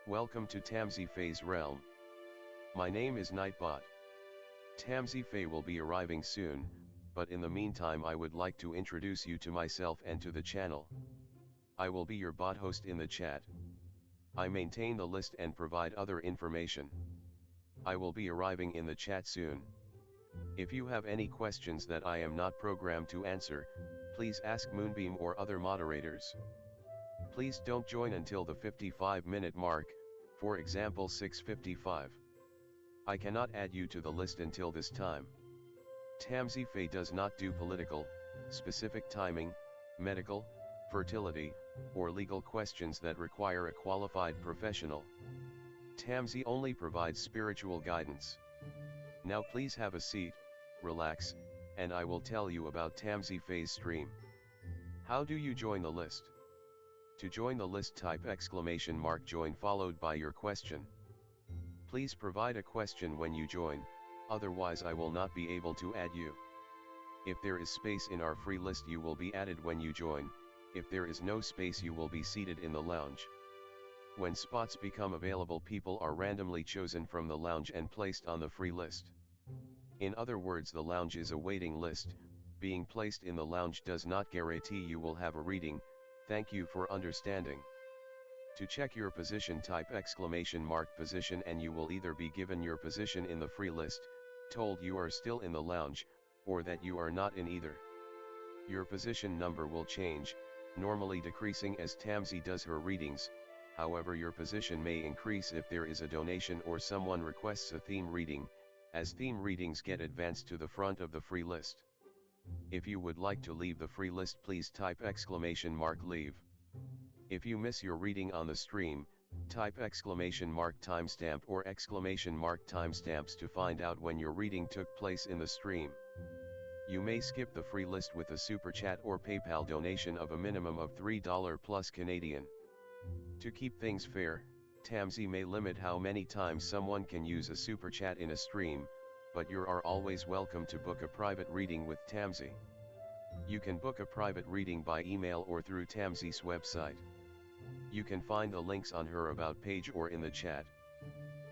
Welcome to Tamsy Fae's realm. My name is Nightbot. Tamsy Fae will be arriving soon, but in the meantime I would like to introduce you to myself and to the channel. I will be your bot host in the chat. I maintain the list and provide other information. I will be arriving in the chat soon. If you have any questions that I am not programmed to answer, please ask Moonbeam or other moderators. Please don't join until the 55-minute mark, for example 6:55. I cannot add you to the list until this time. Tamsy Fae does not do political, specific timing, medical, fertility, or legal questions that require a qualified professional. Tamsy only provides spiritual guidance. Now please have a seat, relax, and I will tell you about Tamsy Fae's stream. How do you join the list? To join the list, type !join followed by your question. Please provide a question when you join, otherwise I will not be able to add you. If there is space in our free list you will be added when you join, if there is no space you will be seated in the lounge. When spots become available, people are randomly chosen from the lounge and placed on the free list. In other words, the lounge is a waiting list. Being placed in the lounge does not guarantee you will have a reading. Thank you for understanding. To check your position, type !position and you will either be given your position in the free list, told you are still in the lounge, or that you are not in either. Your position number will change, normally decreasing as Tamsy does her readings. However, your position may increase if there is a donation or someone requests a theme reading, as theme readings get advanced to the front of the free list. If you would like to leave the free list, please type !leave. If you miss your reading on the stream, type !timestamp or !timestamps to find out when your reading took place in the stream. You may skip the free list with a super chat or PayPal donation of a minimum of $3 plus Canadian. To keep things fair, Tamsy may limit how many times someone can use a super chat in a stream, but you are always welcome to book a private reading with Tamsy. You can book a private reading by email or through Tamsy's website. You can find the links on her about page or in the chat.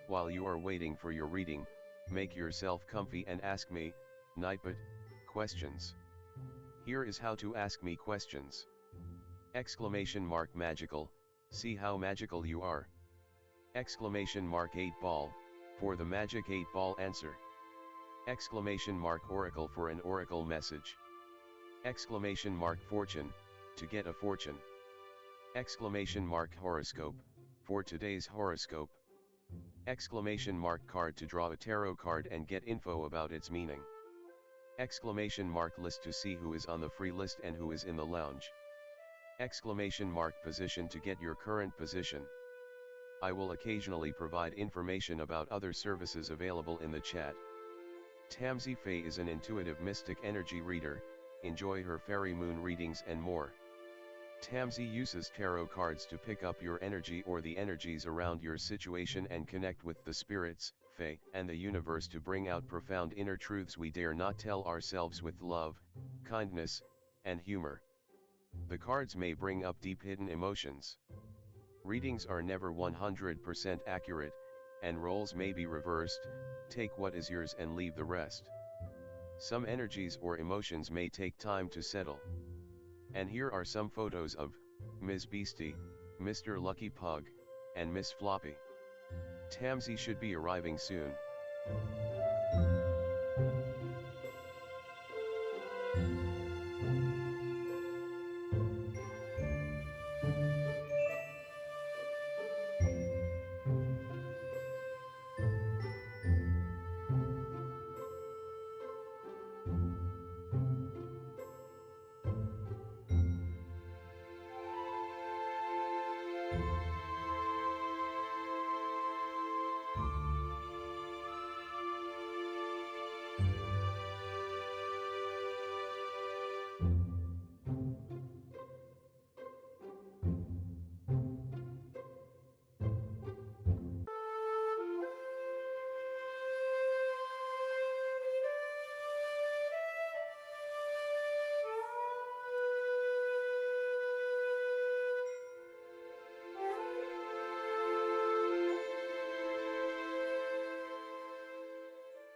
While you are waiting for your reading, make yourself comfy and ask me, Nightbot, questions. Here is how to ask me questions. !magical, see how magical you are. !8ball, for the magic 8-ball answer. !oracle for an oracle message. !fortune, to get a fortune. !horoscope, for today's horoscope. !card to draw a tarot card and get info about its meaning. !list to see who is on the free list and who is in the lounge. !position to get your current position. I will occasionally provide information about other services available in the chat. Tamsy Fae is an intuitive mystic energy reader. Enjoy her fairy moon readings and more. Tamsy uses tarot cards to pick up your energy or the energies around your situation and connect with the spirits, Fae, and the universe to bring out profound inner truths we dare not tell ourselves with love, kindness, and humor. The cards may bring up deep hidden emotions. Readings are never 100% accurate, and roles may be reversed. Take what is yours and leave the rest. Some energies or emotions may take time to settle. And here are some photos of Ms. Beastie, Mr. Lucky Pug, and Miss Floppy. Tamsy should be arriving soon.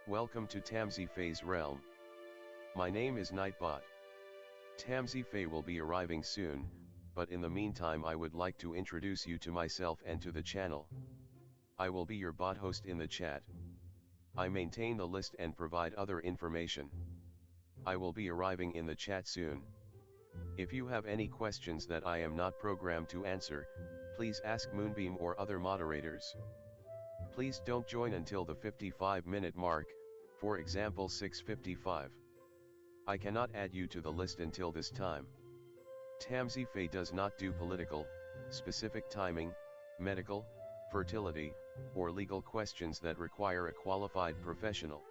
Welcome to Tamsy Fae's realm. My name is Nightbot. Tamsy Fae will be arriving soon, but in the meantime I would like to introduce you to myself and to the channel. I will be your bot host in the chat. I maintain the list and provide other information. I will be arriving in the chat soon. If you have any questions that I am not programmed to answer, please ask Moonbeam or other moderators. Please don't join until the 55-minute mark, for example 6:55. I cannot add you to the list until this time. Tamsy Fae does not do political, specific timing, medical, fertility, or legal questions that require a qualified professional.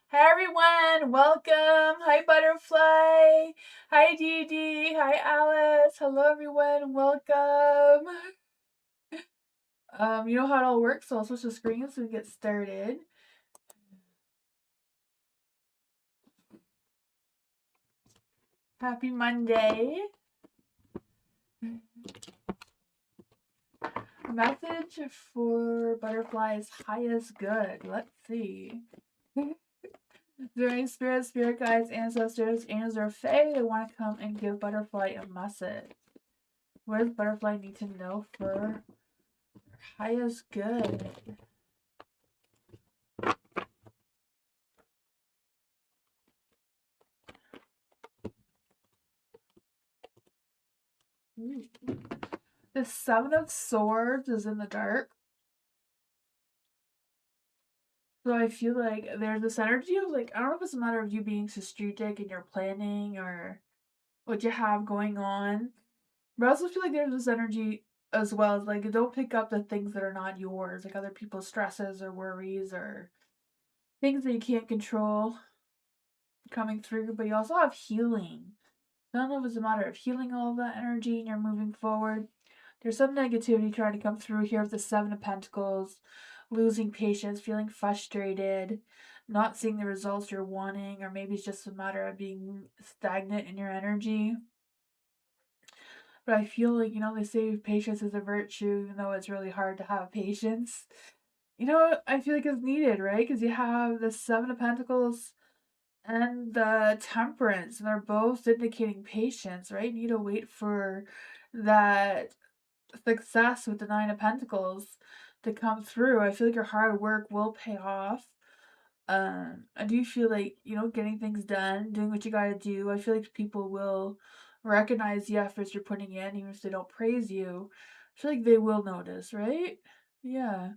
Hi everyone, welcome. Hi Butterfly. Hi Dee Dee. Hi Alice. Hello everyone, welcome. You know how it all works, so I'll switch the screen so we get started. Happy Monday. Message for Butterfly's highest good. Let's see. Is there any spirit guides, ancestors, angels, or fae that want to come and give Butterfly a message? What does Butterfly need to know for highest good? The Seven of Swords is in the dark. So I feel like there's this energy of like, I don't know if it's a matter of you being strategic in your planning or what you have going on. But I also feel like there's this energy as well as like, don't pick up the things that are not yours, like other people's stresses or worries or things that you can't control coming through. But you also have healing. I don't know if it's a matter of healing all of that energy and you're moving forward. There's some negativity trying to come through here with the Seven of Pentacles, losing patience, feeling frustrated, not seeing the results you're wanting, or maybe it's just a matter of being stagnant in your energy. But I feel like, they say patience is a virtue, even though it's really hard to have patience. I feel like it's needed, right? Because you have the Seven of Pentacles and the Temperance, and they're both indicating patience, right? You need to wait for that success with the Nine of Pentacles to come through. I feel like your hard work will pay off. I do feel like, getting things done, doing what you gotta do. I feel like people will recognize the efforts you're putting in, even if they don't praise you. I feel like they will notice, right? Yeah.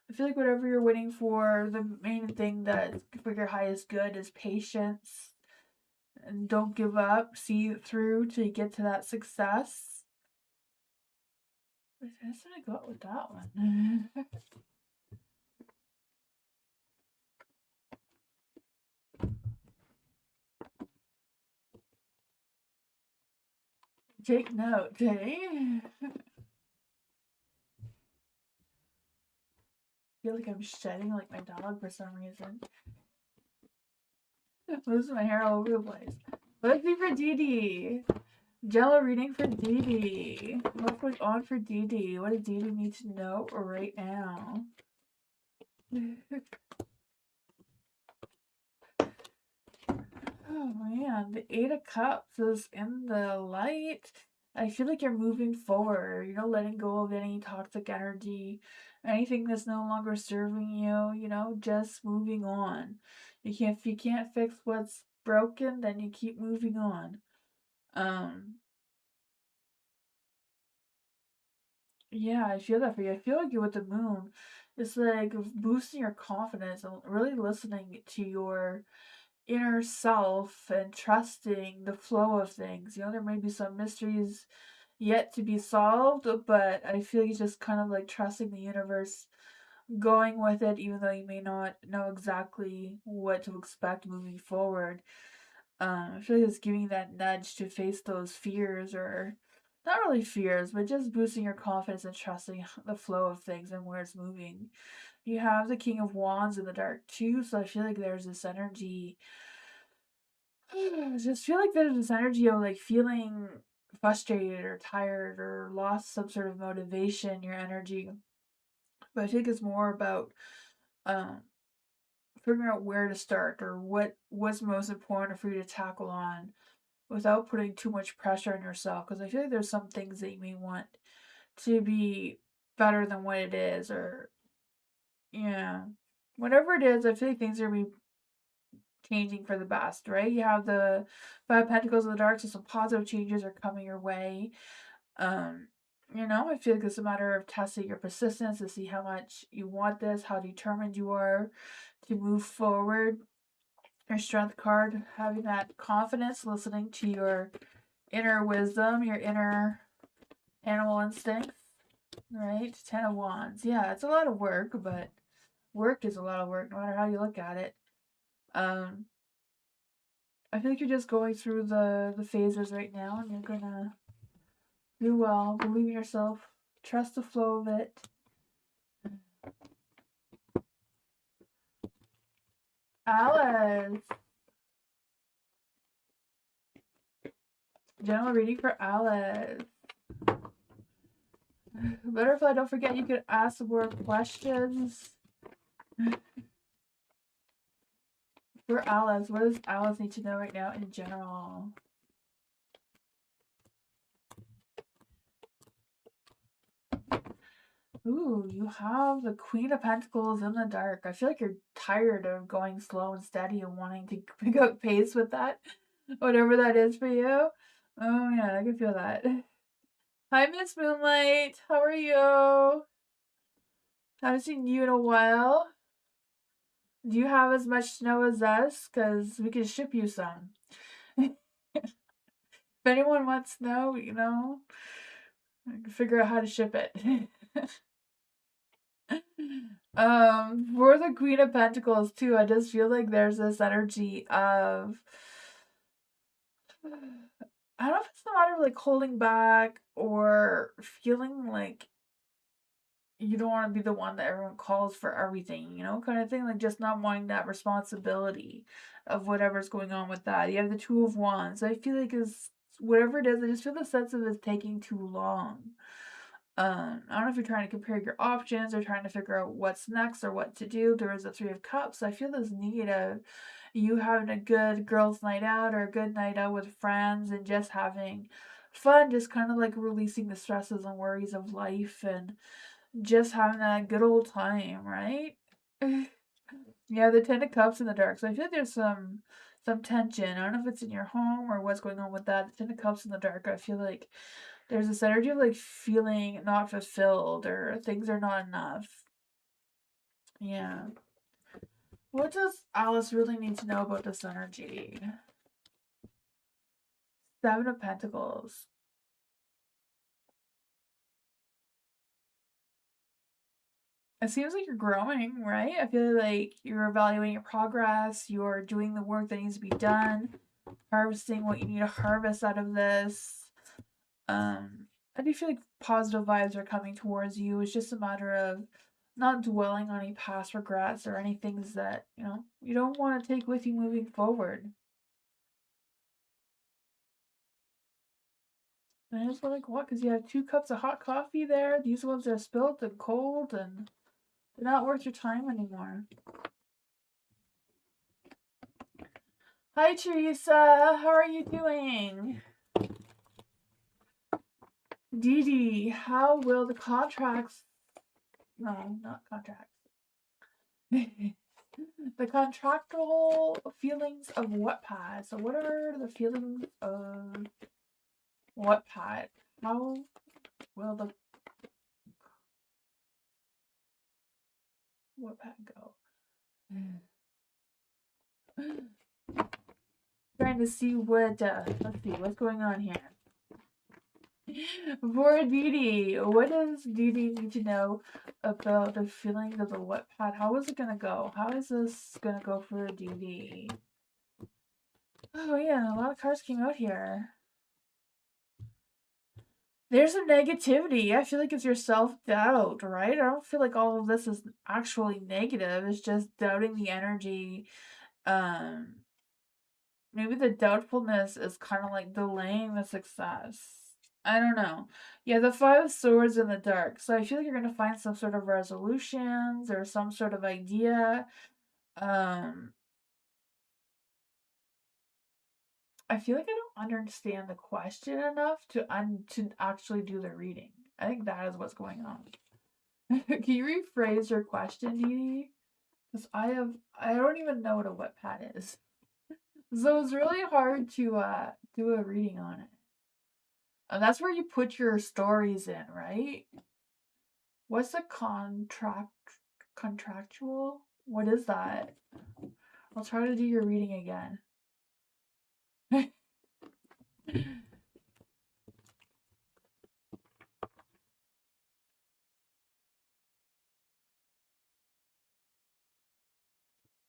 I feel like whatever you're waiting for, the main thing that for your highest good is patience. And don't give up. See it through till you get to that success. I guess I go with that one. Take note, eh? I feel like I'm shedding like my dog for some reason. Losing my hair all over the place. Let's see for Dee Dee. Jello reading for Dee Dee. What's going on for Dee Dee? What does Dee Dee need to know right now? Oh man, the Eight of Cups is in the light. I feel like you're moving forward, letting go of any toxic energy, anything that's no longer serving you, just moving on. If you can't fix what's broken, then you keep moving on. Yeah, I feel that for you. I feel like you with the moon. It's like boosting your confidence and really listening to your inner self and trusting the flow of things. There may be some mysteries yet to be solved, but I feel you just kind of like trusting the universe going with it, even though you may not know exactly what to expect moving forward. I feel like it's giving that nudge to face those fears, or not really fears, but just boosting your confidence and trusting the flow of things and where it's moving. You have the King of Wands in the dark too, so I feel like there's this energy. I just feel like there's this energy of like feeling frustrated or tired or lost some sort of motivation, your energy. But I think it's more about um figuring out where to start or what's most important for you to tackle on without putting too much pressure on yourself, because I feel like there's some things that you may want to be better than what it is, or yeah, whatever it is. I feel like things are gonna be changing for the best, right? You have the Five of Pentacles in the dark, so some positive changes are coming your way. um I feel like it's a matter of testing your persistence to see how much you want this, how determined you are to move forward. Your strength card, having that confidence, listening to your inner wisdom, your inner animal instincts, right? Ten of Wands. Yeah, it's a lot of work, but work is a lot of work, no matter how you look at it. Um, I feel like you're just going through the phases right now, and you're gonna do well. Believe in yourself. Trust the flow of it. Alice. General reading for Alice. Butterfly, don't forget you can ask more questions. For Alice, what does Alice need to know right now in general? Ooh, you have the Queen of Pentacles in the dark. I feel like you're tired of going slow and steady and wanting to pick up pace with that, whatever that is for you. Oh yeah, I can feel that. Hi, Miss Moonlight. How are you? Haven't seen you in a while. Do you have as much snow as us? Because we can ship you some. If anyone wants snow, I can figure out how to ship it. For the Queen of Pentacles too, I just feel like there's this energy of I don't know if it's a matter of like holding back or feeling like you don't want to be the one that everyone calls for everything, kind of thing, like just not wanting that responsibility of whatever's going on with that. You have the Two of Wands. I feel like is whatever it is, I just feel the sense of it's taking too long. I don't know if you're trying to compare your options or trying to figure out what's next or what to do. There is a Three of Cups. I feel this need of you having a good girls' night out or a good night out with friends and just having fun, just kind of like releasing the stresses and worries of life and just having that good old time, right? Yeah, the Ten of Cups in the dark. So I feel like there's some tension. I don't know if it's in your home or what's going on with that. The Ten of Cups in the dark. I feel like there's this energy of like feeling not fulfilled or things are not enough. Yeah. What does Alice really need to know about this energy? Seven of Pentacles. It seems like you're growing, right? I feel like you're evaluating your progress, you're doing the work that needs to be done, harvesting what you need to harvest out of this. I do feel like positive vibes are coming towards you. It's just a matter of not dwelling on any past regrets or any things that, you don't want to take with you moving forward. And I just like, what? Because you have 2 cups of hot coffee there. These ones are spilled and cold and they're not worth your time anymore. Hi, Teresa. How are you doing? Dee Dee, how will the contracts... No, not contracts. The contractual feelings of Wattpad. So what are the feelings of Wattpad? How will the Wattpad go? Trying to see let's see, what's going on here. For Dee Dee, what does Dee Dee need to know about the feeling of the wet pad? How is it gonna go? How is this gonna go for Dee Dee? Oh yeah, a lot of cards came out here. There's some negativity. I feel like it's your self-doubt, right? I don't feel like all of this is actually negative. It's just doubting the energy. Um, Maybe the doubtfulness is kind of like delaying the success. I don't know. Yeah, the Five of Swords in the dark. So I feel like you're gonna find some sort of resolutions or some sort of idea. Um, I feel like I don't understand the question enough to actually do the reading. I think that is what's going on. Can you rephrase your question, Dee Dee? Because I don't even know what a wet pad is. So it's really hard to do a reading on it. And that's where you put your stories in, right? What's a contractual? What is that? I'll try to do your reading again.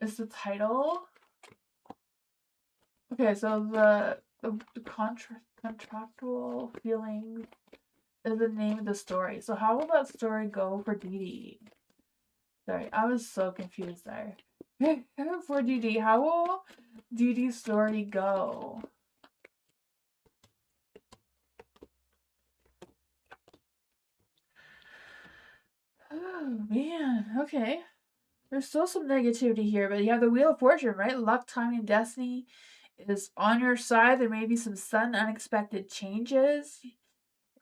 Is the title? Okay, so the contractual feelings is the name of the story. So how will that story go for Dee Dee? Sorry, I was so confused there. For Dee Dee, how will Dee Dee's story go? Oh man, okay. There's still some negativity here, but you have the Wheel of Fortune, right? Luck, time, and destiny is on your side. There may be some sudden, unexpected changes.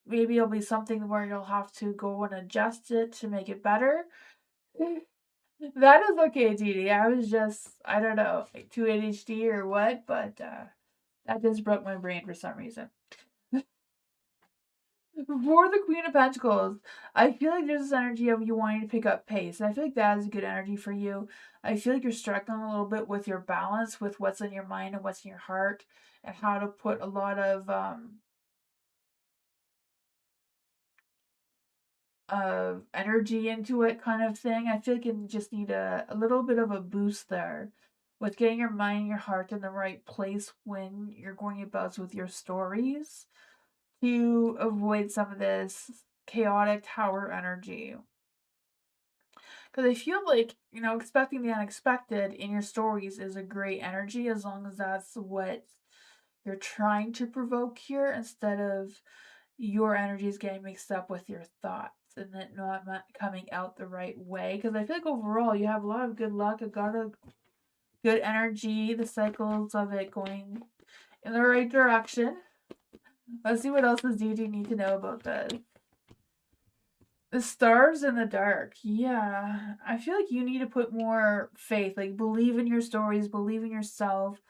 Maybe it'll be something where you'll have to go and adjust it to make it better. That is okay, Dee Dee. I was just, I don't know, like too ADHD or what, but that just broke my brain for some reason. For the Queen of Pentacles, I feel like there's this energy of you wanting to pick up pace. And I feel like that is a good energy for you. I feel like you're struggling a little bit with your balance, with what's in your mind and what's in your heart, and how to put a lot of energy into it, kind of thing. I feel like you just need a little bit of a boost there with getting your mind and your heart in the right place when you're going about with your stories to avoid some of this chaotic tower energy. Because I feel like, expecting the unexpected in your stories is a great energy as long as that's what you're trying to provoke here instead of your energies getting mixed up with your thoughts and it not coming out the right way. Because I feel like overall you have a lot of good luck, a good energy, the cycles of it going in the right direction. Let's see what else does Dee need to know about this. The stars in the dark. Yeah. I feel like you need to put more faith. Like, believe in your stories, believe in yourself.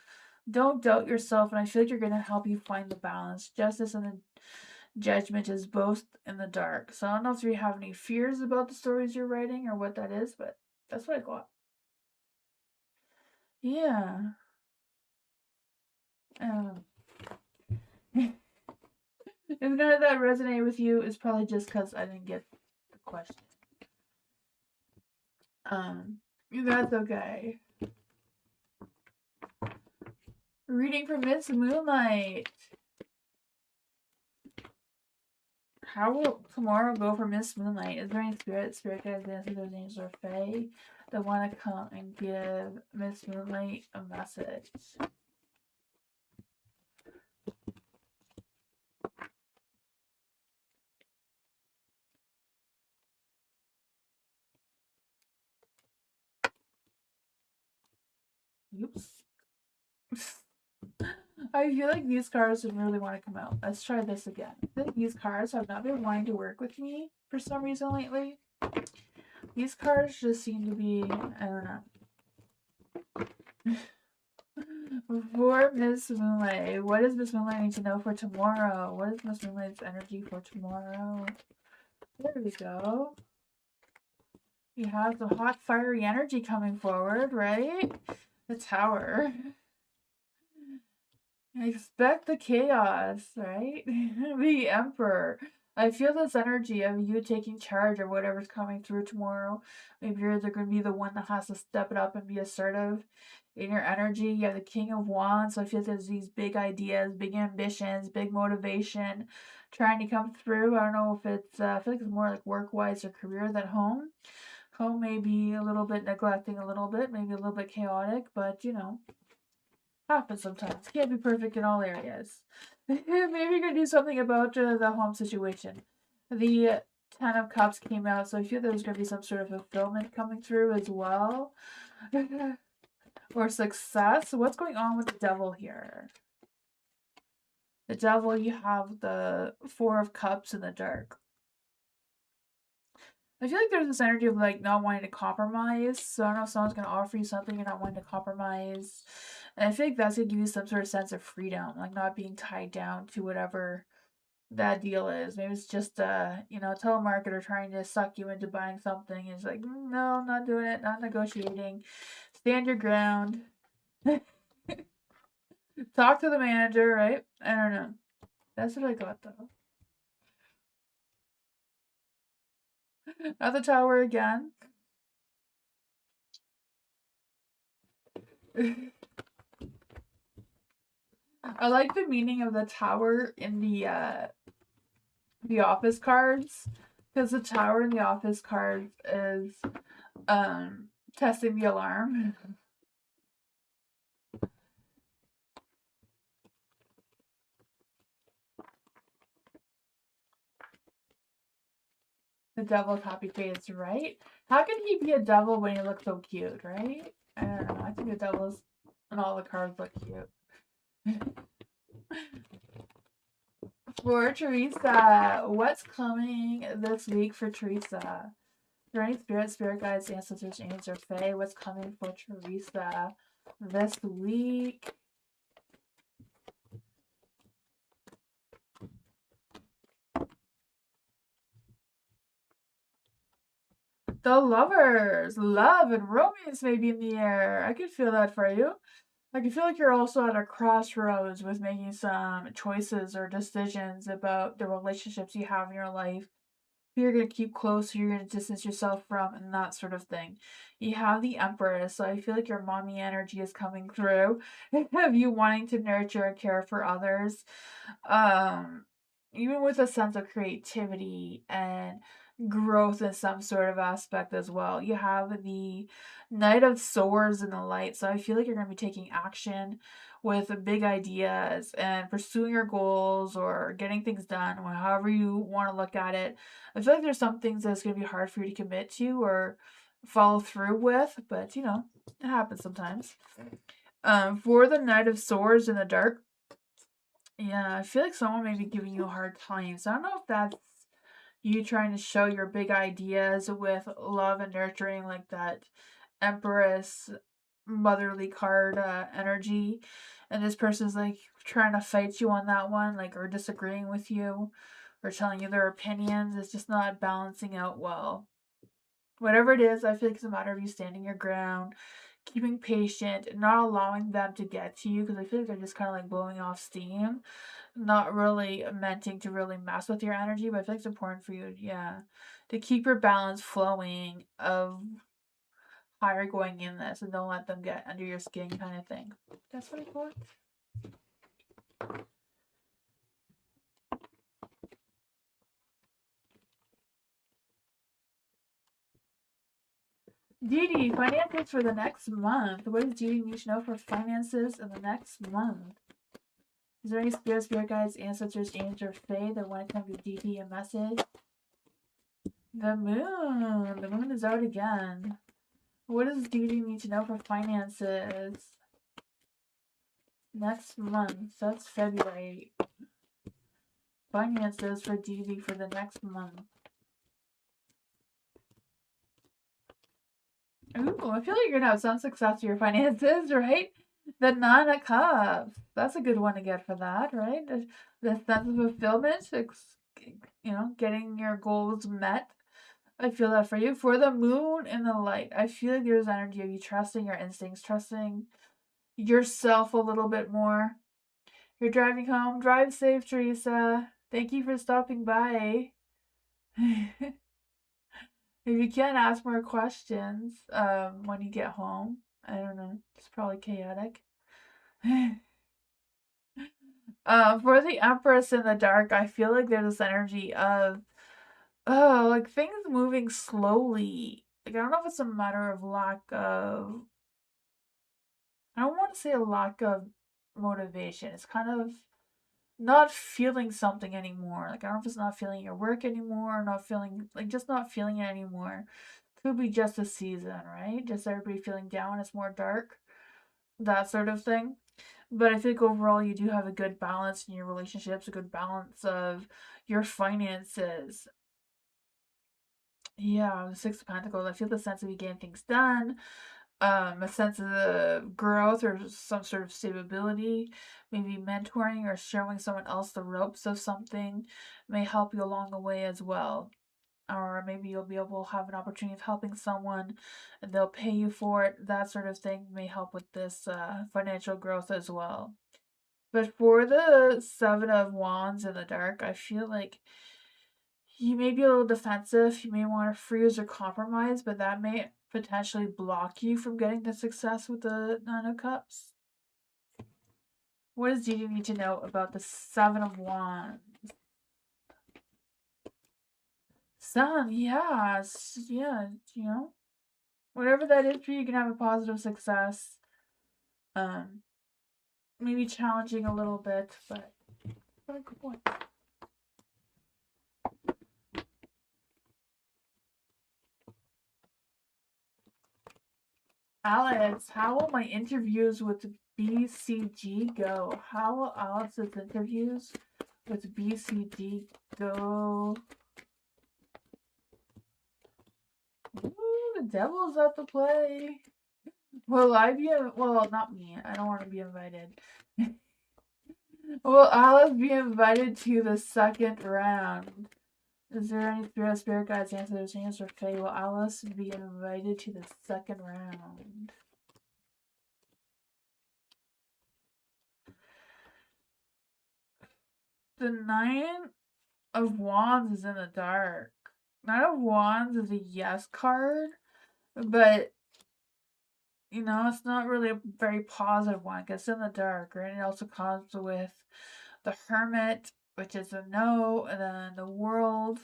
Don't doubt yourself. And I feel like you're going to help you find the balance. Justice and the judgment is both in the dark. So I don't know if you have any fears about the stories you're writing or what that is, but that's what I got. Yeah. If none of that resonated with you, it's probably just because I didn't get the question. That's okay. Reading for Miss Moonlight. How will tomorrow go for Miss Moonlight? Is there any spirit guides, ancestors, angels, or fae that want to come and give Miss Moonlight a message? Oops. I feel like these cards would really want to come out. Let's try this again. I feel like these cards have not been wanting to work with me for some reason lately. These cards just seem to be, I don't know. For Miss Moonlight, what does Miss Moonlight need to know for tomorrow? What is Miss Moonlight's energy for tomorrow? There we go. We have the hot, fiery energy coming forward, right? The Tower. Expect the chaos, right? The Emperor. I feel this energy of you taking charge of whatever's coming through tomorrow. Maybe you're going to be the one that has to step it up and be assertive in your energy. You have the King of Wands, so I feel there's these big ideas, big ambitions, big motivation trying to come through. I don't know if it's, I feel like it's more like work-wise or career than home. Home may be a little bit neglecting a little bit, maybe a little bit chaotic, but you know, happens sometimes. Can't be perfect in all areas. Maybe you're gonna do something about the home situation. The Ten of Cups came out, so I feel there's gonna be some sort of fulfillment coming through as well. Or success. What's going on with the Devil here? The Devil, you have the Four of Cups in the dark. I feel like there's this energy of like not wanting to compromise. So I don't know if someone's gonna offer you something you're not wanting to compromise. And I feel like that's gonna give you some sort of sense of freedom, like not being tied down to whatever that deal is. Maybe it's just you know, telemarketer trying to suck you into buying something. And it's like, no, not doing it, not negotiating. Stand your ground. Talk to the manager, right? I don't know. That's what I got though. Not the tower again. I like the meaning of the tower in the office cards, because the tower in the office cards is testing the alarm. The devil's happy face, right? How can he be a devil when he looks so cute, right? I don't know. I think the devil's and all the cards look cute. For Teresa, what's coming this week for Teresa? Is there any spirit guides, ancestors, angels, or fae? What's coming for Teresa this week? The Lovers, love and romance may be in the air. I could feel that for you. I can feel like you're also at a crossroads with making some choices or decisions about the relationships you have in your life, who you're going to keep close, who you're going to distance yourself from, and that sort of thing. You have the Empress, so I feel like your mommy energy is coming through of you wanting to nurture and care for others. Um, Even with a sense of creativity and growth in some sort of aspect as well. You have the Knight of Swords in the light, so I feel like you're going to be taking action with big ideas and pursuing your goals or getting things done, or however you want to look at it. I feel like there's some things that's going to be hard for you to commit to or follow through with, but you know, it happens sometimes. For the Knight of Swords in the dark, yeah, I feel like someone may be giving you a hard time. So I don't know if that's you trying to show your big ideas with love and nurturing, like that Empress motherly card energy. And this person's like trying to fight you on that one, like, or disagreeing with you or telling you their opinions. It's just not balancing out well. Whatever it is, I feel like it's a matter of you standing your ground, keeping patient, not allowing them to get to you, because I feel like they're just kind of like blowing off steam, not really meaning to really mess with your energy. But I feel like it's important for you, yeah, to keep your balance flowing of how you're going in this, and don't let them get under your skin, kind of thing. That's what I thought. Didi, finances for the next month. What does Didi need to know for finances in the next month? Is there any spirit guides, ancestors, angels, or fae that want to come to DP a message? The moon. The moon is out again. What does DD need to know for finances next month? That's February. Finances for DD for the next month. Ooh, I feel like you're gonna have some success with your finances, right? The Nine of Cups. That's a good one to get for that, right? The sense of fulfillment, you know, getting your goals met. I feel that for you. For the moon and the light, I feel like there's energy of you trusting your instincts, trusting yourself a little bit more. You're driving home. Drive safe, Teresa. Thank you for stopping by. If you can ask more questions when you get home. I don't know. It's probably chaotic. For the Empress in the dark, I feel like there's this energy of like things moving slowly. Like I don't know if it's a matter of lack of I don't want to say a lack of motivation. It's kind of not feeling something anymore. Like I don't know if it's not feeling your work anymore, or not feeling like just not feeling it anymore. Could be just a season, right? Just everybody feeling down, it's more dark, that sort of thing. But I think overall you do have a good balance in your relationships, a good balance of your finances. Yeah, the Six of Pentacles. I feel the sense of you getting things done, a sense of growth or some sort of stability, maybe mentoring or showing someone else the ropes of something may help you along the way as well. Or maybe you'll be able to have an opportunity of helping someone and they'll pay you for it. That sort of thing may help with this financial growth as well. But for the Seven of Wands in the dark, I feel like you may be a little defensive. You may want to freeze or compromise, but that may potentially block you from getting the success with the Nine of Cups. What do you need to know about the Seven of Wands? Sun, yeah, yeah, whatever that is for you, you can have a positive success. Um, Maybe challenging a little bit, but what a good point. Alex, how will my interviews with BCG go? How will Alex's interviews with BCG go? Ooh, the devil's at the play. Will I be, well, not me. I don't want to be invited. Will Alex be invited to the second round? Is there any spirit guides, answers, or fae? Will Alice be invited to the second round? The Nine of Wands is in the dark. Nine of Wands is a yes card, but it's not really a very positive one. It's in the dark, right? It also comes with the Hermit, which is a no, and then the World.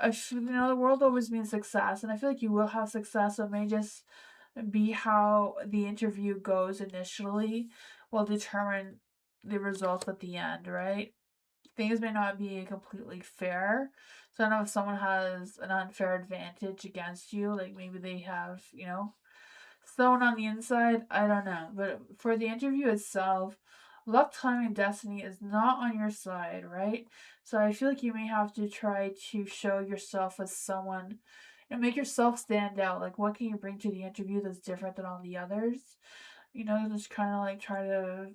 The world always means success, and I feel like you will have success. So it may just be how the interview goes initially will determine the results at the end, right? Things may not be completely fair. So I don't know if someone has an unfair advantage against you, like maybe they have, someone on the inside. I don't know. But for the interview itself, luck, time, and destiny is not on your side, right? So I feel like you may have to try to show yourself as someone and make yourself stand out. Like, what can you bring to the interview that's different than all the others? Just kind of like try to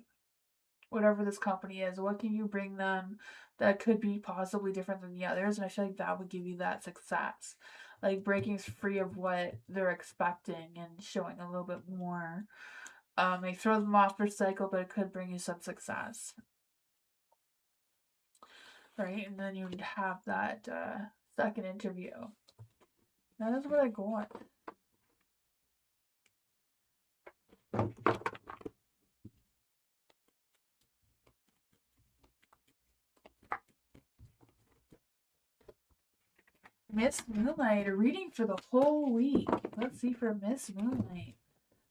whatever this company is, what can you bring them that could be possibly different than the others? And I feel like that would give you that success. Like breaking free of what they're expecting and showing a little bit more. May throw them off their cycle, but it could bring you some success. Right? And then you would have that second interview. That is what I got. Miss Moonlight, a reading for the whole week. Let's see for Miss Moonlight.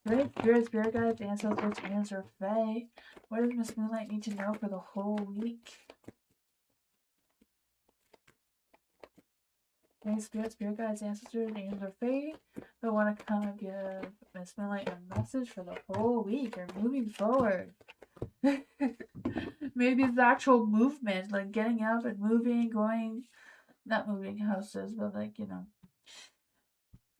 Right, spirit guides, ancestors, hands, or fae. What does Miss Moonlight need to know for the whole week? Right, spirit guides, ancestors, angels, or fae. They want to come and give Miss Moonlight a message for the whole week or moving forward. Maybe it's the actual movement, like getting up and moving, not moving houses, but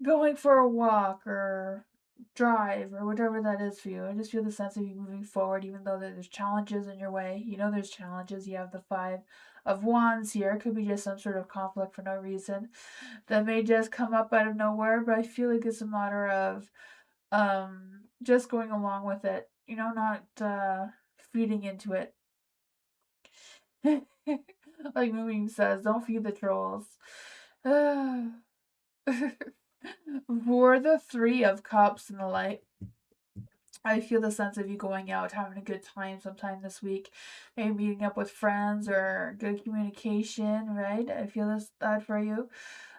going for a walk or drive or whatever that is for you. I just feel the sense of you moving forward, even though there's challenges in your way. There's challenges. You have the Five of Wands here. It could be just some sort of conflict for no reason that may just come up out of nowhere. But I feel like it's a matter of just going along with it. Not feeding into it. Like Moonbeam says, don't feed the trolls. For the Three of Cups in the light, I feel the sense of you going out, having a good time sometime this week, maybe meeting up with friends or good communication, right? I feel that for you.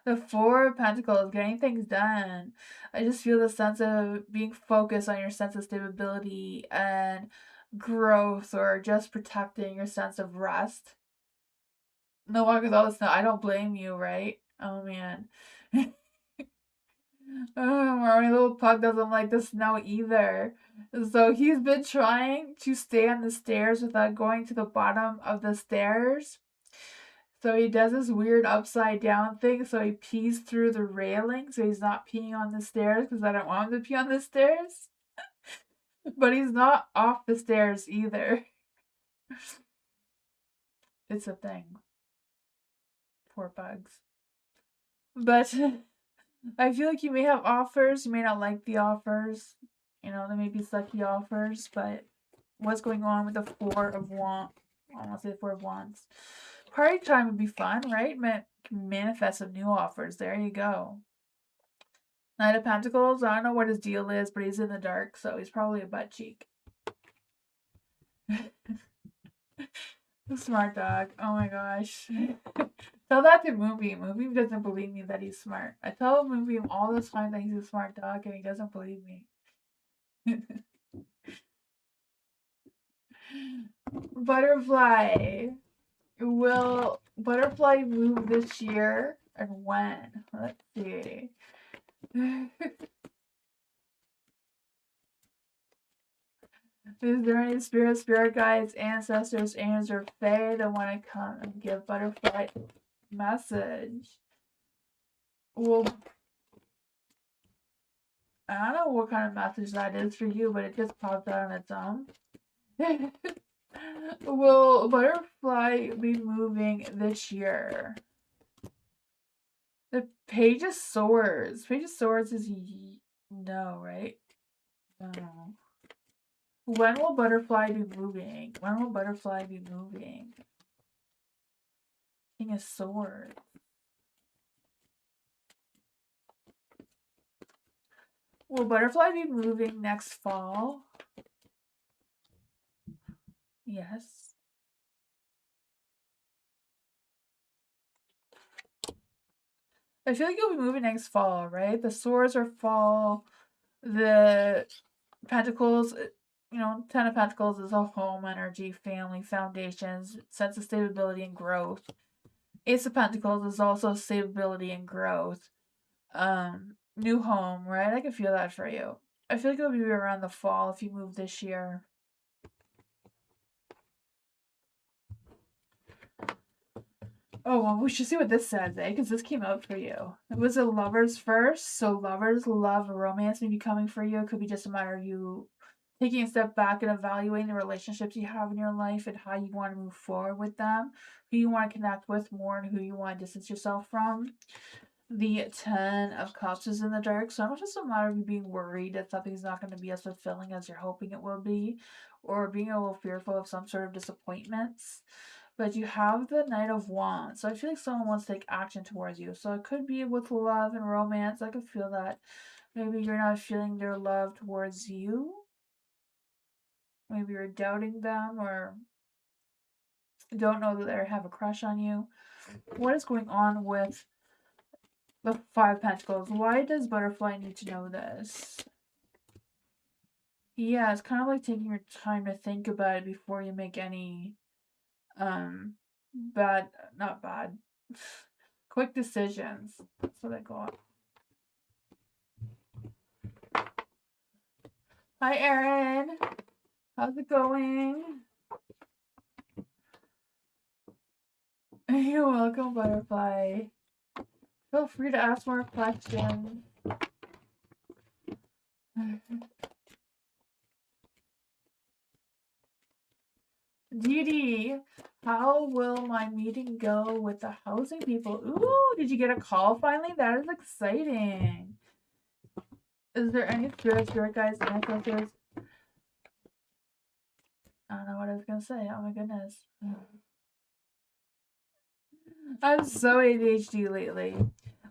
The Four of Pentacles, getting things done. I just feel the sense of being focused on your sense of stability and growth, or just protecting your sense of rest. No one with all the snow. I don't blame you, right? Oh man. My little pug doesn't like the snow either. So he's been trying to stay on the stairs without going to the bottom of the stairs. So he does this weird upside down thing. So he pees through the railing. So he's not peeing on the stairs because I don't want him to pee on the stairs. But he's not off the stairs either. It's a thing. Poor bugs. But I feel like you may have offers. You may not like the offers. You know, there may be sucky offers. But what's going on with the Four of Wands? I want to say the Four of Wands. Party time would be fun, right? Manifest some new offers. There you go. Knight of Pentacles. I don't know what his deal is, but he's in the dark, so he's probably a butt cheek. Smart dog. Oh my gosh. Tell that to Moonbeam. Moonbeam doesn't believe me that he's smart. I tell Moonbeam all the time that he's a smart dog, and he doesn't believe me. Butterfly. Will Butterfly move this year, and when? Let's see. Is there any spirit guides, ancestors, angels, or fae that want to come and give Butterfly a message? Well, I don't know what kind of message that is for you, but it just popped out on its own. Will Butterfly be moving this year? The Page of Swords. Page of Swords is no, right? No. When will Butterfly be moving? When will Butterfly be moving? King of Swords. Will Butterfly be moving next fall? Yes. I feel like you'll be moving next fall, right? The Swords are fall. The Pentacles, you know, Ten of Pentacles is a home energy, family, foundations, sense of stability and growth. Ace of Pentacles is also stability and growth. New home, right? I can feel that for you. I feel like it'll be around the fall if you move this year. Oh, well, we should see what this says, eh? Because this came out for you. It was a Lovers first, so lovers, love, romance may be coming for you. It could be just a matter of you taking a step back and evaluating the relationships you have in your life and how you want to move forward with them, who you want to connect with more, and who you want to distance yourself from. The Ten of Cups is in the dark, so it's just a matter of you being worried that something's not going to be as fulfilling as you're hoping it will be, or being a little fearful of some sort of disappointments. But you have the Knight of Wands, so I feel like someone wants to take action towards you. So it could be with love and romance. I could feel that maybe you're not feeling their love towards you. Maybe you're doubting them or don't know that they have a crush on you. What is going on with the Five of Pentacles? Why does Butterfly need to know this? Yeah, it's kind of like taking your time to think about it before you make any not bad, quick decisions. That's what I got. Hi, Erin. How's it going? You're welcome, Butterfly. Feel free to ask more questions. Dee, how will my meeting go with the housing people? Ooh, did you get a call finally? That is exciting. Is there any spirit guides, ancestors? I don't know what I was gonna say. Oh my goodness. I'm so ADHD lately.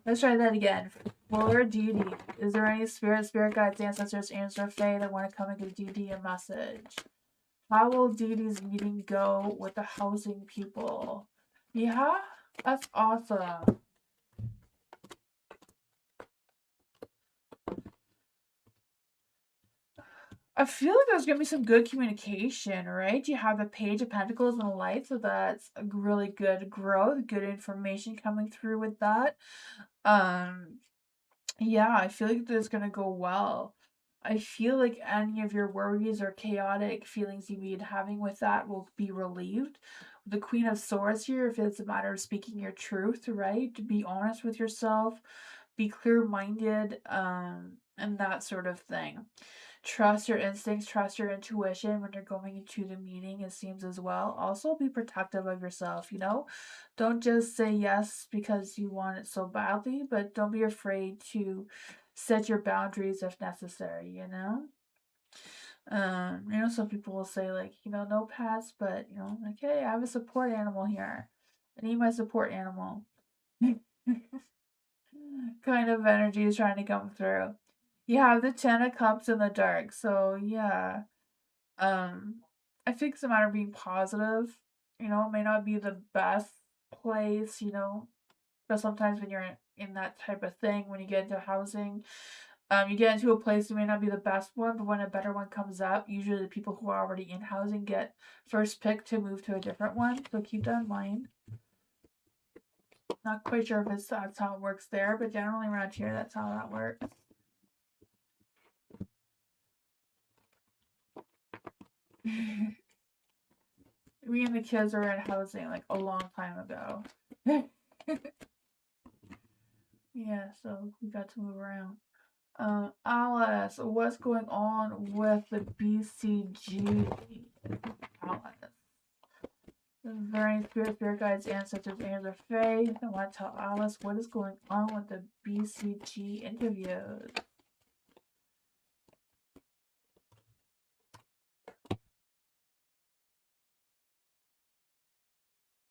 Let's try that again. For deity, is there any spirit guides, ancestors, angels, or fae that want to come and give deity a message? How will deity's meeting go with the housing people? Yeah, that's awesome. I feel like there's gonna be some good communication, right? You have the Page of Pentacles and the Light, so that's a really good growth, good information coming through with that. Um, yeah, I feel like this is gonna go well. I feel like any of your worries or chaotic feelings you've been having with that will be relieved. The Queen of Swords here, if it's a matter of speaking your truth, right? To be honest with yourself, be clear-minded, and that sort of thing. Trust your instincts, trust your intuition when you're going into the meeting, it seems as well. Also, be protective of yourself, you know? Don't just say yes because you want it so badly, but don't be afraid to set your boundaries if necessary, you know? Some people will say, like, no pets, but, like, hey, I have a support animal here. I need my support animal. Kind of energy is trying to come through. You have the Ten of Cups in the dark, so yeah. Um, I think it's a matter of being positive. It may not be the best place, but sometimes when you're in that type of thing, when you get into housing, you get into a place that may not be the best one, but when a better one comes up, usually the people who are already in housing get first pick to move to a different one. So keep that in mind. Not quite sure if that's how it works there, but generally around here, that's how that works. Me and the kids were in housing like a long time ago. Yeah, so we got to move around. Alice, what's going on with the BCG? Alice. Is there any spirit guides, ancestors, angels, or fae that want to tell Alice what is going on with the BCG interviews?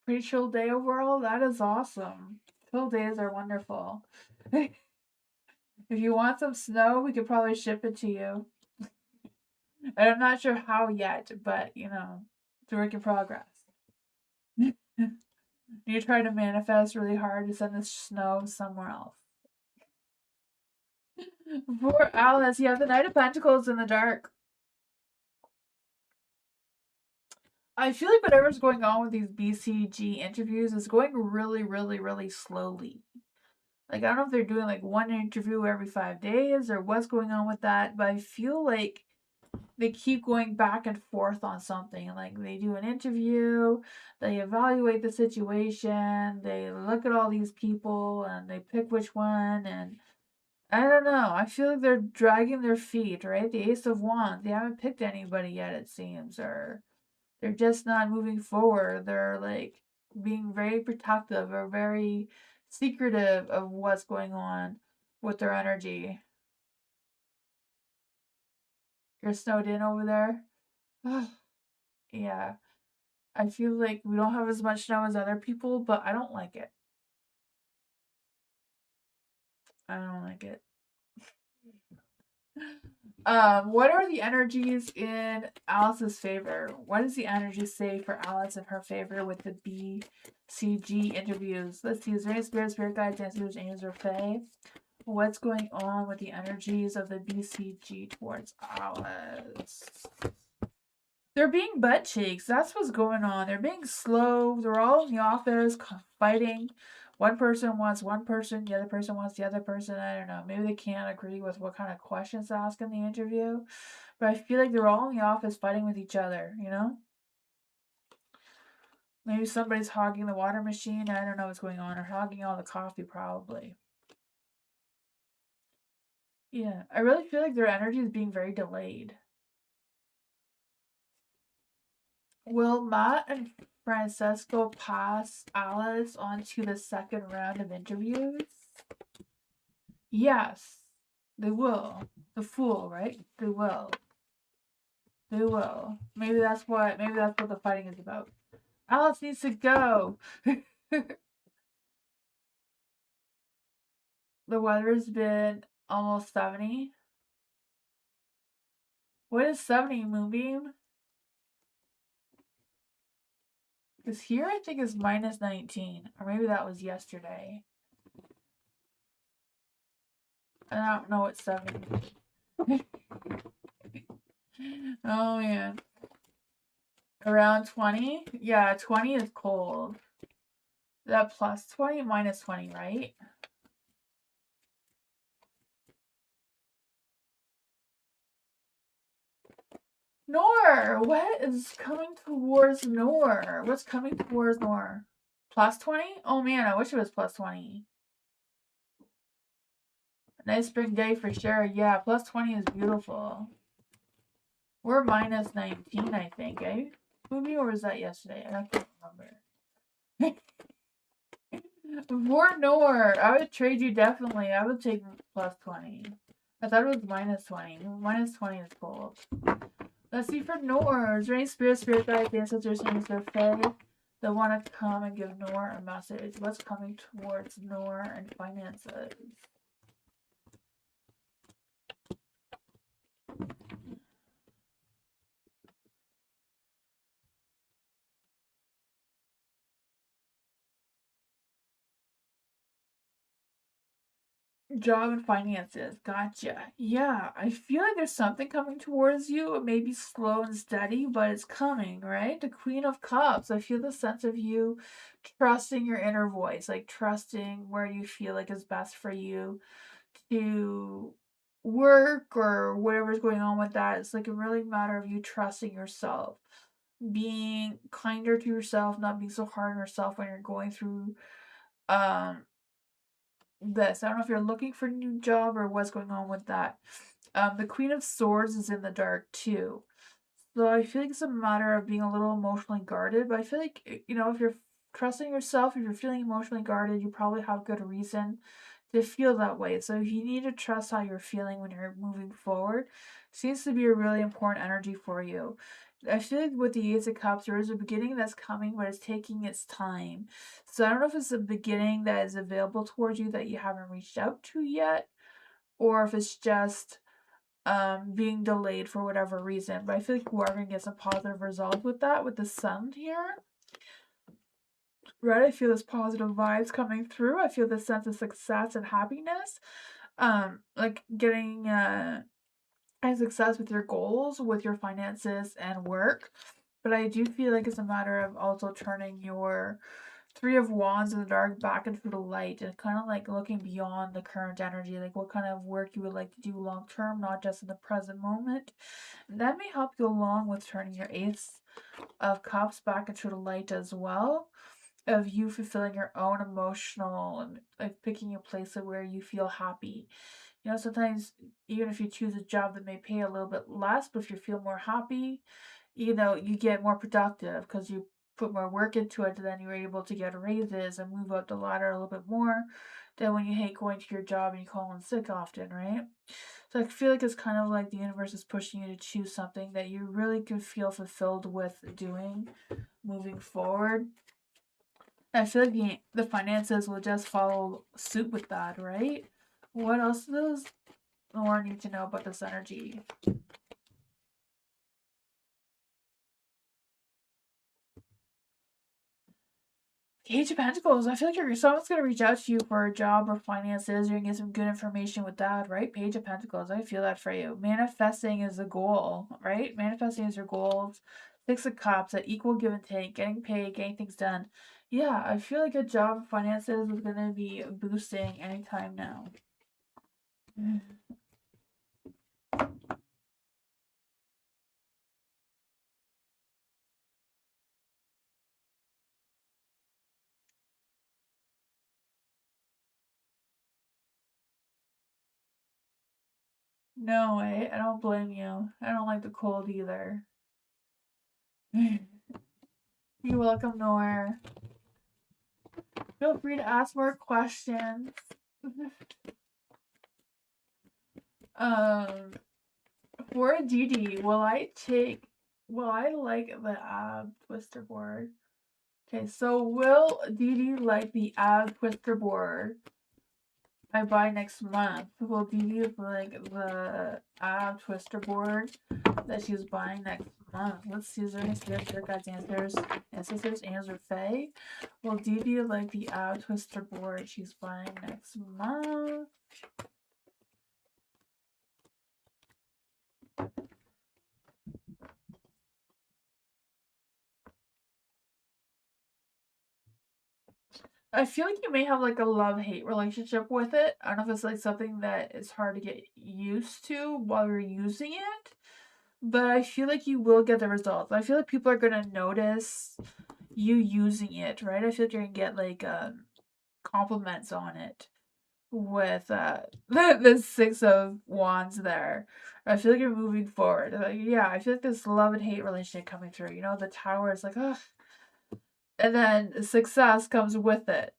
Pretty chill day overall? That is awesome. Chill days are wonderful. If you want some snow, we could probably ship it to you. And I'm not sure how yet, but it's a work in progress. You try to manifest really hard to send the snow somewhere else. Poor Alice, you have the Knight of Pentacles in the dark. I feel like whatever's going on with these BCG interviews is going really, really, really slowly. Like, I don't know if they're doing like one interview every 5 days or what's going on with that, but I feel like they keep going back and forth on something. Like, they do an interview, they evaluate the situation, they look at all these people and they pick which one. And I don't know. I feel like they're dragging their feet, right? The Ace of Wands, they haven't picked anybody yet, it seems, or they're just not moving forward. They're like being very protective or very secretive of what's going on with their energy. You're snowed in over there? Yeah. I feel like we don't have as much snow as other people, but I don't like it. I don't like it. What are the energies in Alice's favor? What does the energy say for Alice in her favor with the BCG interviews? Let's see, is there any spirit guides, ancestors, angels, or fae? What's going on with the energies of the BCG towards Alice? They're being butt cheeks. That's what's going on. They're being slow. They're all in the office fighting. One person wants one person, the other person wants the other person. I don't know. Maybe they can't agree with what kind of questions to ask in the interview. But I feel like they're all in the office fighting with each other, Maybe somebody's hogging the water machine. I don't know what's going on. Or hogging all the coffee, probably. Yeah. I really feel like their energy is being very delayed. Will Matt and Francesco pass Alice on to the second round of interviews? Yes, they will. The Fool, right? They will. They will. Maybe that's what the fighting is about. Alice needs to go. The weather's been almost 70. What is 70, Moonbeam? Because here I think is minus 19. Or maybe that was yesterday. I don't know what 70 is. Oh man. Around 20? Yeah, 20 is cold. That plus 20, minus 20, right? Nor! What is coming towards Nor? What's coming towards Nor? Plus 20? Oh man, I wish it was plus 20. Nice spring day for sure. Yeah, plus 20 is beautiful. We're minus 19, I think, eh? Movie, or was that yesterday? I can't remember. For Nor, I would trade you definitely. I would take plus 20. I thought it was minus 20. Minus 20 is cold. Let's see for Nor. Is there any spirit guides, ancestors, and their fae that want to come and give Nor a message? What's coming towards Nor and finances? Job and finances. Gotcha. Yeah, I feel like there's something coming towards you. It may be slow and steady, but it's coming, right? The Queen of Cups. I feel the sense of you trusting your inner voice, like trusting where you feel like is best for you to work or whatever's going on with that. It's like a really matter of you trusting yourself, being kinder to yourself, not being so hard on yourself when you're going through um this. I don't know if you're looking for a new job or what's going on with that. The Queen of Swords is in the dark too. So I feel like it's a matter of being a little emotionally guarded, but I feel like, if you're trusting yourself, if you're feeling emotionally guarded, you probably have good reason to feel that way. So you need to trust how you're feeling when you're moving forward. Seems to be a really important energy for you. I feel like with the Ace of Cups, there is a beginning that's coming, but it's taking its time. So I don't know if it's a beginning that is available towards you that you haven't reached out to yet, or if it's just being delayed for whatever reason. But I feel like we are gonna get some positive results with that, with the sun here. Right? I feel this positive vibes coming through. I feel this sense of success and happiness. Like getting and success with your goals, with your finances and work. But I do feel like it's a matter of also turning your Three of Wands in the dark back into the light and kind of like looking beyond the current energy, like what kind of work you would like to do long term, not just in the present moment. And that may help you along with turning your Ace of Cups back into the light as well, of you fulfilling your own emotional and like picking a place where you feel happy. Sometimes even if you choose a job that may pay a little bit less, but if you feel more happy, you get more productive because you put more work into it, then you're able to get raises and move up the ladder a little bit more than when you hate going to your job and you call in sick often, right? So I feel like it's kind of like the universe is pushing you to choose something that you really can feel fulfilled with doing moving forward. I feel like the finances will just follow suit with that, right? What else does Laura need to know about this energy? Page of Pentacles. I feel like someone's gonna reach out to you for a job or finances. You're gonna get some good information with that, right? Page of Pentacles. I feel that for you. Manifesting is the goal, right? Manifesting is your goals. Six of Cups, that equal give and take, getting paid, getting things done. Yeah, I feel like a job and finances is gonna be boosting anytime now. No way. I don't blame you. I don't like the cold either. You're welcome, Nor. Feel free to ask more questions. um, For DD, will I like the ab twister board? Okay, so will DD like the ab twister board I buy next month? Will DD like the ab twister board that she's buying next month? Let's see, is there any spirit guides, ancestors, or Fae? Will DD like the ab twister board she's buying next month? I feel like you may have like a love-hate relationship with it. I don't know if it's like something that is hard to get used to while you're using it, but I feel like you will get the results. I feel like people are gonna notice you using it, right? I feel like you're gonna get like compliments on it with the Six of Wands there. I feel like you're moving forward. Yeah, I feel like this love and hate relationship coming through. You know, the Tower is like, ugh, and then success comes with it.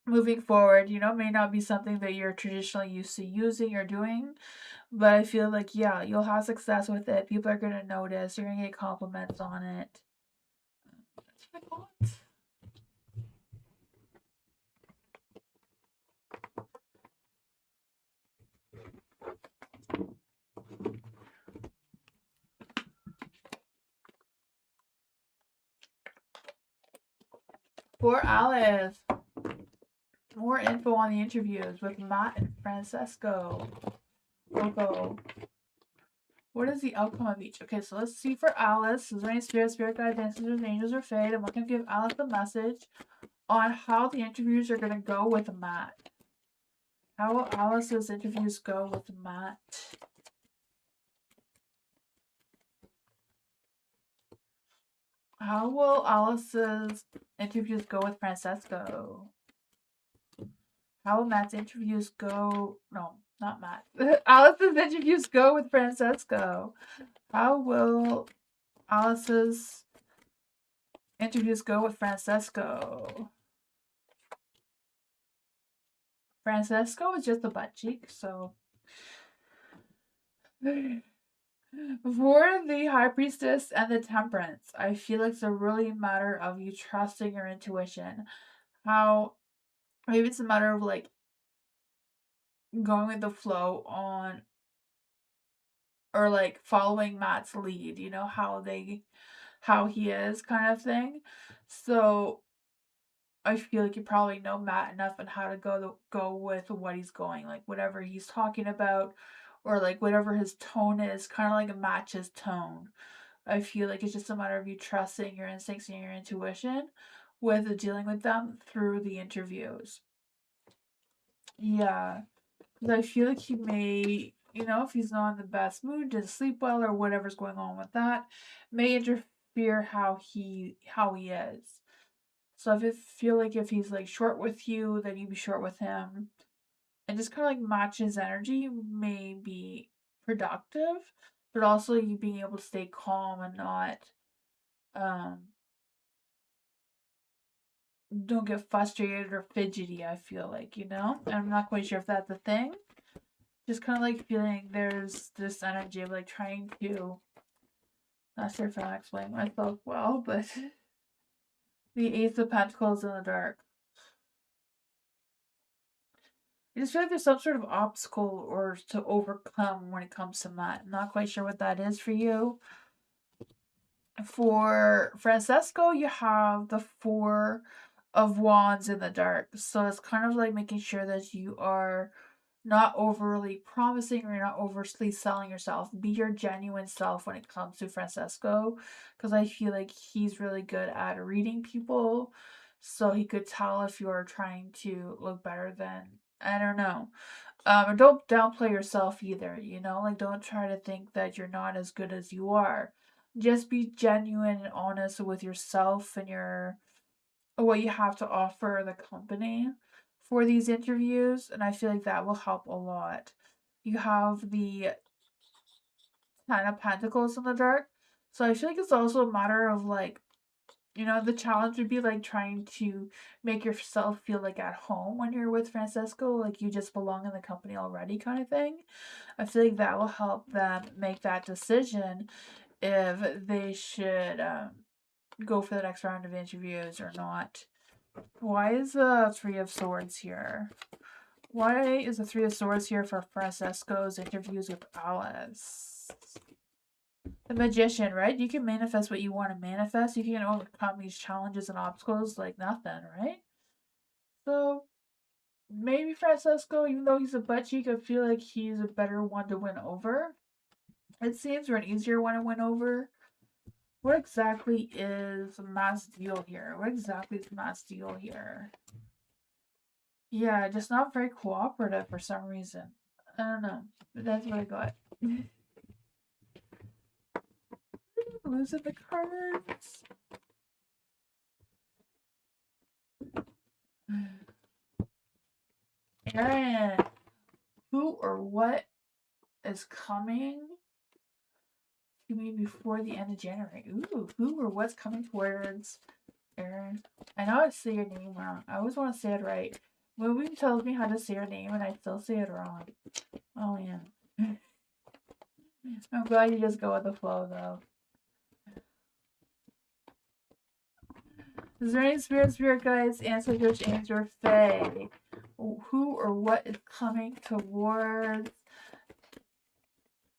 Moving forward, you know, may not be something that you're traditionally used to using or doing, but I feel like, yeah, you'll have success with it. People are going to notice. You're going to get compliments on it. That's what I want. For Alice, more info on the interviews with Matt and Francesco. Loco. What is the outcome of each? Okay, so let's see for Alice. Is there any spirit guides, ancestors, angels, or fate? And we're going to give Alice the message on how the interviews are going to go with Matt. How will Alice's interviews go with Matt? How will Alice's interviews go with Francesco? How will Matt's interviews go? No, not Matt. Alice's interviews go with Francesco. How will Alice's interviews go with Francesco? Francesco is just a butt cheek, so. For the High Priestess and the Temperance, I feel like it's a really matter of you trusting your intuition. How maybe it's a matter of like going with the flow on or like following Matt's lead, you know, how he is kind of thing. So I feel like you probably know Matt enough on how to go with what he's going, like whatever he's talking about, or like whatever his tone is, kind of like match his tone. I feel like it's just a matter of you trusting your instincts and your intuition with dealing with them through the interviews. Yeah, because I feel like he may, you know, if he's not in the best mood, didn't sleep well, or whatever's going on with that, may interfere how he is. So if you feel like if he's like short with you, then you be short with him, and just kind of like match his energy may be productive, but also you being able to stay calm and not um don't get frustrated or fidgety. I feel like, you know, and I'm not quite sure if that's a thing. Just kind of like feeling there's this energy of like trying to. Not sure if I'm explaining myself well, but the Ace of Pentacles in the dark. I just feel like there's some sort of obstacle or to overcome when it comes to that. I'm not quite sure what that is for you. For Francesco, you have the Four of Wands in the dark. So it's kind of like making sure that you are not overly promising or you're not overly selling yourself. Be your genuine self when it comes to Francesco, because I feel like he's really good at reading people. So he could tell if you're trying to look better than, I don't know. And don't downplay yourself either, you know? Like, don't try to think that you're not as good as you are. Just be genuine and honest with yourself and your what you have to offer the company for these interviews, and I feel like that will help a lot. You have the Ten of Pentacles in the dark, so I feel like it's also a matter of like You know, the challenge would be like trying to make yourself feel like at home when you're with Francesco, like you just belong in the company already, kind of thing. I feel like that will help them make that decision if they should go for the next round of interviews or not. Why is the Three of Swords here? Why is the Three of Swords here for Francesco's interviews with Alice? The Magician, right? You can manifest what you want to manifest. You can overcome these challenges and obstacles like nothing, right? So maybe Francesco, even though he's a butt cheek, I feel like he's a better one to win over. It seems, or an easier one to win over. What exactly is Matt's deal here? What exactly is Matt's deal here? Yeah, just not very cooperative for some reason. I don't know. But that's what I got. Losing the cards. Aaron, who or what is coming to me before the end of January? Ooh, who or what's coming towards Aaron? I know I say your name wrong. I always want to say it right. Movie tells me how to say your name and I still say it wrong. Oh, yeah. I'm glad you just go with the flow, though. Is there any spirit guides, ancestors, angels, or fae? Who or what is coming towards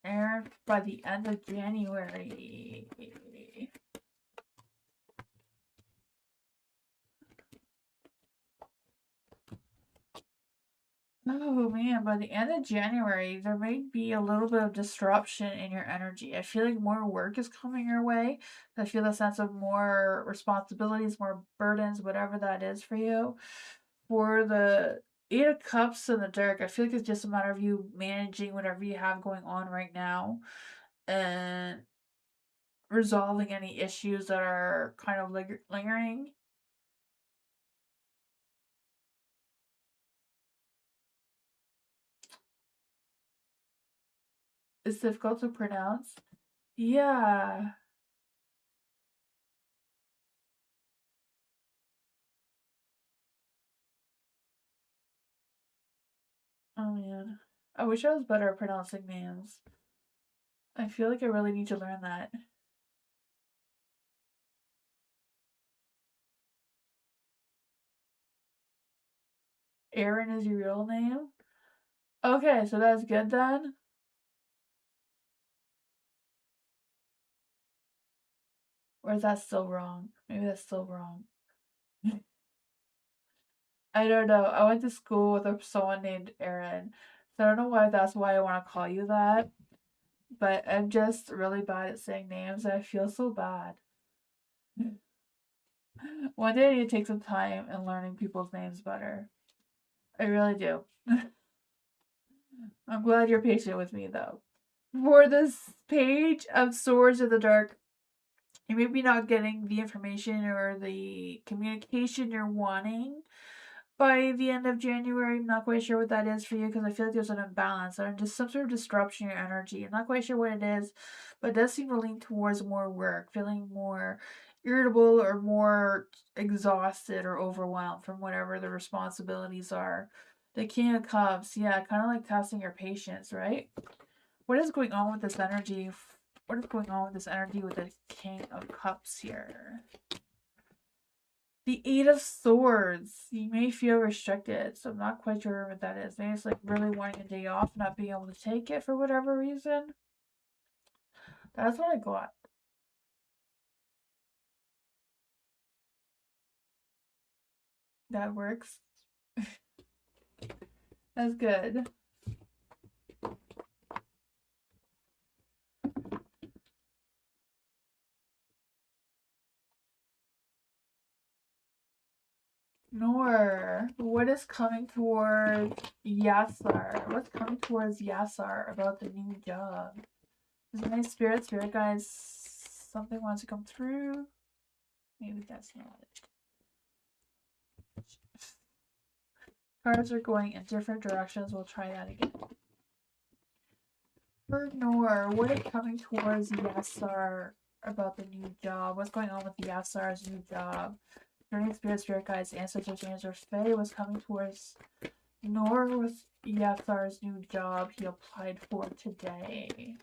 Aaron by the end of January? Oh man, by the end of January, there may be a little bit of disruption in your energy. I feel like more work is coming your way. I feel a sense of more responsibilities, more burdens, whatever that is for you. For the Eight of Cups in the dark, I feel like it's just a matter of you managing whatever you have going on right now and resolving any issues that are kind of lingering. It's difficult to pronounce. Yeah. Oh man. I wish I was better at pronouncing names. I feel like I really need to learn that. Aaron is your real name? Okay, so that's good then? Or is that still wrong? Maybe that's still wrong. I don't know. I went to school with someone named Aaron. So I don't know why that's why I want to call you that. But I'm just really bad at saying names and I feel so bad. One day I need to take some time in learning people's names better. I really do. I'm glad you're patient with me though. For this page of Swords of the Dark, you may be not getting the information or the communication you're wanting by the end of January. I'm not quite sure what that is for you because I feel like there's an imbalance or just some sort of disruption in your energy. I'm not quite sure what it is, but it does seem to lean towards more work, feeling more irritable or more exhausted or overwhelmed from whatever the responsibilities are. The King of Cups, yeah, kind of like testing your patience, right? What is going on with this energy? What is going on with this energy with the King of Cups here? The Eight of Swords. You may feel restricted, so I'm not quite sure what that is. Maybe it's like really wanting a day off, not being able to take it for whatever reason. That's what I got. That works. That's good. Nor, what is coming towards Yasar? What's coming towards Yasar about the new job? Is there any spirit guys? Something wants to come through? Maybe that's not it. Cards are going in different directions. We'll try that again. For Nor, what is coming towards Yasar about the new job? What's going on with the Yasar's new job? Journey spirit guides, ancestors, Fae was coming towards Nor with Yasar's new job he applied for today.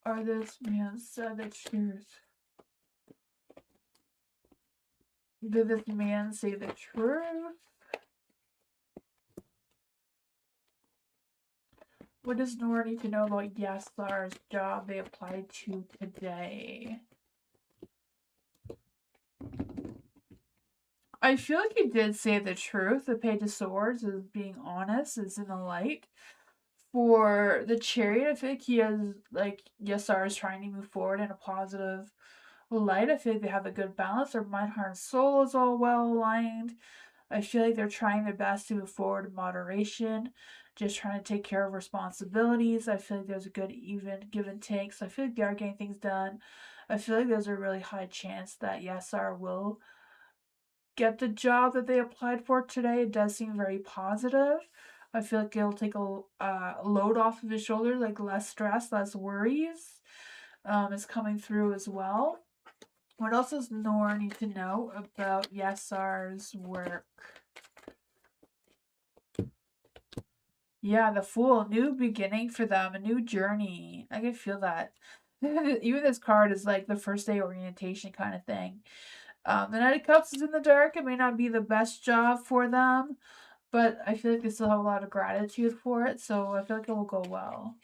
Or this man said the truth. Did this man say the truth? What does Nora need to know about Yasar's job they applied to today? I feel like he did say the truth. The Page of Swords is being honest, is in the light. For the Chariot, I feel like he has, like, Yasar is trying to move forward in a positive light. I feel like they have a good balance. Their mind, heart, and soul is all well aligned. I feel like they're trying their best to move forward in moderation, just trying to take care of responsibilities. I feel like there's a good even give and take. So I feel like they are getting things done. I feel like there's a really high chance that Yasar will get the job that they applied for today. It does seem very positive. I feel like it'll take a load off of his shoulders, like less stress, less worries is coming through as well. What else does Nor need to know about Yasar's work? Yeah, the Fool, new beginning for them, a new journey. I can feel that. Even this card is like the first day orientation kind of thing. The Knight of Cups is in the dark. It may not be the best job for them, but I feel like they still have a lot of gratitude for it, so I feel like it will go well.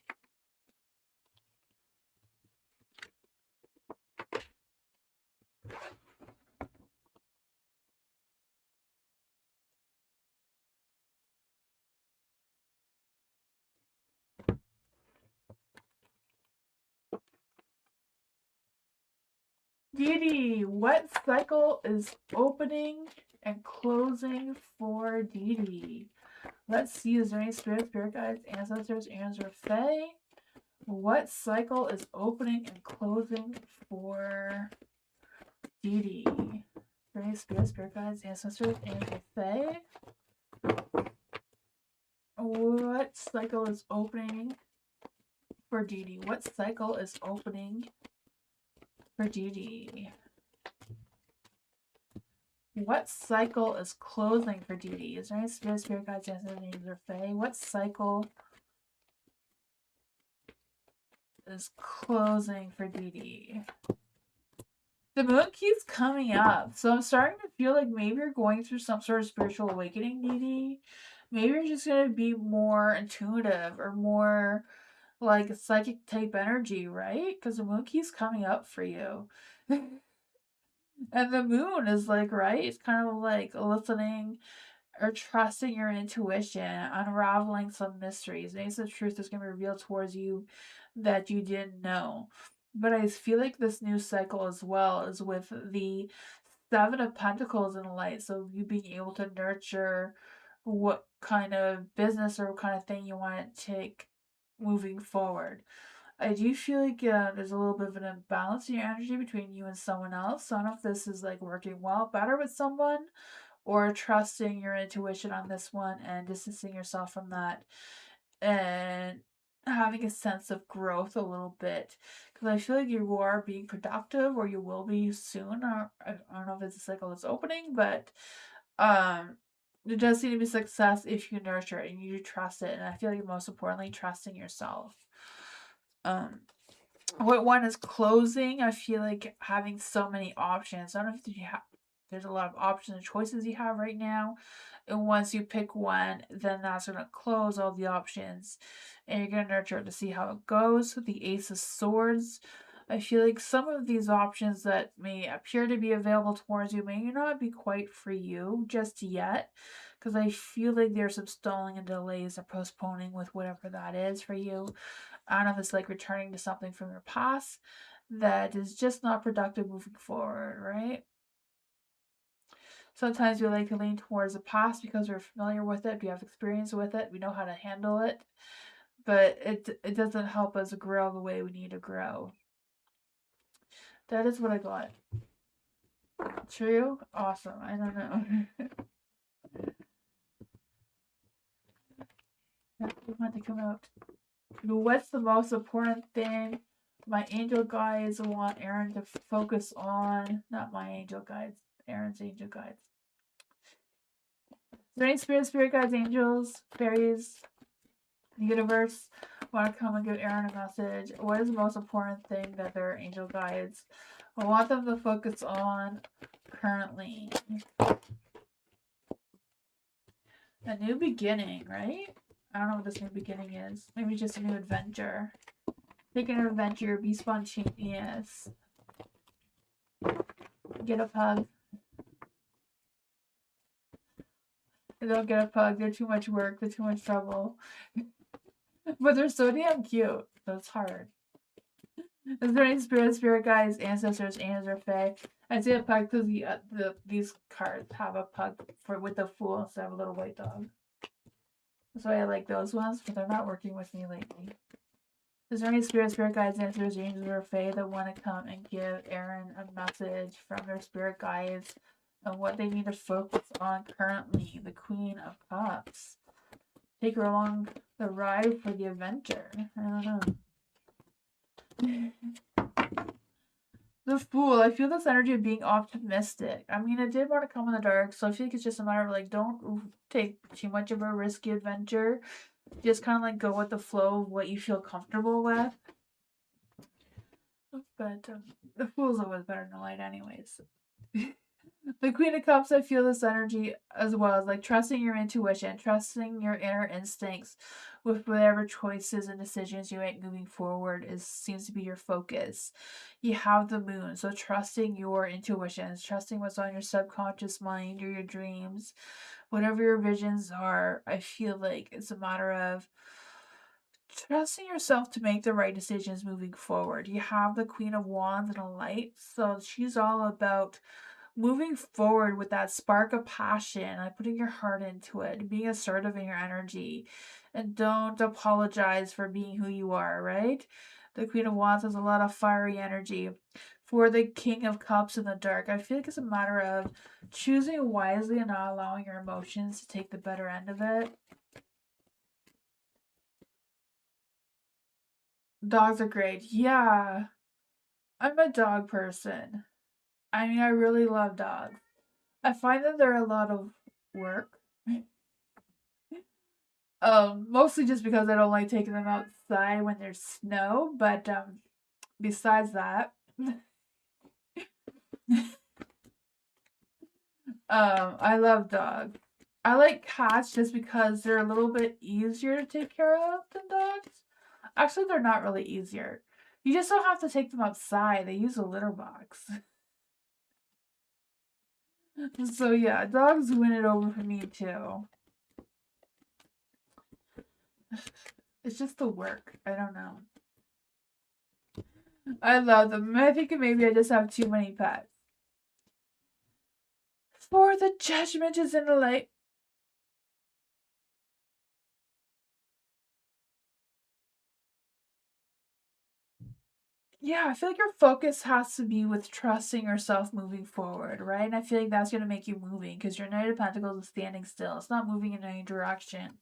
Didi, what cycle is opening and closing for Didi? Let's see, is there any spirit guides, ancestors, or Fae? What cycle is opening and closing for Didi? Is there any spirit guides, ancestors, or Fae? What cycle is opening for Didi? What cycle is opening for Didi? What cycle is closing for Didi? Is there any spirit guides, ancestors, or Fae? What cycle is closing for Didi? The moon keeps coming up, so I'm starting to feel like maybe you're going through some sort of spiritual awakening, Didi. Maybe you're just going to be more intuitive or more like psychic type energy, right? Because the moon keeps coming up for you. And the moon is like, right? It's kind of like listening or trusting your intuition, unraveling some mysteries. Maybe some truth is going to be revealed towards you that you didn't know. But I feel like this new cycle as well is with the Seven of Pentacles in the light. So you being able to nurture what kind of business or what kind of thing you want to take moving forward. I do feel like there's a little bit of an imbalance in your energy between you and someone else. So I don't know if this is like working well, better with someone, or trusting your intuition on this one and distancing yourself from that and having a sense of growth a little bit. Because I feel like you are being productive, or you will be soon. I don't know if it's a cycle that's opening, but there does seem to be success if you nurture it and you trust it. And I feel like most importantly, trusting yourself. What one is closing? I feel like having so many options. I don't know if you have. There's a lot of options and choices you have right now, and once you pick one, then that's gonna close all the options, and you're gonna nurture it to see how it goes. The Ace of Swords. I feel like some of these options that may appear to be available towards you may not be quite for you just yet, because I feel like there's some stalling and delays or postponing with whatever that is for you. I don't know if it's like returning to something from your past that is just not productive moving forward, right? Sometimes we like to lean towards the past because we're familiar with it, we have experience with it, we know how to handle it, but it doesn't help us grow the way we need to grow. That is what I got. True? Awesome. I don't know. You want to come out. What's the most important thing my angel guides want Aaron to focus on? Not my angel guides, Aaron's angel guides. Is there any spirit guides, angels, fairies, universe want to come and give Aaron a message? What is the most important thing that their angel guides want them to focus on currently? A new beginning, right? I don't know what this new beginning is. Maybe just a new adventure. Take an adventure, be spontaneous. Get a pug. Don't get a pug. They're too much work. They're too much trouble. But they're so damn cute. So it's hard. Is there any spirit guides, ancestors, angels, or fae? I say a pug because these cards have a pug with a fool instead of a little white dog. That's why I like those ones, but they're not working with me lately. Is there any spirit guides, ancestors, angels, or fae that want to come and give Aaron a message from their spirit guides on what they need to focus on currently? The Queen of Cups. Take her along the ride for the adventure. I don't know. The Fool. I feel this energy of being optimistic. I mean, I did want to come in the dark, so I feel like it's just a matter of like, don't take too much of a risky adventure. Just kind of like go with the flow of what you feel comfortable with. But the Fool's always better than the Light, anyways. The Queen of Cups, I feel this energy as well as like trusting your intuition, trusting your inner instincts with whatever choices and decisions you make moving forward seems to be your focus. You have the Moon, so trusting your intuitions, trusting what's on your subconscious mind or your dreams, whatever your visions are. I feel like it's a matter of trusting yourself to make the right decisions moving forward. You have the Queen of Wands and a Light, so she's all about moving forward with that spark of passion, like putting your heart into it, being assertive in your energy, and don't apologize for being who you are, right? The Queen of Wands has a lot of fiery energy. For the King of Cups in the dark, I feel like it's a matter of choosing wisely and not allowing your emotions to take the better end of it. Dogs are great. Yeah, I'm a dog person. I mean, I really love dogs. I find that they're a lot of work. Mostly just because I don't like taking them outside when there's snow, but besides that, I love dogs. I like cats just because they're a little bit easier to take care of than dogs. Actually, they're not really easier. You just don't have to take them outside. They use a litter box. So yeah, dogs win it over for me too. It's just the work. I don't know. I love them. I think maybe I just have too many pets. For the judgment is in the light. Yeah, I feel like your focus has to be with trusting yourself moving forward, right? And I feel like that's going to make you moving because your Knight of Pentacles is standing still. It's not moving in any direction.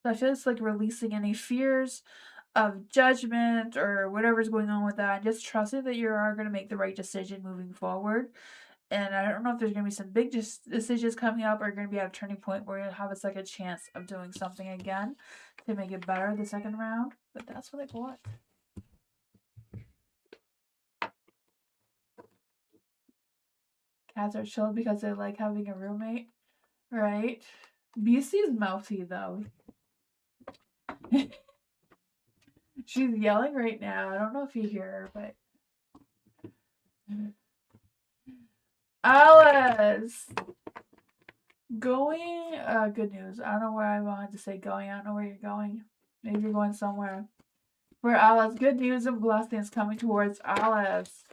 So I feel it's like releasing any fears of judgment or whatever's going on with that and just trusting that you are going to make the right decision moving forward. And I don't know if there's going to be some big decisions coming up or going to be at a turning point where you'll have a second chance of doing something again to make it better the second round. But that's what I got. Cats are chill because they like having a roommate, right? BC's mouthy though. She's yelling right now. I don't know if you hear her, but Alice! Going, good news. I don't know where I wanted to say going. I don't know where you're going. Maybe you're going somewhere. For Alice, good news and blessings coming towards Alice.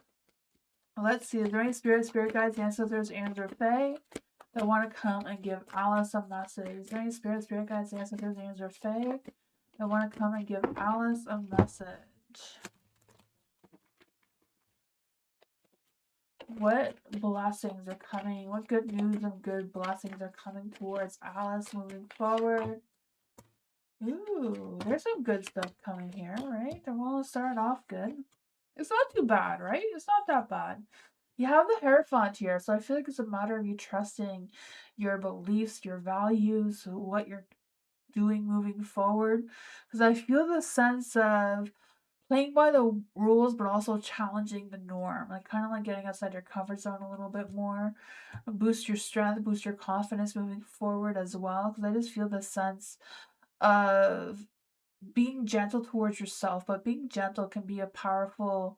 Let's see, is there any spirit guides, ancestors, and or fae that want to come and give Alice a message? Is there any spirit guides, ancestors, and or fae that want to come and give Alice a message? What blessings are coming? What good news and good blessings are coming towards Alice moving forward? Ooh, there's some good stuff coming here, right? The wall started off good. It's not too bad, right? It's not that bad. You have the Hierophant here, so I feel like it's a matter of you trusting your beliefs, your values, what you're doing moving forward. Because I feel the sense of playing by the rules, but also challenging the norm, like kind of like getting outside your comfort zone a little bit more, boost your strength, boost your confidence moving forward as well. Because I just feel the sense of being gentle towards yourself, but being gentle can be a powerful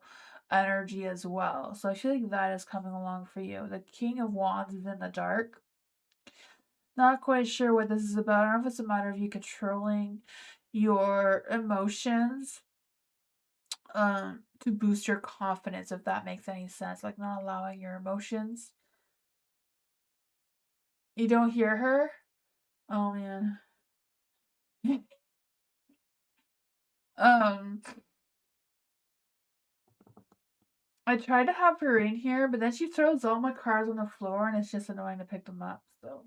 energy as well. So I feel like that is coming along for you. The King of Wands is in the dark. Not quite sure what this is about. I don't know if it's a matter of you controlling your emotions to boost your confidence, if that makes any sense. Like not allowing your emotions. You don't hear her? Oh man. um I tried to have her in here, but then she throws all my cards on the floor and it's just annoying to pick them up, so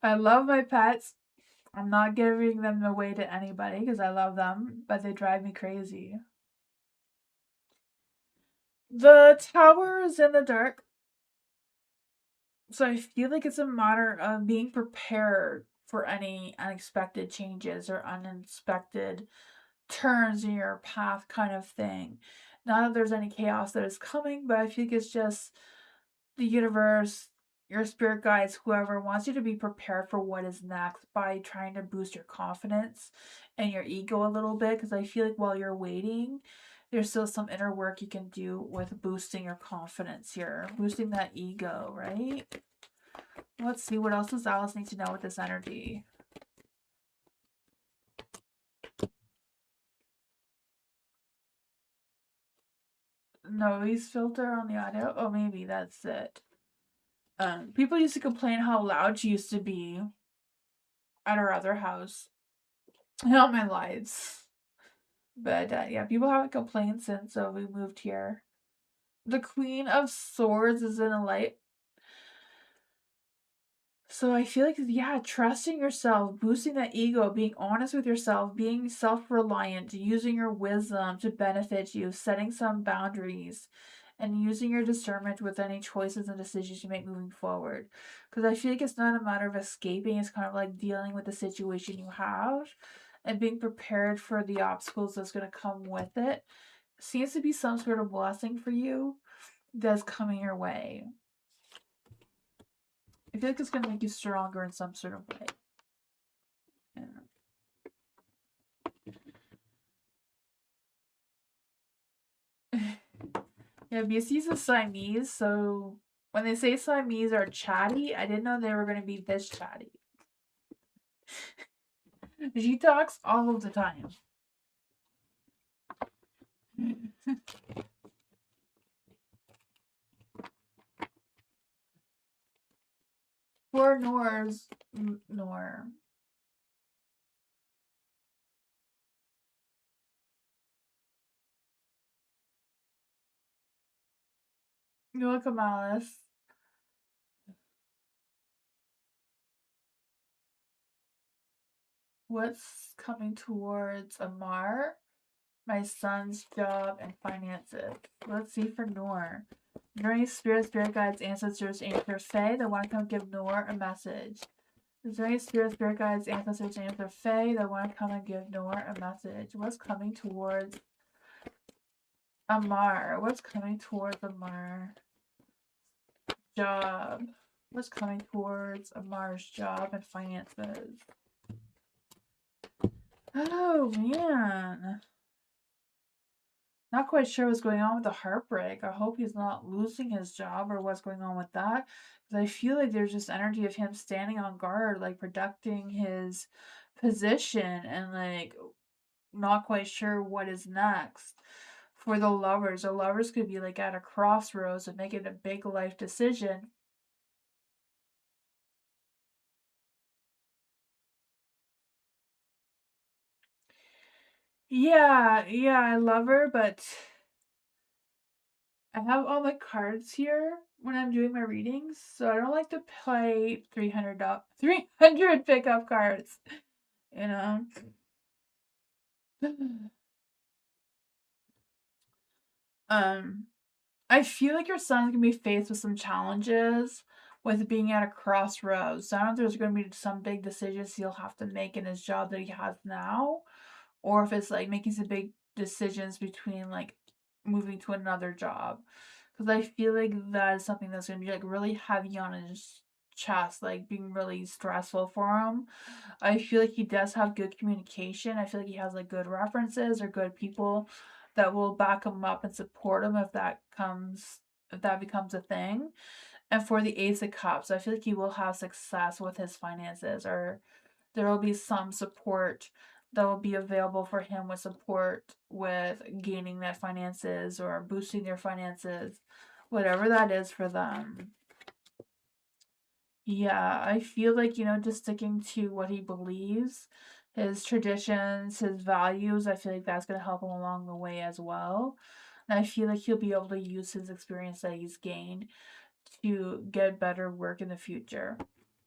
I love my pets. I'm not giving them away to anybody because I love them, but they drive me crazy. The tower is in the dark, so I feel like it's a matter of being prepared for any unexpected changes or unexpected turns in your path kind of thing. Not that there's any chaos that is coming, but I think it's just the universe, your spirit guides, whoever wants you to be prepared for what is next by trying to boost your confidence and your ego a little bit. Because I feel like while you're waiting, there's still some inner work you can do with boosting your confidence here, boosting that ego, right? Let's see, what else does Alice need to know with this energy? Noise filter on the audio? Oh, maybe that's it. People used to complain how loud she used to be at our other house. All my lives. But yeah, people haven't complained since we moved here. The Queen of Swords is in a light. So I feel like, yeah, trusting yourself, boosting that ego, being honest with yourself, being self reliant, using your wisdom to benefit you, setting some boundaries, and using your discernment with any choices and decisions you make moving forward. Because I feel like it's not a matter of escaping, it's kind of like dealing with the situation you have and being prepared for the obstacles that's going to come with it. Seems to be some sort of blessing for you that's coming your way. I feel like it's going to make you stronger in some sort of way. Yeah. Yeah, BC's a Siamese, so when they say Siamese are chatty, I didn't know they were going to be this chatty. She talks all of the time. For Nor's Nor. You're welcome, Alice. What's coming towards Amar? My son's job and finances. Let's see for Nor. During spirit guides, ancestors, Angel Fae, they want to come give Nor a message. Is there any spirit guides, ancestors, Angel Fae that want to come and give Nor a message? What's coming towards Amar? What's coming towards Amar? Job. What's coming towards Amar's job and finances? Oh man. Not quite sure what's going on with the heartbreak. I hope he's not losing his job or what's going on with that. Because I feel like there's just energy of him standing on guard, like protecting his position and like not quite sure what is next. For the lovers could be like at a crossroads and making a big life decision. Yeah, I love her, but I have all my cards here when I'm doing my readings, so I don't like to play 300 pickup cards, you know? Um, I feel like your son's gonna be faced with some challenges with being at a crossroads. So I don't know if there's gonna be some big decisions he'll have to make in his job that he has now, or if it's like making some big decisions between like moving to another job. Because I feel like that is something that's gonna be like really heavy on his chest, like being really stressful for him. I feel like he does have good communication. I feel like he has like good references or good people that will back him up and support him if that becomes a thing. And for the Ace of Cups, I feel like he will have success with his finances, or there will be some support that will be available for him with support with gaining that finances or boosting their finances, whatever that is for them. Yeah, I feel like, just sticking to what he believes, his traditions, his values, I feel like that's going to help him along the way as well. And I feel like he'll be able to use his experience that he's gained to get better work in the future.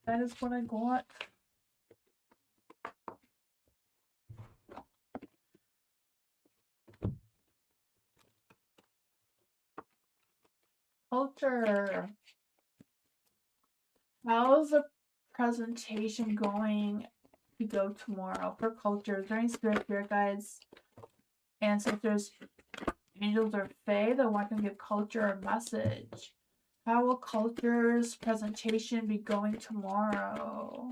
That is what I got. Culture. How's the presentation going to go tomorrow for culture? Is there any spirit guides, ancestors, angels, or fae that want to give culture a message? How will culture's presentation be going tomorrow?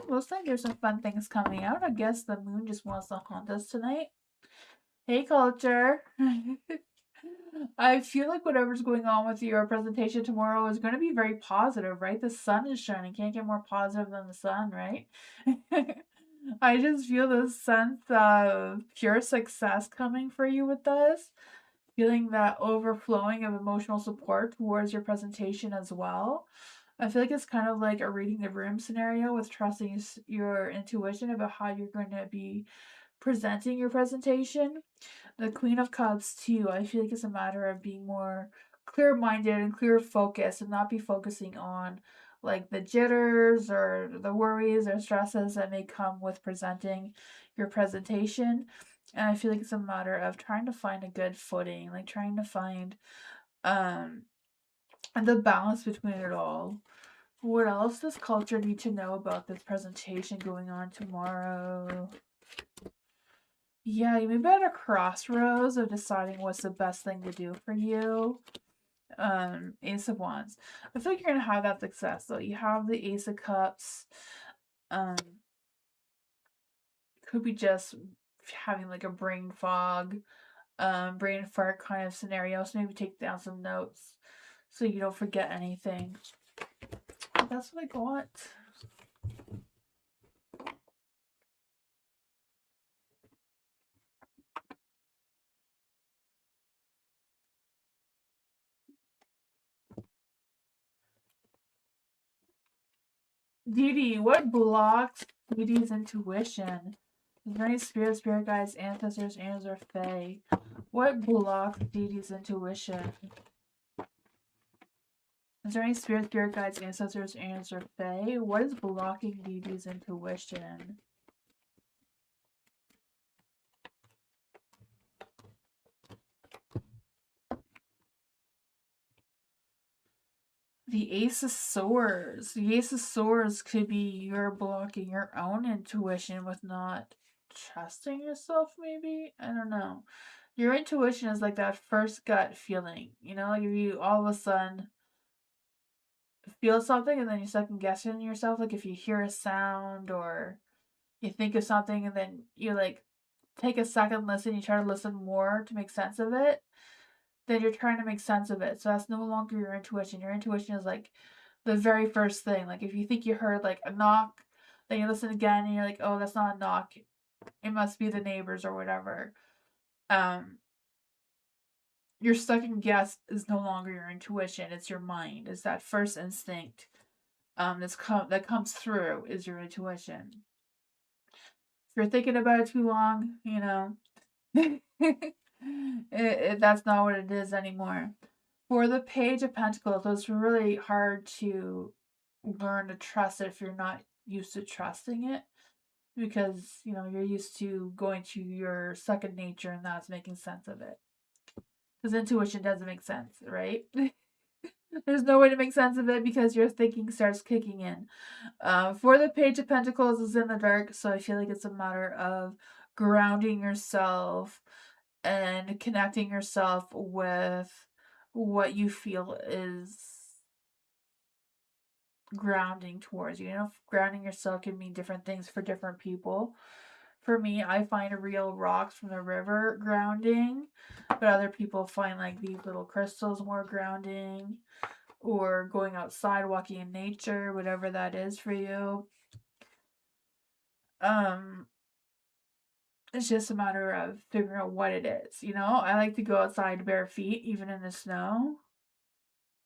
Looks like there's some fun things coming out. I guess the moon just wants to haunt us tonight. Hey, culture. I feel like whatever's going on with your presentation tomorrow is going to be very positive, right? The sun is shining. Can't get more positive than the sun, right? I just feel this sense of pure success coming for you with this. Feeling that overflowing of emotional support towards your presentation as well. I feel like it's kind of like a reading the room scenario with trusting your intuition about how you're going to be presenting your presentation. The Queen of Cups too, I feel like it's a matter of being more clear-minded and clear focused and not be focusing on like the jitters or the worries or stresses that may come with presenting your presentation. And I feel like it's a matter of trying to find a good footing, like trying to find um the balance between it all. What else does culture need to know about this presentation going on tomorrow? Yeah, you may be at a crossroads of deciding what's the best thing to do for you. Ace of Wands. I feel like you're gonna have that success though. You have the Ace of Cups. Um, could be just having like a brain fog, brain fart kind of scenario. So maybe take down some notes so you don't forget anything. That's what I got. Dee Dee, what blocks Dee Dee's intuition? Is there any spirit guides, ancestors, angels, or fae? What blocks Dee Dee's intuition? Is there any spirit guides, ancestors, angels, or fae? What is blocking Dee Dee's intuition? The Ace of Swords. The Ace of Swords could be you're blocking your own intuition with not trusting yourself, maybe? I don't know. Your intuition is like that first gut feeling. Like if you all of a sudden feel something and then you second guessing yourself, like if you hear a sound or you think of something and then you like take a second listen, you try to listen more to make sense of it, then you're trying to make sense of it. So that's no longer your intuition. Your intuition is like the very first thing. Like if you think you heard like a knock, then you listen again and you're like, oh, that's not a knock. It must be the neighbors or whatever. Your second guess is no longer your intuition. It's your mind. It's that first instinct that comes through is your intuition. If you're thinking about it too long, That's not what it is anymore. For the Page of Pentacles, it's really hard to learn to trust it if you're not used to trusting it, because you're used to going to your second nature and that's making sense of it. Because intuition doesn't make sense, right? There's no way to make sense of it because your thinking starts kicking in. For the Page of Pentacles is in the dark, so I feel like it's a matter of grounding yourself and connecting yourself with what you feel is grounding towards you. Grounding yourself can mean different things for different people. For me, I find real rocks from the river grounding, but other people find like these little crystals more grounding, or going outside, walking in nature, whatever that is for you. Um, it's just a matter of figuring out what it is. I like to go outside bare feet, even in the snow.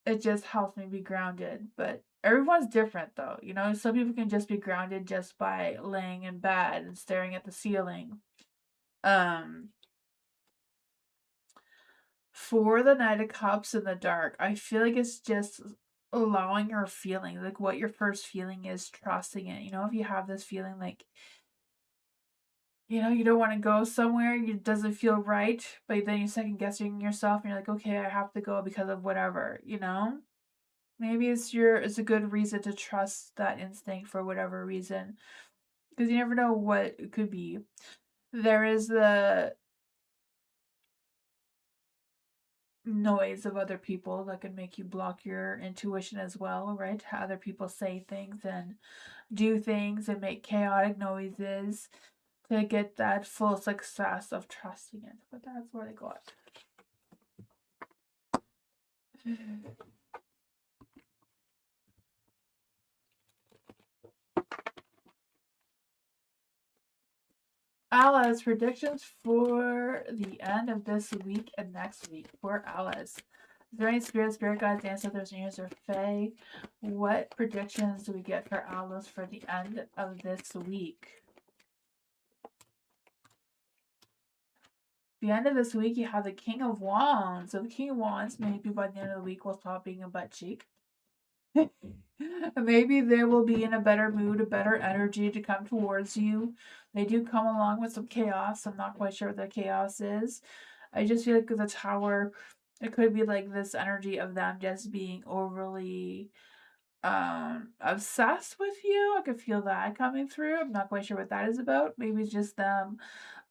It just helps me be grounded. But everyone's different, though. Some people can just be grounded just by laying in bed and staring at the ceiling. Um, for the Knight of Cups in the dark, I feel like it's just allowing your feeling, like what your first feeling is, trusting it. If you have this feeling like, you don't want to go somewhere, it doesn't feel right, but then you're second guessing yourself and you're like, okay, I have to go because of whatever. Maybe it's a good reason to trust that instinct for whatever reason, because you never know what it could be. There is the noise of other people that can make you block your intuition as well, right? How other people say things and do things and make chaotic noises to get that full success of trusting it. But that's where they got. Alice, predictions for the end of this week and next week for Alice. Is there any spirit guides, ancestors, angels, or fae? What predictions do we get for Alice for the end of this week? The end of this week, you have the King of Wands. So the King of Wands, maybe by the end of the week, will stop being a butt cheek. Maybe they will be in a better mood, a better energy to come towards you. They do come along with some chaos. I'm not quite sure what the chaos is. I just feel like the Tower, it could be like this energy of them just being overly obsessed with you. I could feel that coming through. I'm not quite sure what that is about. Maybe it's just them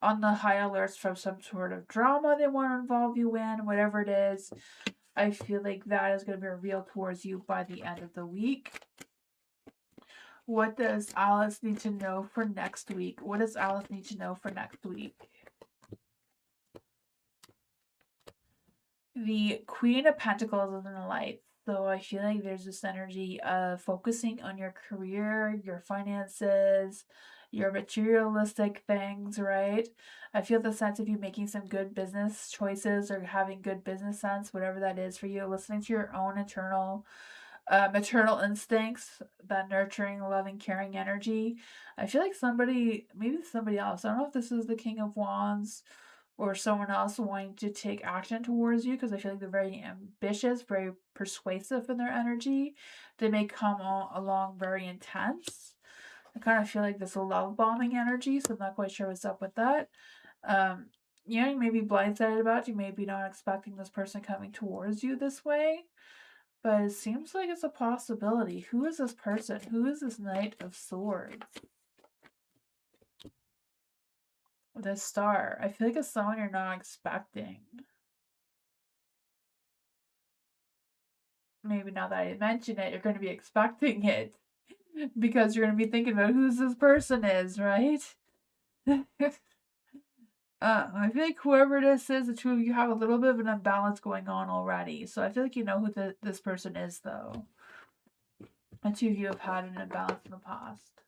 on the high alerts from some sort of drama they want to involve you in, whatever it is. I feel like that is going to be revealed towards you by the end of the week. What does Alice need to know for next week? What does Alice need to know for next week? The Queen of Pentacles is in the light. So I feel like there's this energy of focusing on your career, your finances, your materialistic things, right? I feel the sense of you making some good business choices or having good business sense, whatever that is for you, listening to your own internal maternal instincts, that nurturing, loving, caring energy. I feel like maybe somebody else, I don't know if this is the King of Wands or someone else wanting to take action towards you, because I feel like they're very ambitious, very persuasive in their energy. They may come along very intense. I kind of feel like this love bombing energy, so I'm not quite sure what's up with that. You may be blindsided about it. You may be not expecting this person coming towards you this way. But it seems like it's a possibility. Who is this person? Who is this Knight of Swords? This Star. I feel like it's someone you're not expecting. Maybe now that I mention it, you're going to be expecting it. Because you're going to be thinking about who this person is, right? I feel like whoever this is, the two of you have a little bit of an imbalance going on already. So I feel like you know who this person is, though. The two of you have had an imbalance in the past.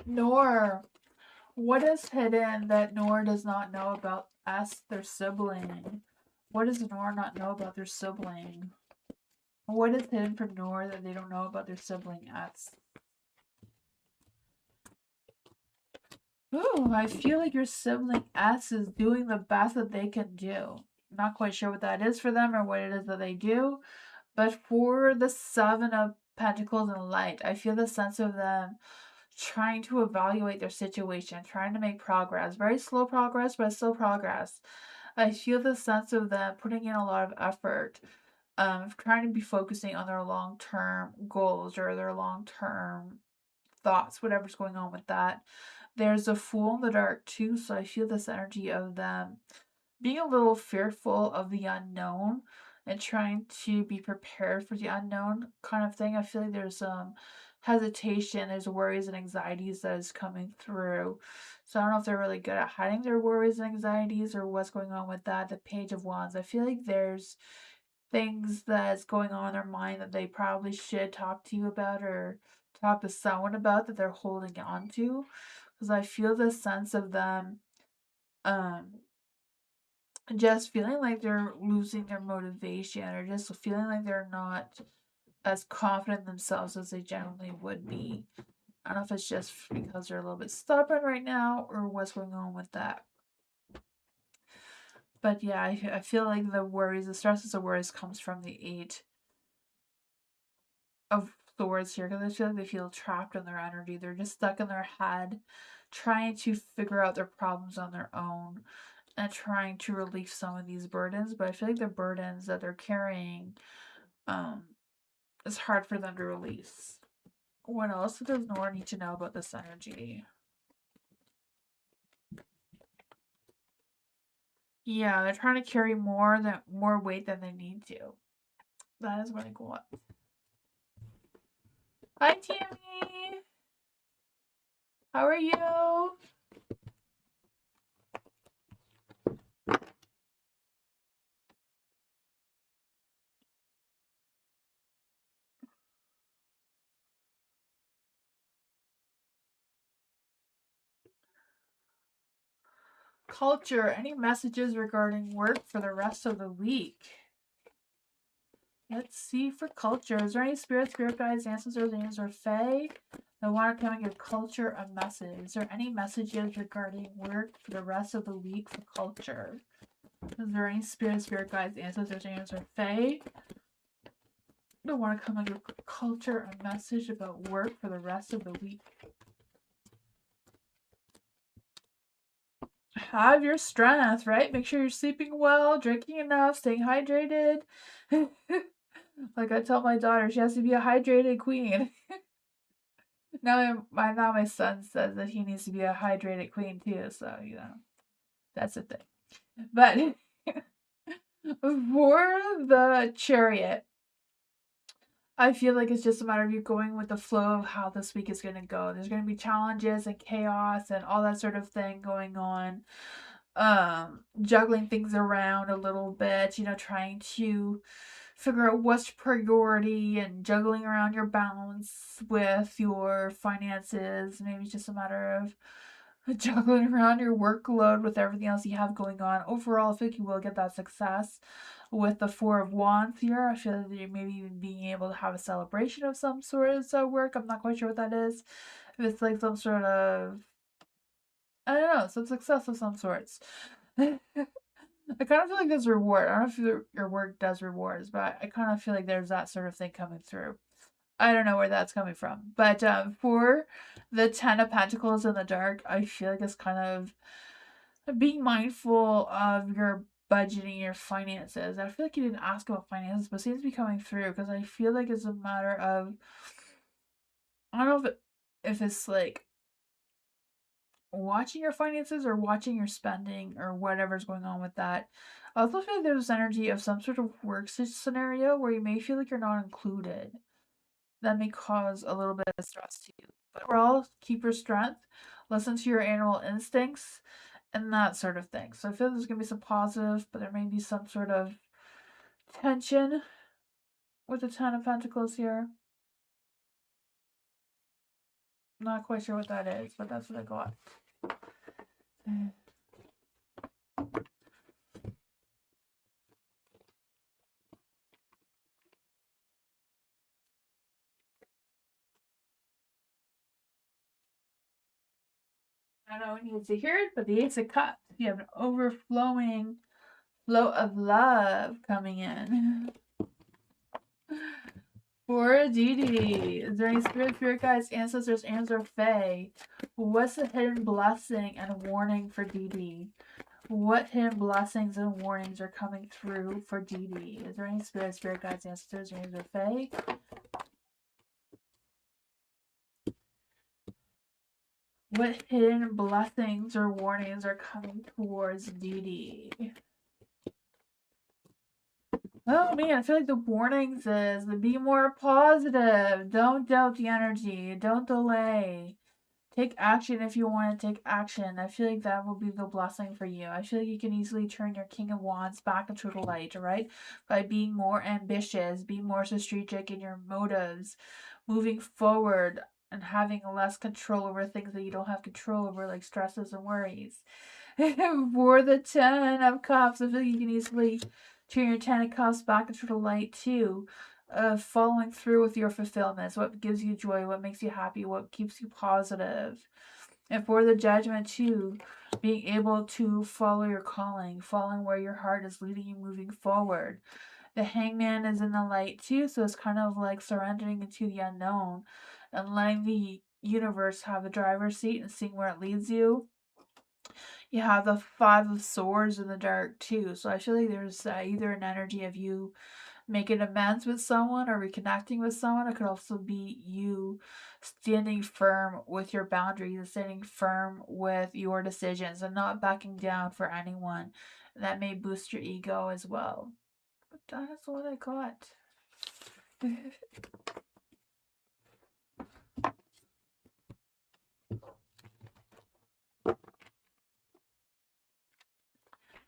Nor, what is hidden that Nor does not know about their sibling? What does Nor not know about their sibling? What is hidden from Nor that they don't know about their sibling S? Ooh, I feel like your sibling S is doing the best that they can do. Not quite sure what that is for them or what it is that they do. But for the Seven of Pentacles and Light, I feel the sense of them trying to evaluate their situation, trying to make progress. Very slow progress, but still progress. I feel the sense of them putting in a lot of effort, trying to be focusing on their long term goals or their long term thoughts, whatever's going on with that. There's a Fool in the Dark too, so I feel this energy of them being a little fearful of the unknown and trying to be prepared for the unknown kind of thing. I feel like there's some hesitation, there's worries and anxieties that is coming through. So I don't know if they're really good at hiding their worries and anxieties or what's going on with that. The Page of Wands, I feel like there's things that's going on in their mind that they probably should talk to you about or talk to someone about that they're holding on to. Because I feel the sense of them um just feeling like they're losing their motivation or just feeling like they're not as confident in themselves as they generally would be. I don't know if it's just because they're a little bit stubborn right now or what's going on with that. But yeah, I feel like the worries, the stresses of worries comes from the Eight of Swords here because I feel like they feel trapped in their energy. They're just stuck in their head trying to figure out their problems on their own and trying to relieve some of these burdens. But I feel like the burdens that they're carrying um it's hard for them to release. What else does Nora need to know about this energy? Yeah, they're trying to carry more weight than they need to. That is what I got. Hi Tammy! How are you? Culture, any messages regarding work for the rest of the week? Let's see for culture. Is there any spirit guides, ancestors, angels, or fae that want to come and give culture a message? Is there any messages regarding work for the rest of the week for culture? Is there any spirit guides, ancestors, angels, or fae that want to come and give culture a message about work for the rest of the week? Have your strength, right? Make sure you're sleeping well, drinking enough, staying hydrated. Like I tell my daughter, she has to be a hydrated queen. Now my son says that he needs to be a hydrated queen too, so that's the thing. But for the Chariot, I feel like it's just a matter of you going with the flow of how this week is going to go. There's going to be challenges and chaos and all that sort of thing going on. Juggling things around a little bit, trying to figure out what's priority and juggling around your balance with your finances. Maybe it's just a matter of juggling around your workload with everything else you have going on. Overall, I think you will get that success with the Four of Wands here. I feel like you're maybe even being able to have a celebration of some sort of work. I'm not quite sure what that is. If it's like some sort of, I don't know, some success of some sorts. I kind of feel like there's a reward. I don't know if your work does rewards, but I kind of feel like there's that sort of thing coming through. I don't know where that's coming from. But for the Ten of Pentacles in the Dark, I feel like it's kind of being mindful of your budgeting, your finances. I feel like you didn't ask about finances, but it seems to be coming through because I feel like it's a matter of, I don't know if it's like watching your finances or watching your spending or whatever's going on with that. I also feel like there's this energy of some sort of work scenario where you may feel like you're not included. That may cause a little bit of stress to you. But overall, keep your strength, listen to your animal instincts, and that sort of thing. So I feel there's going to be some positive, but there may be some sort of tension with the Ten of Pentacles here. Not quite sure what that is, but that's what I got. I don't know who needs to hear it, but the Ace of Cups. You have an overflowing flow of love coming in. For Dee, is there any spirit guides, ancestors, and or fae? What's the hidden blessing and warning for Dee? What hidden blessings and warnings are coming through for Dee? Is there any spirit guides, ancestors, and or fae? What hidden blessings or warnings are coming towards Dee? Oh man, I feel like the warnings is to be more positive. Don't doubt the energy. Don't delay. Take action if you want to take action. I feel like that will be the blessing for you. I feel like you can easily turn your King of Wands back into the light, right? By being more ambitious, being more strategic in your motives, moving forward, and having less control over things that you don't have control over, like stresses and worries. For the 10 of Cups, I feel like you can easily turn your 10 of Cups back into the light too. Following through with your fulfillments, what gives you joy, what makes you happy, what keeps you positive. And for the Judgment too, being able to follow your calling, following where your heart is leading you, moving forward. The Hangman is in the light too, so it's kind of like surrendering into the unknown and letting the universe have the driver's seat and seeing where it leads you. You have the Five of Swords in the dark too, so I feel like there's either an energy of you making amends with someone or reconnecting with someone. It could also be you standing firm with your boundaries and standing firm with your decisions and not backing down for anyone. That may boost your ego as well. But that's what I got.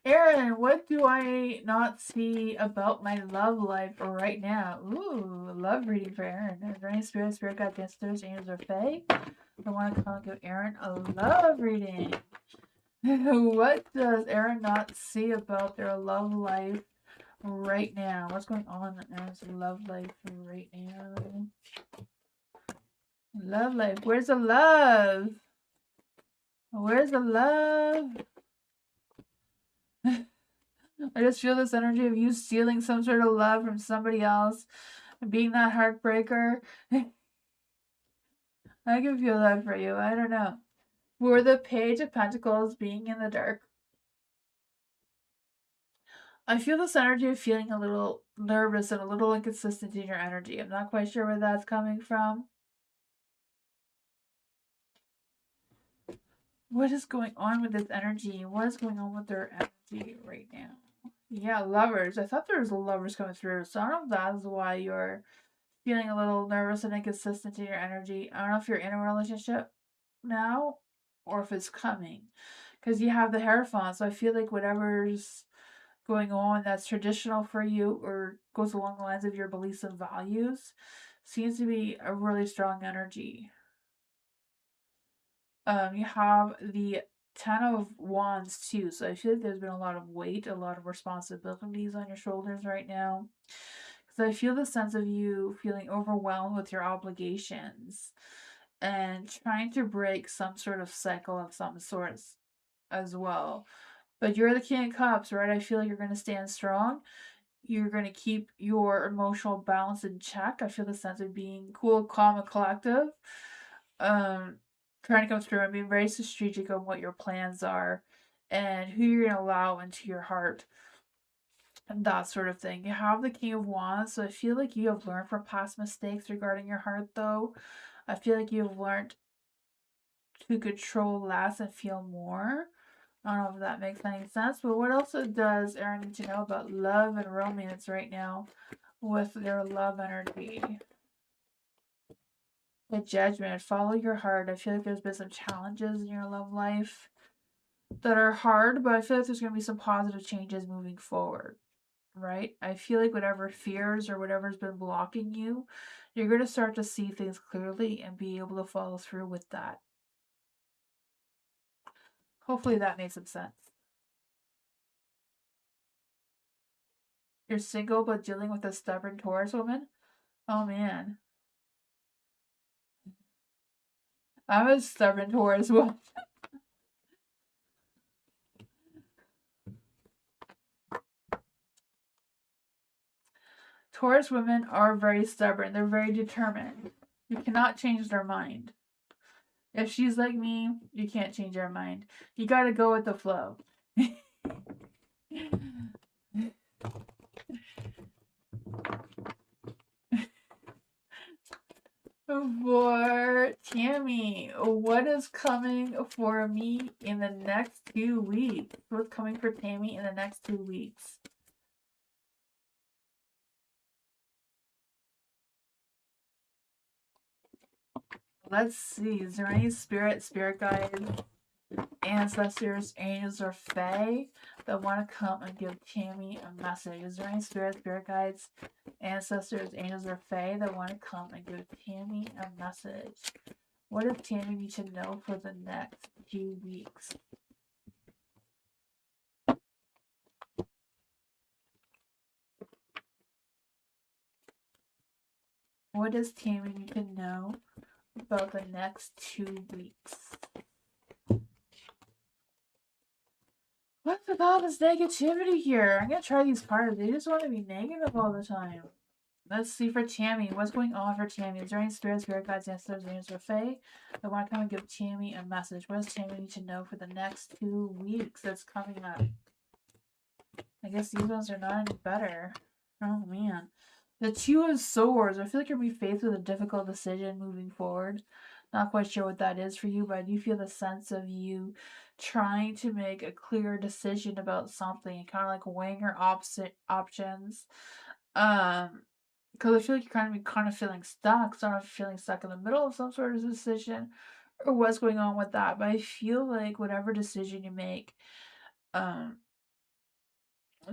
Aaron, what do I not see about my love life right now? Ooh, love reading for Aaron. Is there any spirit guide, ancestors, angels, or fae? I want to come and give Aaron a love reading. What does Aaron not see about their love life right now? What's going on in Aaron's love life right now? Love life. Where's the love? Where's the love? I just feel this energy of you stealing some sort of love from somebody else and being that heartbreaker. I can feel that for you. I don't know. For the Page of Pentacles being in the dark, I feel this energy of feeling a little nervous and a little inconsistent in your energy. I'm not quite sure where that's coming from. What is going on with this energy? What is going on with their energy right now? Yeah, lovers. I thought there was lovers coming through, so I don't know if that's why you're feeling a little nervous and inconsistent in your energy. I don't know if you're in a relationship now or if it's coming. Because you have the Hierophant, so I feel like whatever's going on that's traditional for you or goes along the lines of your beliefs and values seems to be a really strong energy. You have the Ten of Wands too, so I feel like there's been a lot of weight, a lot of responsibilities on your shoulders right now. Because I feel the sense of you feeling overwhelmed with your obligations and trying to break some sort of cycle of some sorts as well. But you're the King of Cups, right? I feel like you're going to stand strong. You're going to keep your emotional balance in check. I feel the sense of being cool, calm, and collective. Trying to come through and being very strategic on what your plans are and who you're going to allow into your heart and that sort of thing. You have the King of Wands, so I feel like you have learned from past mistakes regarding your heart, though. I feel like you've learned to control less and feel more. I don't know if that makes any sense, but what else does Aaron need to know about love and romance right now with their love energy? The Judgment. Follow your heart. I feel like there's been some challenges in your love life that are hard, but I feel like there's going to be some positive changes moving forward, right? I feel like whatever fears or whatever's been blocking you, you're going to start to see things clearly and be able to follow through with that. Hopefully that made some sense. You're single but dealing with a stubborn Taurus woman? Oh man. I'm a stubborn Taurus woman. Taurus women are very stubborn. They're very determined. You cannot change their mind. If she's like me, you can't change her mind. You gotta go with the flow. For Tammy, what is coming for me in the next 2 weeks? What's coming for Tammy in the next 2 weeks? Let's see. Is there any spirit guides, ancestors, angels, or fae that want to come and give Tammy a message? Is there any spirit guides, ancestors, angels, or fae that want to come and give Tammy a message? What does Tammy need to know for the next few weeks? What does Tammy need to know about the next 2 weeks? What's with all this negativity here? I'm gonna try these cards. They just want to be negative all the time. Let's see for Tammy. What's going on for Tammy? Is there any spirit guides, ancestors, angels, or fae that want to come and give Tammy a message? What does Tammy need to know for the next 2 weeks that's coming up? I guess these ones are not any better. Oh man. The Two of Swords. I feel like you're going to be faced with a difficult decision moving forward. Not quite sure what that is for you, but I do feel the sense of you trying to make a clear decision about something and kind of like weighing your options. Because I feel like you're kind of feeling stuck. So I don't know if you're feeling stuck in the middle of some sort of decision or what's going on with that. But I feel like whatever decision you make,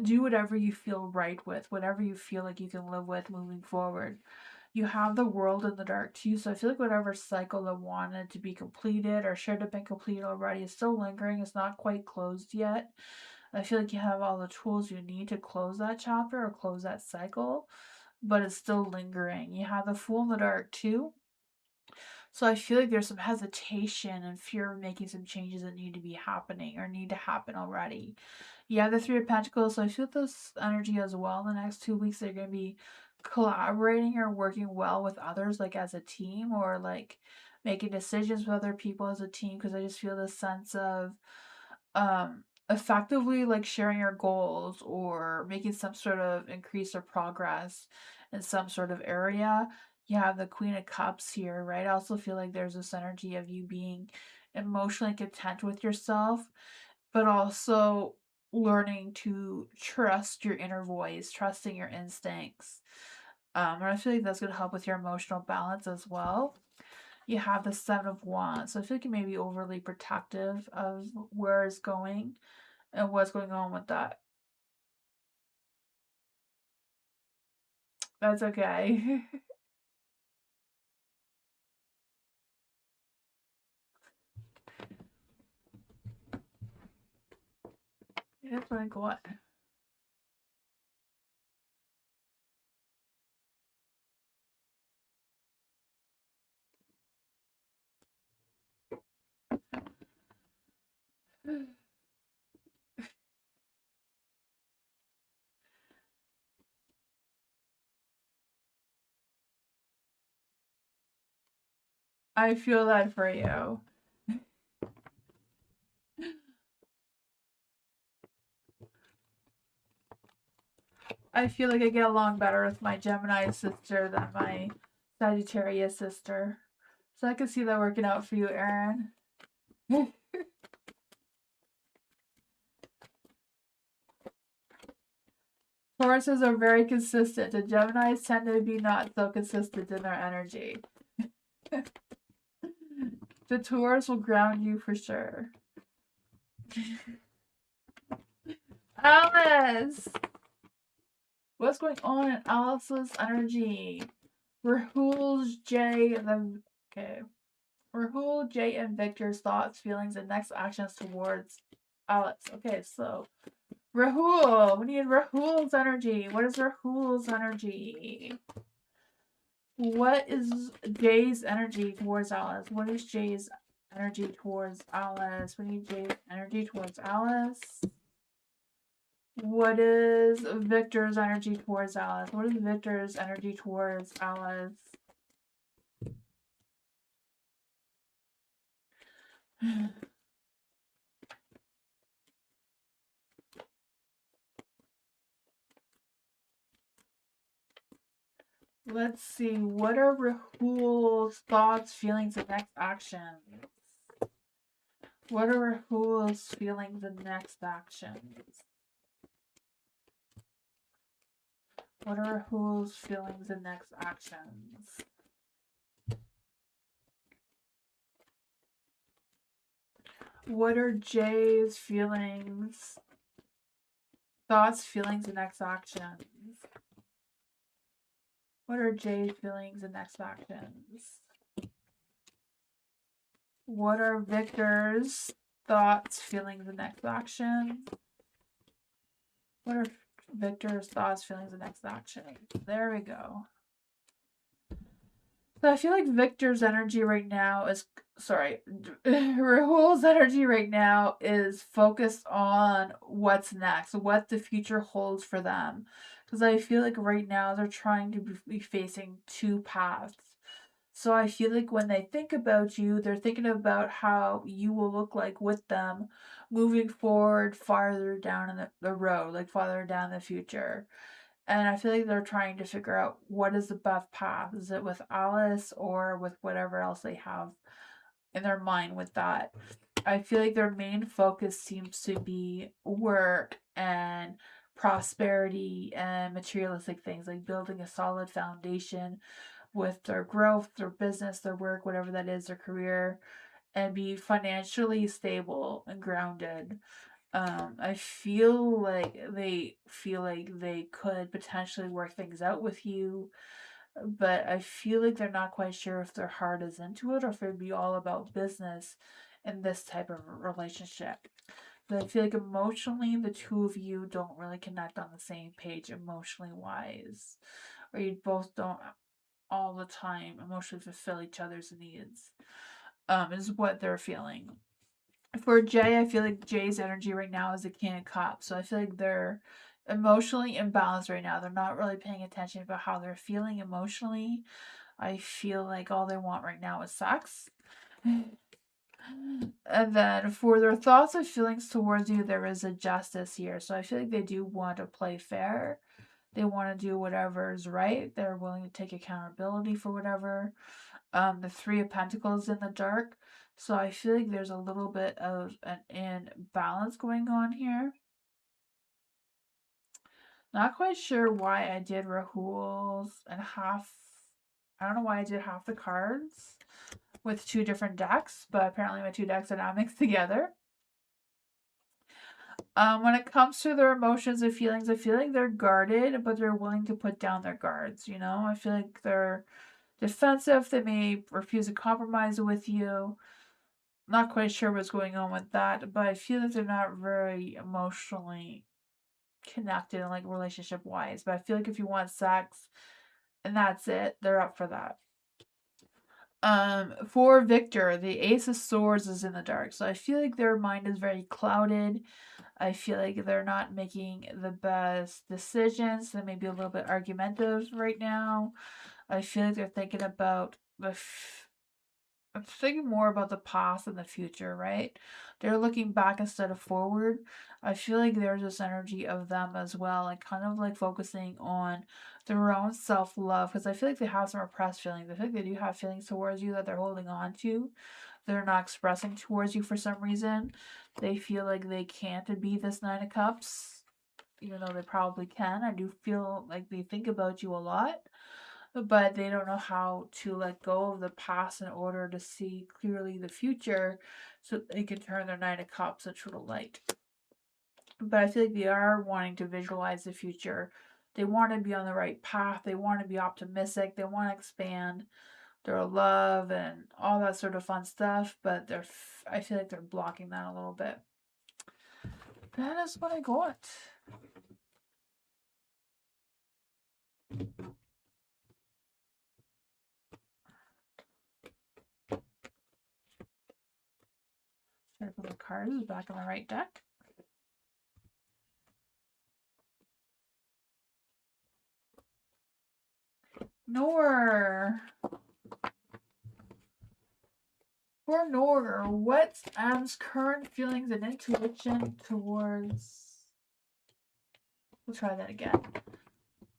do whatever you feel right with, whatever you feel like you can live with moving forward. You have the world in the dark too, so I feel like whatever cycle that wanted to be completed or should have been completed already is still lingering. It's not quite closed yet. I feel like you have all the tools you need to close that chapter or close that cycle, but it's still lingering. You have the Fool in the Dark too. So I feel like there's some hesitation and fear of making some changes that need to be happening or need to happen already. You have the Three of Pentacles, so I feel this energy as well. In the next 2 weeks, they're going to be collaborating or working well with others, like as a team, or like making decisions with other people as a team. Because I just feel this sense of effectively like sharing your goals or making some sort of increase or progress in some sort of area. You have the Queen of Cups here, right? I also feel like there's this energy of you being emotionally content with yourself, but also learning to trust your inner voice, trusting your instincts. And I feel like that's going to help with your emotional balance as well. You have the Seven of Wands. So I feel like you may be overly protective of where it's going and what's going on with that. That's okay. It's like what? I feel that for you. I feel like I get along better with my Gemini sister than my Sagittarius sister. So I can see that working out for you, Erin. Tauruses are very consistent. The Geminis tend to be not so consistent in their energy. The Taurus will ground you for sure. Alice! What's going on in Alice's energy? Rahul, Jay, and then okay. Rahul, Jay, and Victor's thoughts, feelings, and next actions towards Alex. Okay, so Rahul. We need Rahul's energy. What is Rahul's energy? What is Jay's energy towards Alice? What is Jay's energy towards Alice? We need Jay's energy towards Alice. What is Victor's energy towards Alice? What is Victor's energy towards Alice? Let's see. What are Rahul's thoughts, feelings, and next actions? What are Rahul's feelings and next actions? What are Rahul's feelings and next actions? What are Jay's feelings, thoughts, feelings, and next actions? What are Jay's feelings and next actions? What are Victor's thoughts, feelings, and next actions? What are Victor's thoughts, feelings, and next actions? There we go. So I feel like Victor's energy right now is Rahul's energy right now is focused on what's next, what the future holds for them. Because I feel like right now they're trying to be facing two paths. So I feel like when they think about you, they're thinking about how you will look like with them moving forward farther down in the road, like farther down the future. And I feel like they're trying to figure out what is the best path. Is it with Alice or with whatever else they have in their mind with that? I feel like their main focus seems to be work and prosperity and materialistic things, like building a solid foundation with their growth, their business, their work, whatever that is, their career, and be financially stable and grounded. I feel like they could potentially work things out with you, but I feel like they're not quite sure if their heart is into it or if it'd be all about business in this type of relationship. But I feel like emotionally, the two of you don't really connect on the same page emotionally wise, or you both don't all the time emotionally fulfill each other's needs. Is what they're feeling. For Jay, I feel like Jay's energy right now is a King of Cups. So I feel like they're emotionally imbalanced right now. They're not really paying attention about how they're feeling emotionally. I feel like all they want right now is sex. And then for their thoughts and feelings towards you, there is a justice here. So I feel like they do want to play fair. They want to do whatever is right. They're willing to take accountability for whatever. The Three of Pentacles in the dark. So I feel like there's a little bit of an imbalance going on here. Not quite sure why I did Rahul's and half. I don't know why I did half the cards with two different decks, but apparently my two decks are now mixed together. When it comes to their emotions and feelings, I feel like they're guarded, but they're willing to put down their guards. You know, I feel like they're defensive. They may refuse to compromise with you. Not quite sure what's going on with that, but I feel that they're not very emotionally connected, like relationship wise. But I feel like if you want sex and that's it, they're up for that. For Victor, the Ace of Swords is in the dark, so I feel like their mind is very clouded. I feel like they're not making the best decisions. They may be a little bit argumentative right now. I feel like they're thinking about I'm thinking more about the past and the future, right? They're looking back instead of forward. I feel like there's this energy of them as well, like kind of like focusing on their own self love, because I feel like they have some repressed feelings. I feel like they do have feelings towards you that they're holding on to. They're not expressing towards you for some reason. They feel like they can't be this Nine of Cups, even though they probably can. I do feel like they think about you a lot, but they don't know how to let go of the past in order to see clearly the future so they can turn their Nine of Cups into the light. But I feel like they are wanting to visualize the future. They want to be on the right path. They want to be optimistic. They want to expand their love and all that sort of fun stuff. But I feel like they're blocking that a little bit. That is what I got. Should I put the cards back in the right deck? Nor. For Nor, what's M's current feelings and intuition towards... We'll try that again.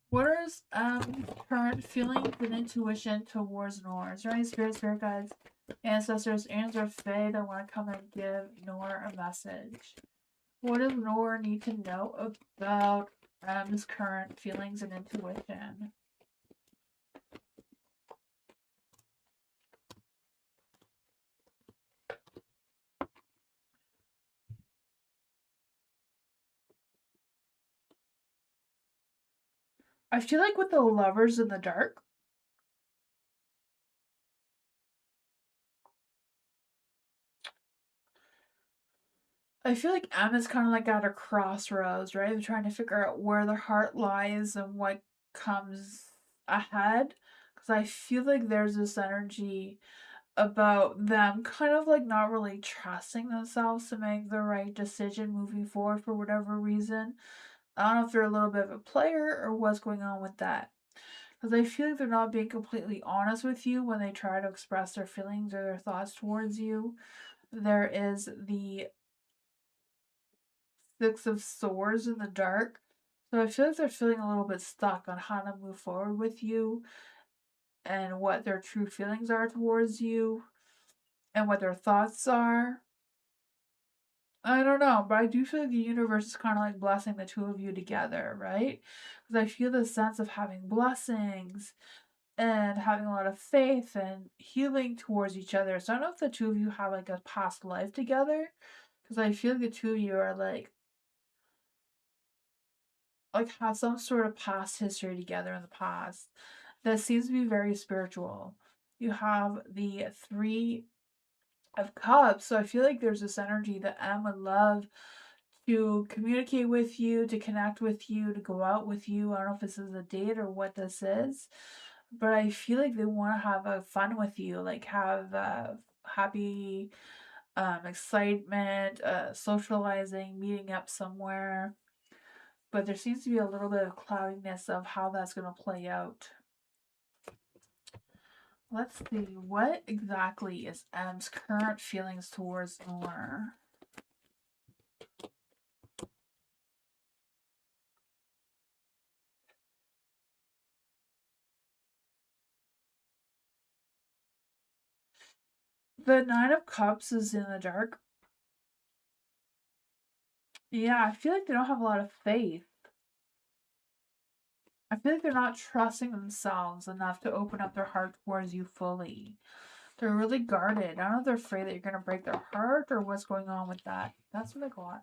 What are current feelings and intuition towards Nor? Is there any spirit guides, ancestors, angels, or fae that want to come and give Nor a message? What does Nor need to know about his current feelings and intuition? I feel like with the lovers in the dark, I feel like M is kind of like at a crossroads, right? They're trying to figure out where their heart lies and what comes ahead. Because I feel like there's this energy about them kind of like not really trusting themselves to make the right decision moving forward for whatever reason. I don't know if they're a little bit of a player or what's going on with that. Because I feel like they're not being completely honest with you when they try to express their feelings or their thoughts towards you. There is the Six of Swords in the dark. So I feel like they're feeling a little bit stuck on how to move forward with you and what their true feelings are towards you and what their thoughts are. I don't know, but I do feel like the universe is kind of like blessing the two of you together, right? Because I feel the sense of having blessings and having a lot of faith and healing towards each other. So I don't know if the two of you have like a past life together, because I feel like the two of you are like have some sort of past history together in the past that seems to be very spiritual. You have the Three of Cups, so I feel like there's this energy that M would love to communicate with you, to connect with you, to go out with you. I don't know if this is a date or what this is, but I feel like they want to have a fun with you, like have happy excitement, socializing, meeting up somewhere. But there seems to be a little bit of cloudiness of how that's going to play out. Let's see, what exactly is M's current feelings towards Noir? The Nine of Cups is in the dark. Yeah, I feel like they don't have a lot of faith. I feel like they're not trusting themselves enough to open up their heart towards you fully. They're really guarded. I don't know if they're afraid that you're going to break their heart or what's going on with that. That's what I got.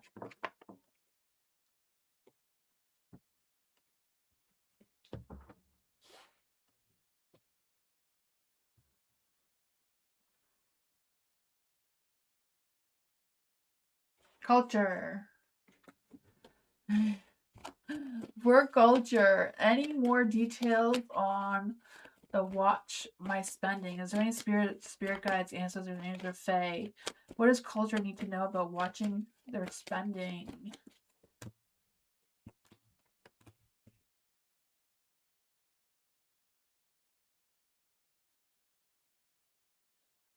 Culture. Work culture. Any more details on the watch my spending? Is there any spirit guides, ancestors, names, or fae? What does culture need to know about watching their spending?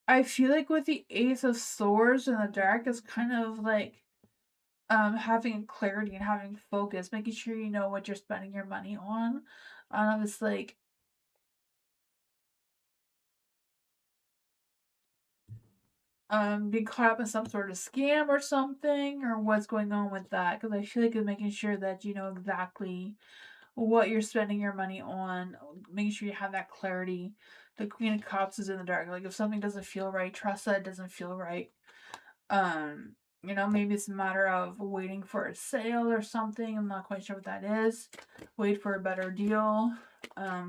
I feel like with the Ace of Swords in the dark is kind of like having clarity and having focus, making sure you know what you're spending your money on. It's like being caught up in some sort of scam or something, or what's going on with that, because I feel like it's making sure that you know exactly what you're spending your money on, making sure you have that clarity. The Queen of Cups is in the dark. Like if something doesn't feel right, trust that it doesn't feel right. Um, maybe it's a matter of waiting for a sale or something. I'm not quite sure what that is. Wait for a better deal.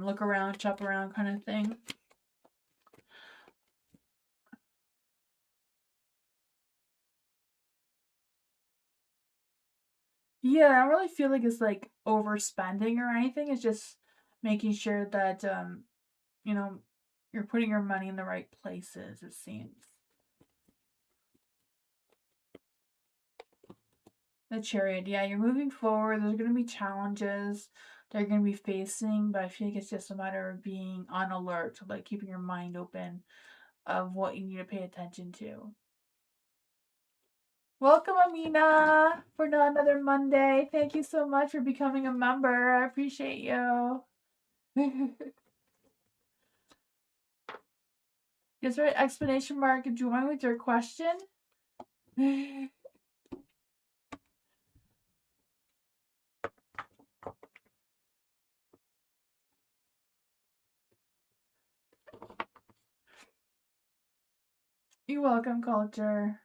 Look around, shop around kind of thing. Yeah, I don't really feel like it's like overspending or anything. It's just making sure that you know, you're putting your money in the right places, it seems. The Chariot, yeah, you're moving forward. There's going to be challenges. they're going to be facing, but I feel like it's just a matter of being on alert, like keeping your mind open of what you need to pay attention to. Welcome, Amina, for another Monday. Thank you so much for becoming a member. I appreciate you. Just write exclamation mark join with your question. You're welcome, culture.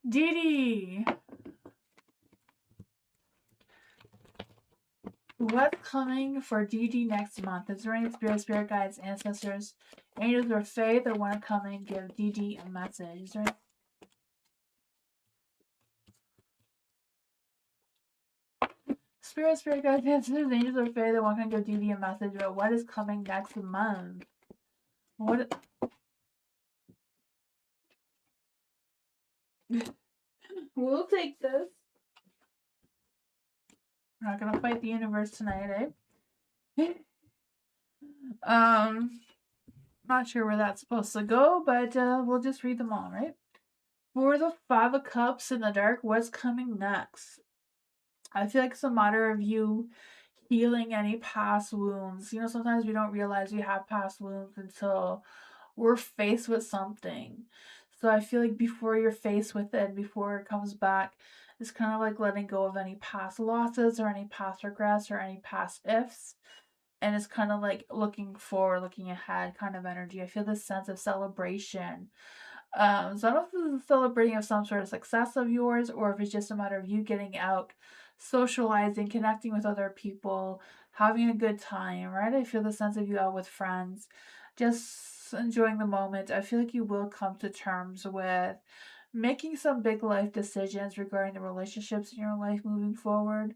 Dee Dee. What's coming for Dee Dee next month? Is there any spirit guides, ancestors, angels, or fae that want to come and give Dee Dee a message? Is there spirit guides, ancestors, angels, or fae that want to give Dee Dee a message about what is coming next month? What? We'll take this. We're not gonna fight the universe tonight, eh? Not sure where that's supposed to go, but we'll just read them all, right? For the Five of Cups in the dark, what's coming next? I feel like it's a matter of you healing any past wounds. You know, sometimes we don't realize we have past wounds until we're faced with something. So I feel like before you're faced with it, before it comes back, it's kind of like letting go of any past losses or any past regrets or any past ifs. And it's kind of like looking forward, looking ahead kind of energy. I feel this sense of celebration. So I don't know if this is celebrating of some sort of success of yours or if it's just a matter of you getting out, socializing, connecting with other people, having a good time, right? I feel the sense of you out with friends, just enjoying the moment. I feel like you will come to terms with making some big life decisions regarding the relationships in your life moving forward.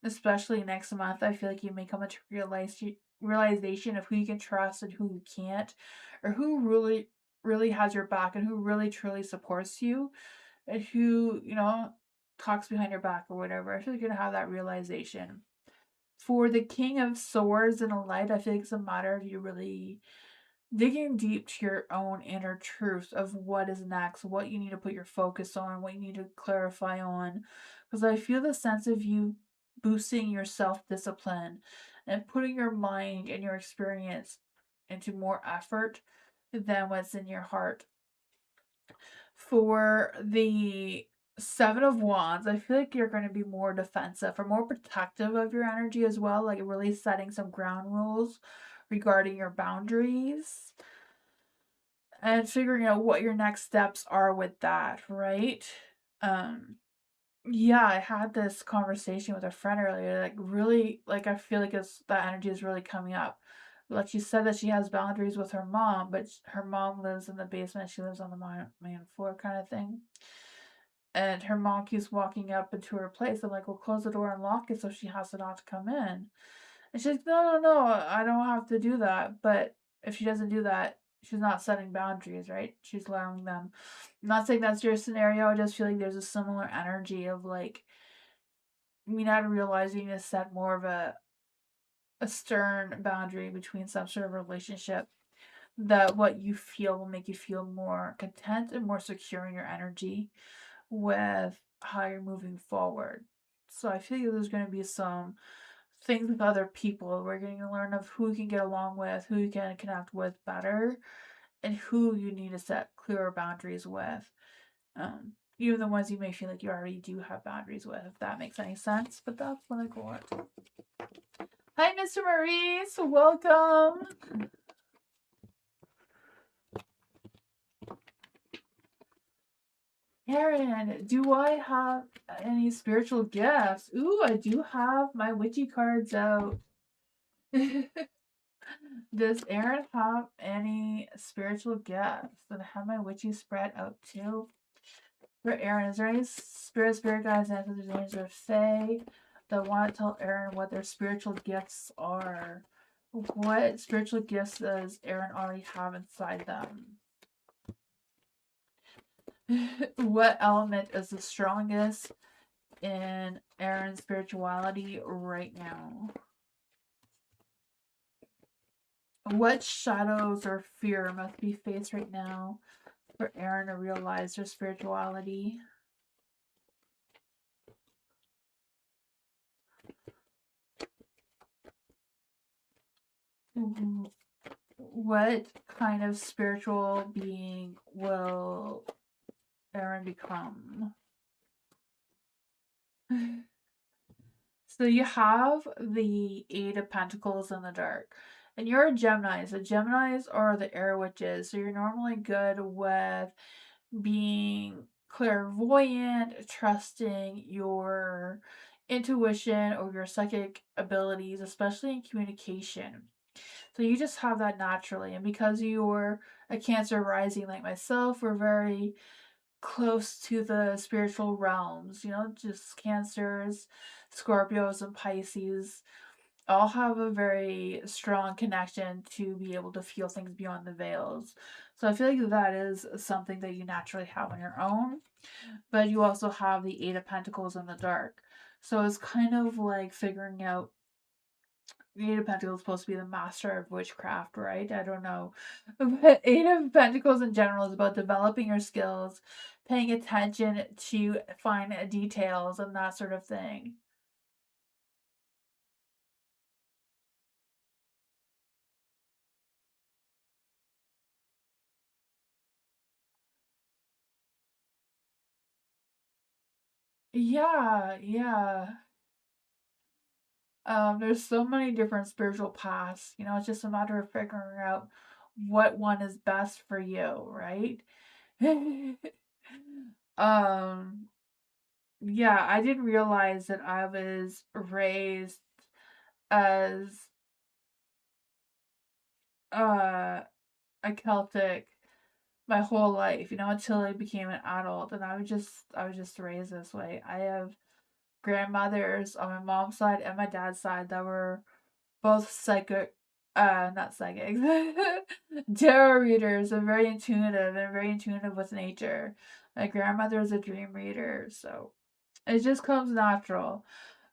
Especially next month, I feel like you may come to realization of who you can trust and who you can't, or who really has your back and who really truly supports you, and who talks behind your back or whatever. I feel like you're gonna have that realization. For the King of Swords and a Light, I feel like it's a matter of you really digging deep to your own inner truth of what is next, what you need to put your focus on, what you need to clarify on. Because I feel the sense of you boosting your self discipline and putting your mind and your experience into more effort than what's in your heart. For the Seven of Wands, I feel like you're going to be more defensive or more protective of your energy as well, like really setting some ground rules regarding your boundaries and figuring out what your next steps are with that, right? Um, yeah, I had this conversation with a friend earlier. Like, really, like I feel like that energy is really coming up. Like she said that she has boundaries with her mom, but her mom lives in the basement. She lives on the main floor, kind of thing. And her mom keeps walking up into her place. I'm like, well, close the door and lock it so she has to not to come in. And she's like, no, I don't have to do that. But if she doesn't do that, she's not setting boundaries, right? She's allowing them. I'm not saying that's your scenario. I just feel like there's a similar energy of like me not realizing to set more of a stern boundary between some sort of relationship that what you feel will make you feel more content and more secure in your energy with how you're moving forward. So I feel like there's going to be some things with other people. We're going to learn of who you can get along with, who you can connect with better, and who you need to set clearer boundaries with. Even the ones you may feel like you already do have boundaries with, if that makes any sense. But that's what I got. Hi, Mr. Maurice. Welcome. Aaron, do I have any spiritual gifts? Ooh, I do have my witchy cards out. Does Aaron have any spiritual gifts? And I have my witchy spread out too. For Aaron, is there any spirit guides, ancestors, angels, or fae that want to tell Aaron what their spiritual gifts are? What spiritual gifts does Aaron already have inside them? What element is the strongest in Aaron's spirituality right now? What shadows or fear must be faced right now for Aaron to realize her spirituality? What kind of spiritual being will Aaron become? So you have the Eight of Pentacles in the dark. And you're a Gemini. So Geminis are the air witches. So you're normally good with being clairvoyant, trusting your intuition or your psychic abilities, especially in communication. So you just have that naturally. And because you're a Cancer rising like myself, we're very close to the spiritual realms, just Cancers, Scorpios, and Pisces all have a very strong connection to be able to feel things beyond the veils. So I feel like that is something that you naturally have on your own, but you also have the Eight of Pentacles in the dark. So it's kind of like figuring out the Eight of Pentacles is supposed to be the master of witchcraft, right? I don't know. But Eight of Pentacles in general is about developing your skills, paying attention to fine details, and that sort of thing. Yeah, yeah. There's so many different spiritual paths. It's just a matter of figuring out what one is best for you, right? um, yeah, I didn't realize that I was raised as uh a Celtic my whole life, until I became an adult, and I was just raised this way. I have grandmothers on my mom's side and my dad's side that were both not psychics, tarot readers, and very intuitive with nature. My grandmother is a dream reader, so it just comes natural.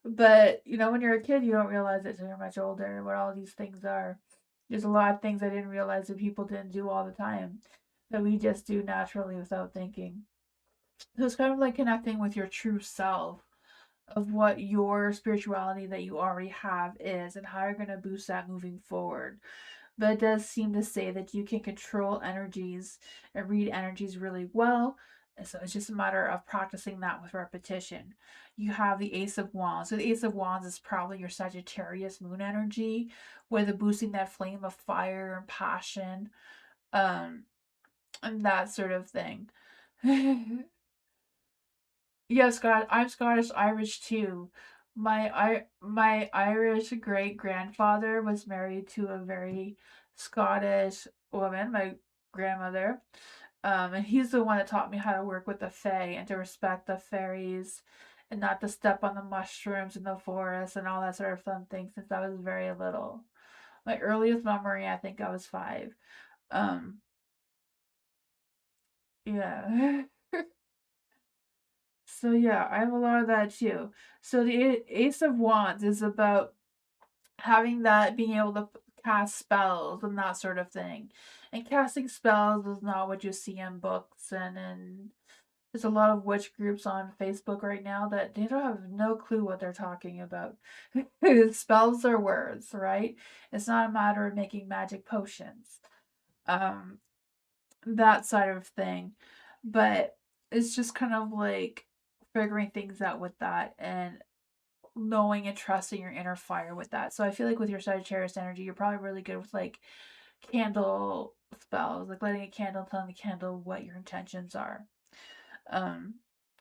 But when you're a kid, you don't realize it till you're much older what all these things are. There's a lot of things I didn't realize that people didn't do all the time that we just do naturally without thinking. So it's kind of like connecting with your true self of what your spirituality that you already have is and how you're going to boost that moving forward. But it does seem to say that you can control energies and read energies really well. And so it's just a matter of practicing that with repetition. You have the Ace of Wands. So the Ace of Wands is probably your Sagittarius moon energy, with the boosting that flame of fire and passion, um, and that sort of thing. Yeah, I'm Scottish Irish too. My Irish great grandfather was married to a very Scottish woman, my grandmother. And he's the one that taught me how to work with the Fae and to respect the fairies and not to step on the mushrooms in the forest and all that sort of fun thing since I was very little. My earliest memory, I think I was 5. Um, yeah. So yeah, I have a lot of that too. So the Ace of Wands is about having that being able to cast spells and that sort of thing. And casting spells is not what you see in books and there's a lot of witch groups on Facebook right now that they don't have no clue what they're talking about. Spells are words, right? It's not a matter of making magic potions. Um that side of thing. But it's just kind of like figuring things out with that and knowing and trusting your inner fire with that. So I feel like with your Sagittarius energy, you're probably really good with like candle spells, like lighting a candle, telling the candle what your intentions are. Um,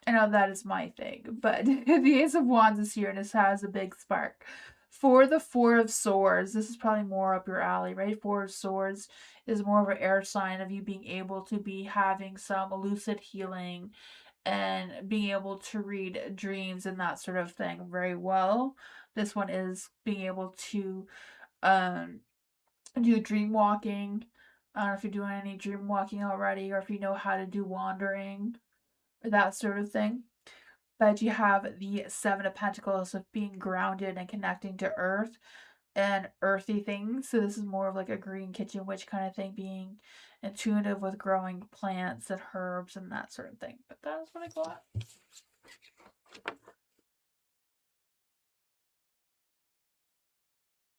I know that is my thing, but the Ace of Wands is here and this has a big spark. For the Four of Swords, this is probably more up your alley, right? Four of Swords is more of an air sign of you being able to be having some lucid healing and being able to read dreams and that sort of thing very well. This one is being able to do dream walking. I don't know if you're doing any dream walking already or if you know how to do wandering or that sort of thing. But you have the Seven of Pentacles of being grounded and connecting to earth and earthy things. So this is more of like a green kitchen witch kind of thing, being intuitive with growing plants and herbs and that sort of thing. But that's what I got.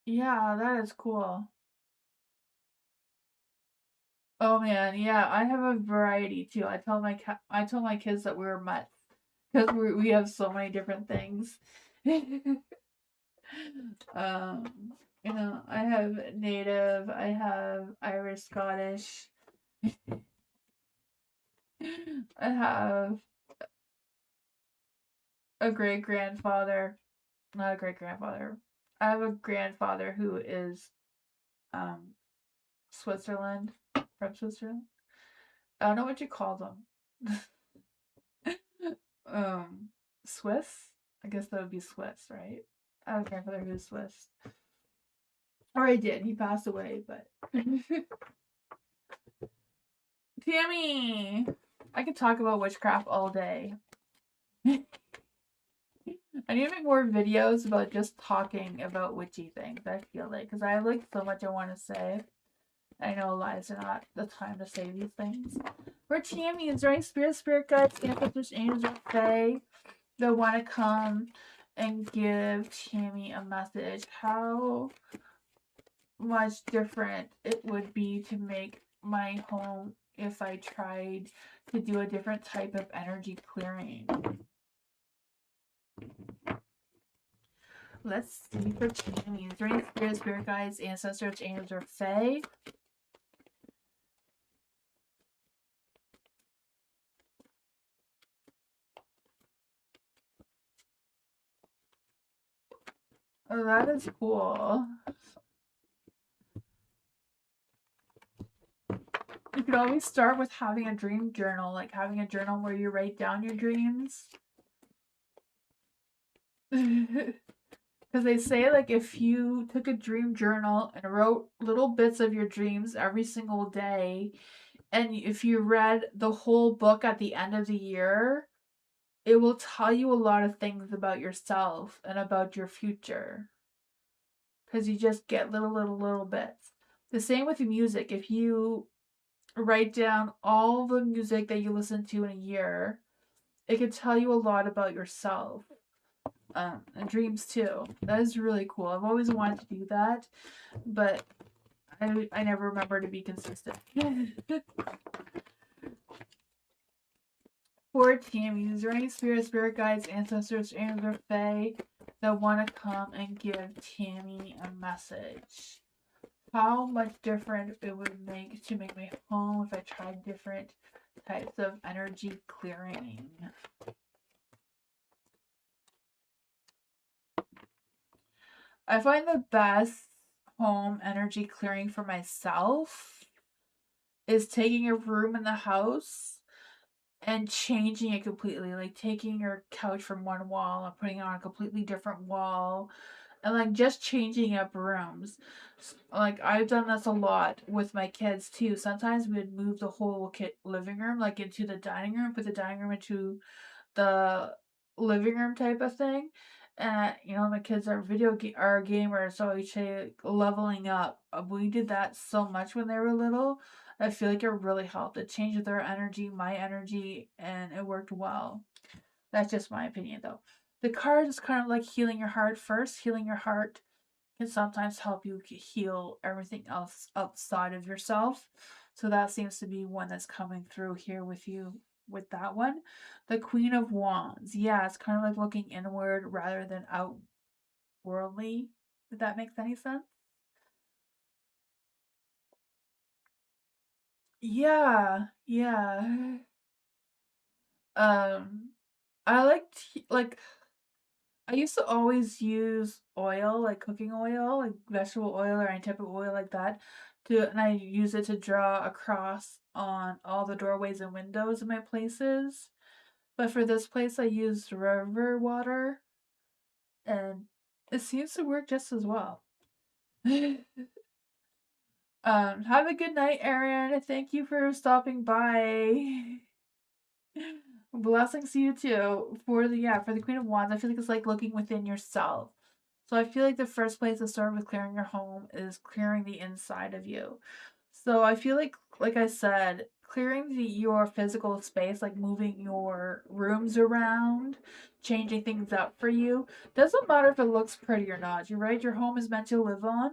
Yeah, that is cool. Oh man, yeah, I have a variety too. I tell my kids that we're mutts because we have so many different things. um, I have Native, I have Irish, Scottish, I have a great grandfather, not a great grandfather. I have a grandfather who is um Switzerland, from Switzerland. I don't know what you call them. um, Swiss. I guess that would be Swiss, right? I have a grandfather who's Swiss, or I did. He passed away, but Tammy, I could talk about witchcraft all day. I need to make more videos about just talking about witchy things. I feel like because I have like so much I want to say. I know lives are not the time to say these things. For Tammy, is there any spirit guides, ancestors, angels, or fae that want to come and give Tammy a message? How much different it would be to make my home if I tried to do a different type of energy clearing? Let's see for Tammy. Is there any spirit guides, ancestors, angels, or fae? Oh, that is cool. You could always start with having a dream journal, like having a journal where you write down your dreams. Because they say, like, if you took a dream journal and wrote little bits of your dreams every single day, and if you read the whole book at the end of the year, it will tell you a lot of things about yourself and about your future. Because you just get little bits. The same with music. If you write down all the music that you listen to in a year, it can tell you a lot about yourself. And dreams too. That is really cool. I've always wanted to do that, but I never remember to be consistent. For Tammy, is there any spirit guides, ancestors, and or fae that want to come and give Tammy a message? How much different it would make to make my home if I tried different types of energy clearing? I find the best home energy clearing for myself is taking a room in the house and changing it completely. Like taking your couch from one wall and putting it on a completely different wall and like just changing up rooms. Like I've done this a lot with my kids too. Sometimes we'd move the whole living room like into the dining room, put the dining room into the living room type of thing. And my kids are are gamers, so I say like, leveling up. We did that so much when they were little. I feel like it really helped. It changed their energy, my energy, and it worked well. That's just my opinion, though. The card is kind of like healing your heart first. Healing your heart can sometimes help you heal everything else outside of yourself. So that seems to be one that's coming through here with you with that one. The Queen of Wands. Yeah, it's kind of like looking inward rather than outworldly. If that makes any sense. Yeah, yeah. Um, I like I used to always use oil, like cooking oil, like vegetable oil or any type of oil like that, and I use it to draw across on all the doorways and windows in my places. But for this place, I used river water, and it seems to work just as well. Have a good night, Erin. Thank you for stopping by. Blessings to you too. For the Queen of Wands, I feel like it's like looking within yourself. So I feel like the first place to start with clearing your home is clearing the inside of you. So I feel like I said, clearing your physical space, like moving your rooms around, changing things up for you, doesn't matter if it looks pretty or not. You're right, your home is meant to live on.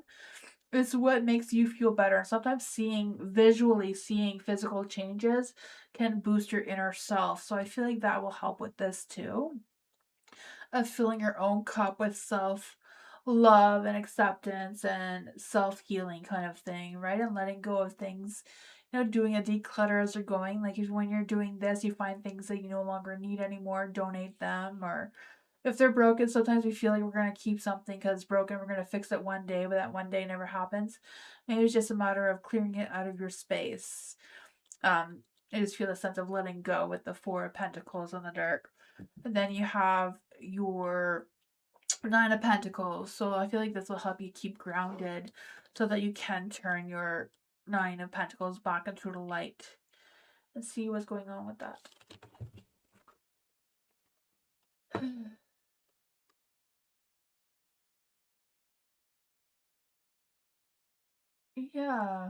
It's what makes you feel better. Sometimes visually seeing physical changes can boost your inner self. So I feel like that will help with this too, of filling your own cup with self love and acceptance and self healing kind of thing, right? And letting go of things, doing a declutter as you're going. Like if when you're doing this, you find things that you no longer need anymore, donate them. Or if they're broken, sometimes we feel like we're going to keep something because it's broken, we're going to fix it one day, but that one day never happens. Maybe it's just a matter of clearing it out of your space. I just feel a sense of letting go with the Four of Pentacles on the dark. And then you have your Nine of Pentacles. So I feel like this will help you keep grounded so that you can turn your Nine of Pentacles back into the light. Let's see what's going on with that. Yeah.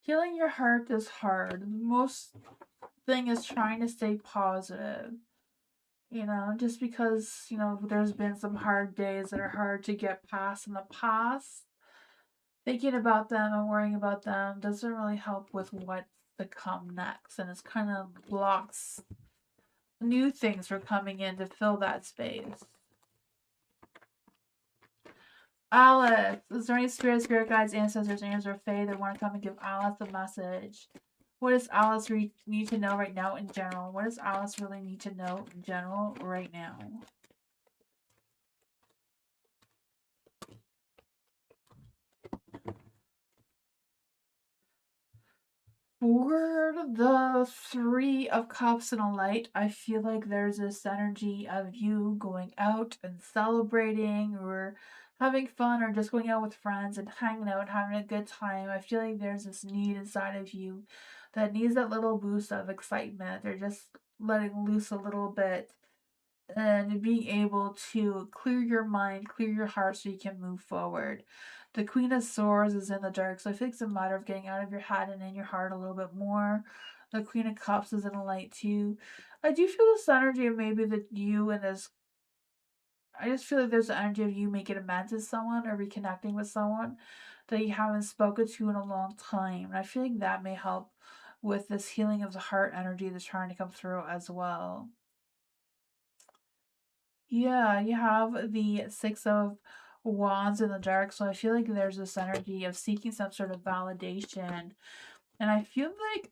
Healing your heart is hard. Most thing is trying to stay positive. Just because, there's been some hard days that are hard to get past in the past, thinking about them and worrying about them doesn't really help with what's to come next. And it's kind of blocks new things from coming in to fill that space. Alice, is there any spirit guides, ancestors, angels, or fae that want to come and give Alice a message? What does Alice need to know right now in general? What does Alice really need to know in general right now? For the Three of Cups and a Light, I feel like there's this energy of you going out and celebrating or having fun or just going out with friends and hanging out, having a good time. I feel like there's this need inside of you that needs that little boost of excitement or just letting loose a little bit and being able to clear your mind, clear your heart so you can move forward. The Queen of Swords is in the dark, so I think it's a matter of getting out of your head and in your heart a little bit more. The Queen of Cups is in the light too. I do feel this energy of maybe that you and this. I just feel like there's the energy of you making amends with someone or reconnecting with someone that you haven't spoken to in a long time. And I feel like that may help with this healing of the heart energy that's trying to come through as well. Yeah, you have the Six of Wands in the dark, so I feel like there's this energy of seeking some sort of validation. And I feel like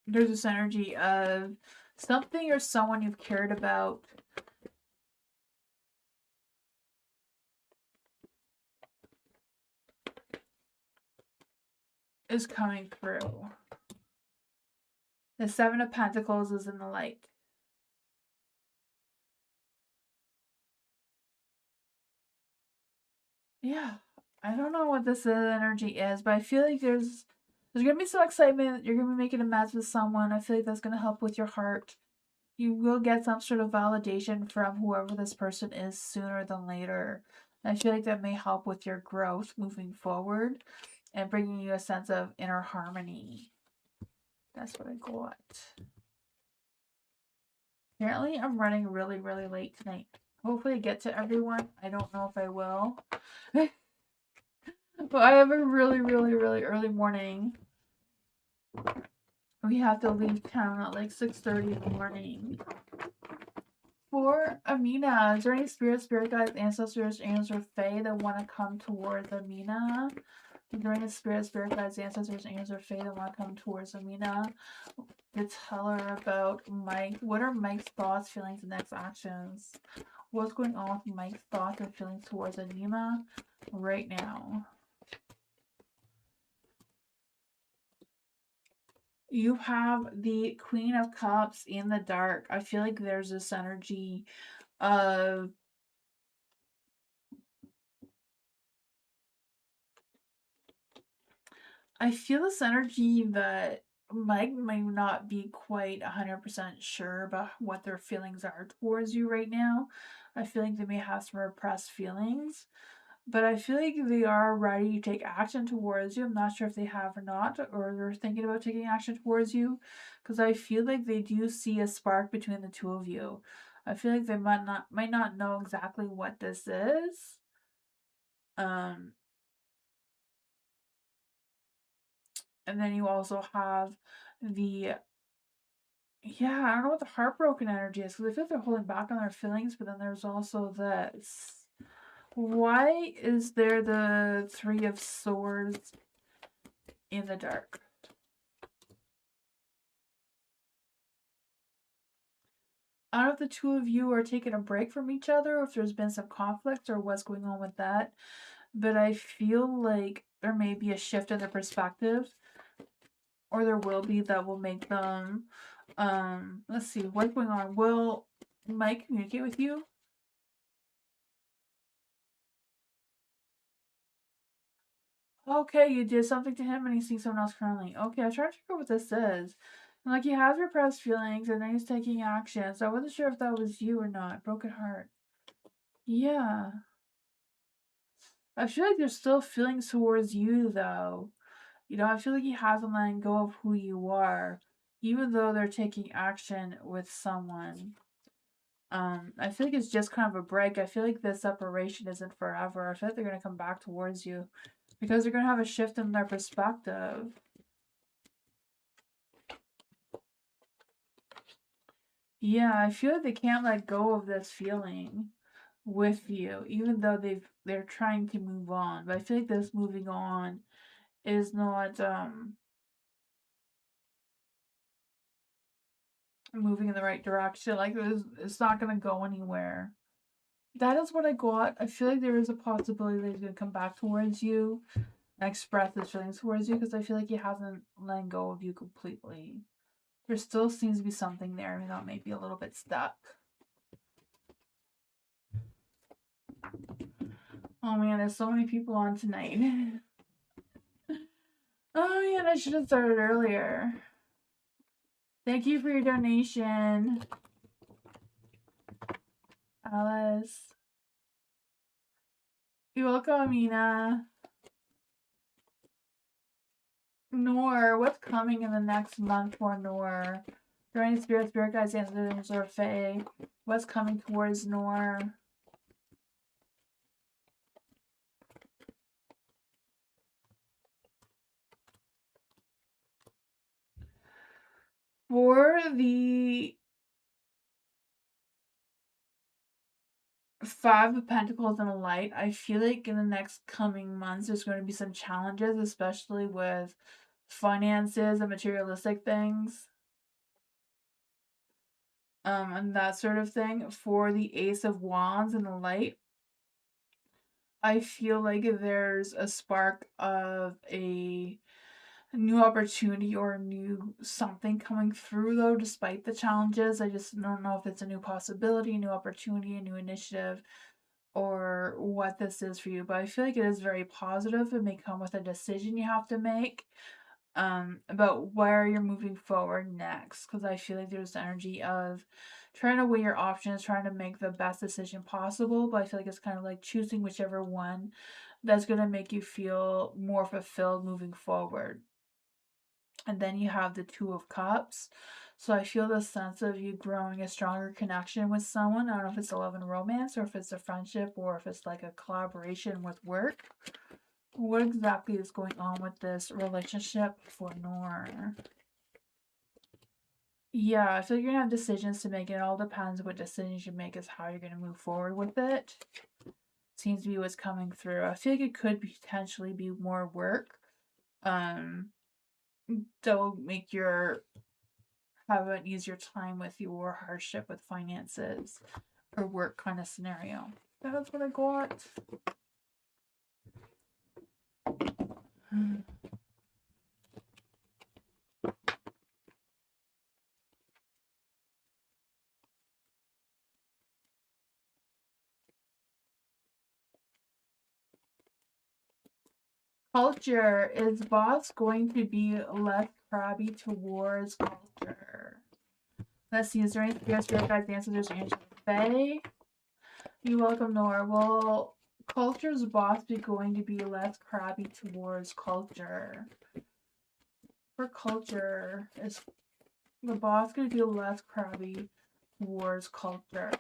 there's this energy of something or someone you've cared about is coming through. The Seven of Pentacles is in the light. Yeah, I don't know what this energy is, but I feel like there's gonna be some excitement. You're gonna be making a mess with someone. I feel like that's gonna help with your heart. You will get some sort of validation from whoever this person is sooner than later. And I feel like that may help with your growth moving forward and bringing you a sense of inner harmony. That's what I got. Apparently, I'm running really, really late tonight. Hopefully, I get to everyone. I don't know if I will. But I have a really, really, really early morning. We have to leave town at like 6:30 in the morning. For Amina, is there any spirit guides, ancestors, angels, or fae that want to come towards Amina? Is there any spirit guides, ancestors, angels, or fae that want to come towards Amina to tell her about Mike? What are Mike's thoughts, feelings, and next actions? What's going on with Mike's thoughts and feelings towards Amina right now? You have the Queen of Cups in the dark. I feel like there's this energy of I feel this energy that Mike might not be quite 100% sure about what their feelings are towards you right now. I feel like they may have some repressed feelings, but I feel like they are ready to take action towards you. I'm not sure if they have or not, or they're thinking about taking action towards you, because I feel like they do see a spark between the two of you. I feel like they might not know exactly what this is. Um, and then you also have the yeah, I don't know what the heartbroken energy is, because I feel like they're holding back on their feelings, but then there's also this. Why is there the Three of Swords in the dark? I don't know if the two of you are taking a break from each other, or if there's been some conflict, or what's going on with that. But I feel like there may be a shift in their perspective, or there will be, that will make them. Let's see, what's going on? Will Mike communicate with you? Okay, you did something to him and he's seeing someone else currently. Okay, I was trying to figure out what this is. And like, he has repressed feelings and then he's taking action. So I wasn't sure if that was you or not. Broken heart. Yeah. I feel like there's still feelings towards you though. You know, I feel like he hasn't letting go of who you are, even though they're taking action with someone. I feel like it's just kind of a break. I feel like this separation isn't forever. I feel like they're gonna come back towards you because they're gonna have a shift in their perspective. Yeah, I feel like they can't let go of this feeling with you, even though they're trying to move on. But I feel like this moving on is not moving in the right direction. Like it's not gonna go anywhere. That is what I got. I feel like there is a possibility that he's gonna come back towards you and express his feelings towards you, because I feel like he hasn't let go of you completely. There still seems to be something there, and that may be a little bit stuck. Oh man, there's so many people on tonight. Oh man, I should have started earlier. Thank you for your donation, Alice. You're welcome, Amina. Noor, what's coming in the next month for Noor? Joining spirit guides, ancestors, or Fae. What's coming towards Noor? For the Five of Pentacles and a Light, I feel like in the next coming months there's going to be some challenges, especially with finances and materialistic things. And that sort of thing. For the Ace of Wands and the Light, I feel like there's a spark of a new opportunity or a new something coming through, though, despite the challenges. I just don't know if it's a new possibility, a new opportunity, a new initiative, or what this is for you. But I feel like it is very positive. It may come with a decision you have to make about where you're moving forward next, because I feel like there's the energy of trying to weigh your options, trying to make the best decision possible, but I feel like it's kind of like choosing whichever one that's going to make you feel more fulfilled moving forward. And then you have the Two of Cups. So I feel the sense of you growing a stronger connection with someone. I don't know if it's a love and romance, or if it's a friendship, or if it's like a collaboration with work. What exactly is going on with this relationship for Noor? Yeah, I feel like you're gonna have decisions to make. It all depends what decisions you make is how you're gonna move forward with it. Seems to be what's coming through. I feel like it could potentially be more work. Um, that will make your have an easier time with your hardship with finances or work kind of scenario. That's what I got. Culture. Is boss going to be less crabby towards culture? Let's see. Is there any spirit guides, answers? There's Angela Faye. You welcome, Nora. Will culture's boss be going to be less crabby towards culture? For culture, is the boss going to be less crabby towards culture?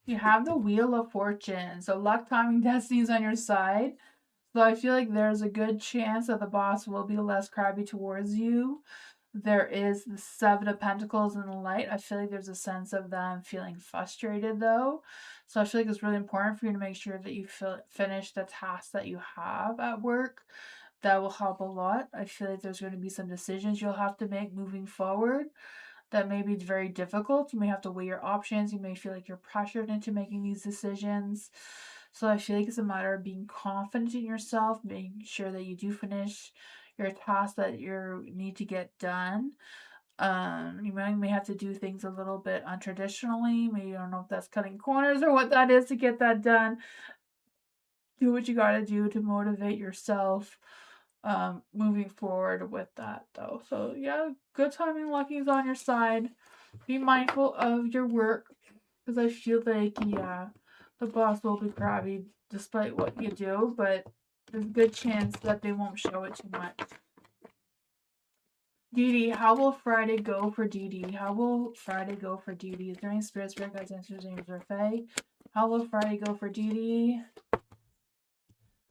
You have the Wheel of Fortune, so luck, timing, destiny is on your side. So I feel like there's a good chance that the boss will be less crabby towards you. There is the Seven of Pentacles in the light. I feel like there's a sense of them feeling frustrated though. So I feel like it's really important for you to make sure that you finish the tasks that you have at work. That will help a lot. I feel like there's going to be some decisions you'll have to make moving forward that may be very difficult. You may have to weigh your options. You may feel like you're pressured into making these decisions. So I feel like it's a matter of being confident in yourself, making sure that you do finish your tasks that you need to get done. You may have to do things a little bit untraditionally. Maybe you don't know if that's cutting corners or what that is to get that done. Do what you gotta do to motivate yourself moving forward with that though. So yeah, good timing, lucky's on your side. Be mindful of your work because I feel like the boss will be crabby despite what you do, but there's a good chance that they won't show it too much. Dee Dee, how will Friday go for Dee Dee? How will Friday go for Dee Dee? Is there any spirit guides, answers, names, or Fae? How will Friday go for Dee Dee?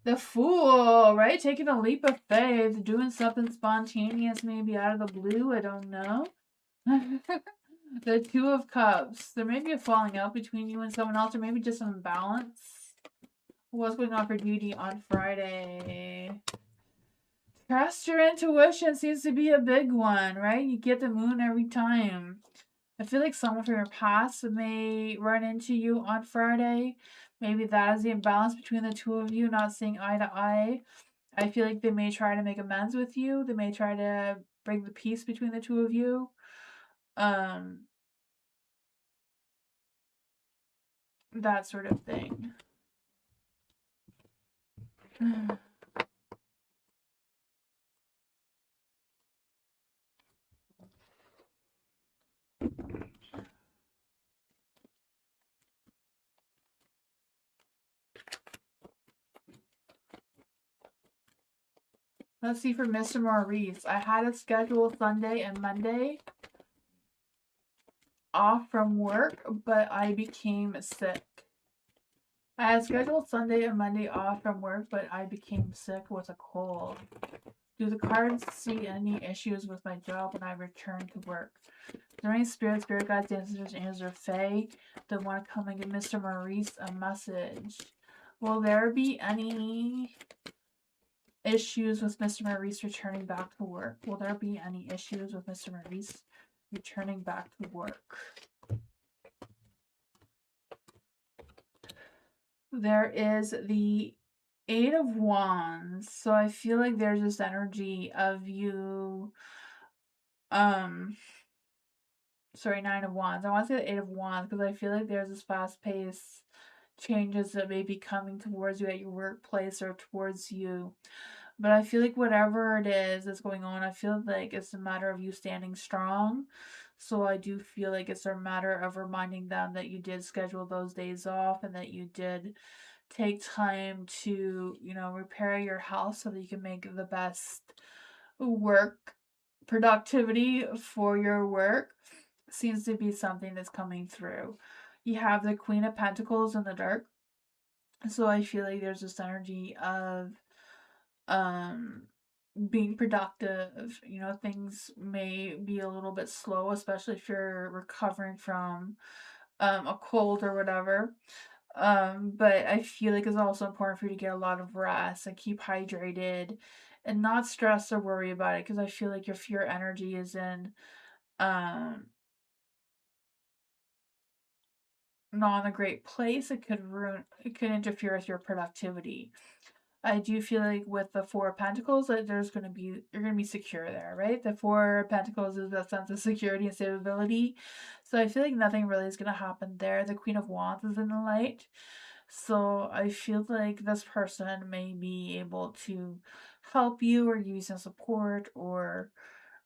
The Fool, right? Taking a leap of faith, doing something spontaneous, maybe out of the blue. I don't know. The Two of Cups. There may be a falling out between you and someone else, or maybe just an imbalance. What's going on for duty on Friday? Trust your intuition seems to be a big one, right? You get the moon every time. I feel like someone from your past may run into you on Friday. Maybe that is the imbalance between the two of you, not seeing eye to eye. I feel like they may try to make amends with you. They may try to bring the peace between the two of you. That sort of thing. Let's see for Mr. Maurice. I had a schedule Sunday and Monday off from work, but I became sick. I had scheduled Sunday and Monday off from work, but I became sick with a cold. Do the cards see any issues with my job when I return to work? Is there any spirit guides, ancestors, angels, or fae that want to come and give Mr. Maurice a message? Will there be any issues with Mr. Maurice returning back to work? Will there be any issues with Mr. Maurice returning back to work? There is the Eight of Wands. So I feel like there's this energy of you sorry, Nine of Wands. I want to say the Eight of Wands because I feel like there's this fast-paced changes that may be coming towards you at your workplace or towards you. But I feel like whatever it is that's going on, I feel like it's a matter of you standing strong. So I do feel like it's a matter of reminding them that you did schedule those days off and that you did take time to, repair your health so that you can make the best work productivity for your work. Seems to be something that's coming through. You have the Queen of Pentacles in the dark. So I feel like there's this energy of being productive. Things may be a little bit slow, especially if you're recovering from a cold or whatever. But I feel like it's also important for you to get a lot of rest and keep hydrated and not stress or worry about it because I feel like if your energy is in not in a great place, it could interfere with your productivity. I do feel like with the Four of Pentacles that you're gonna be secure there, right? The Four of Pentacles is that sense of security and stability. So I feel like nothing really is gonna happen there. The Queen of Wands is in the light. So I feel like this person may be able to help you or give you some support or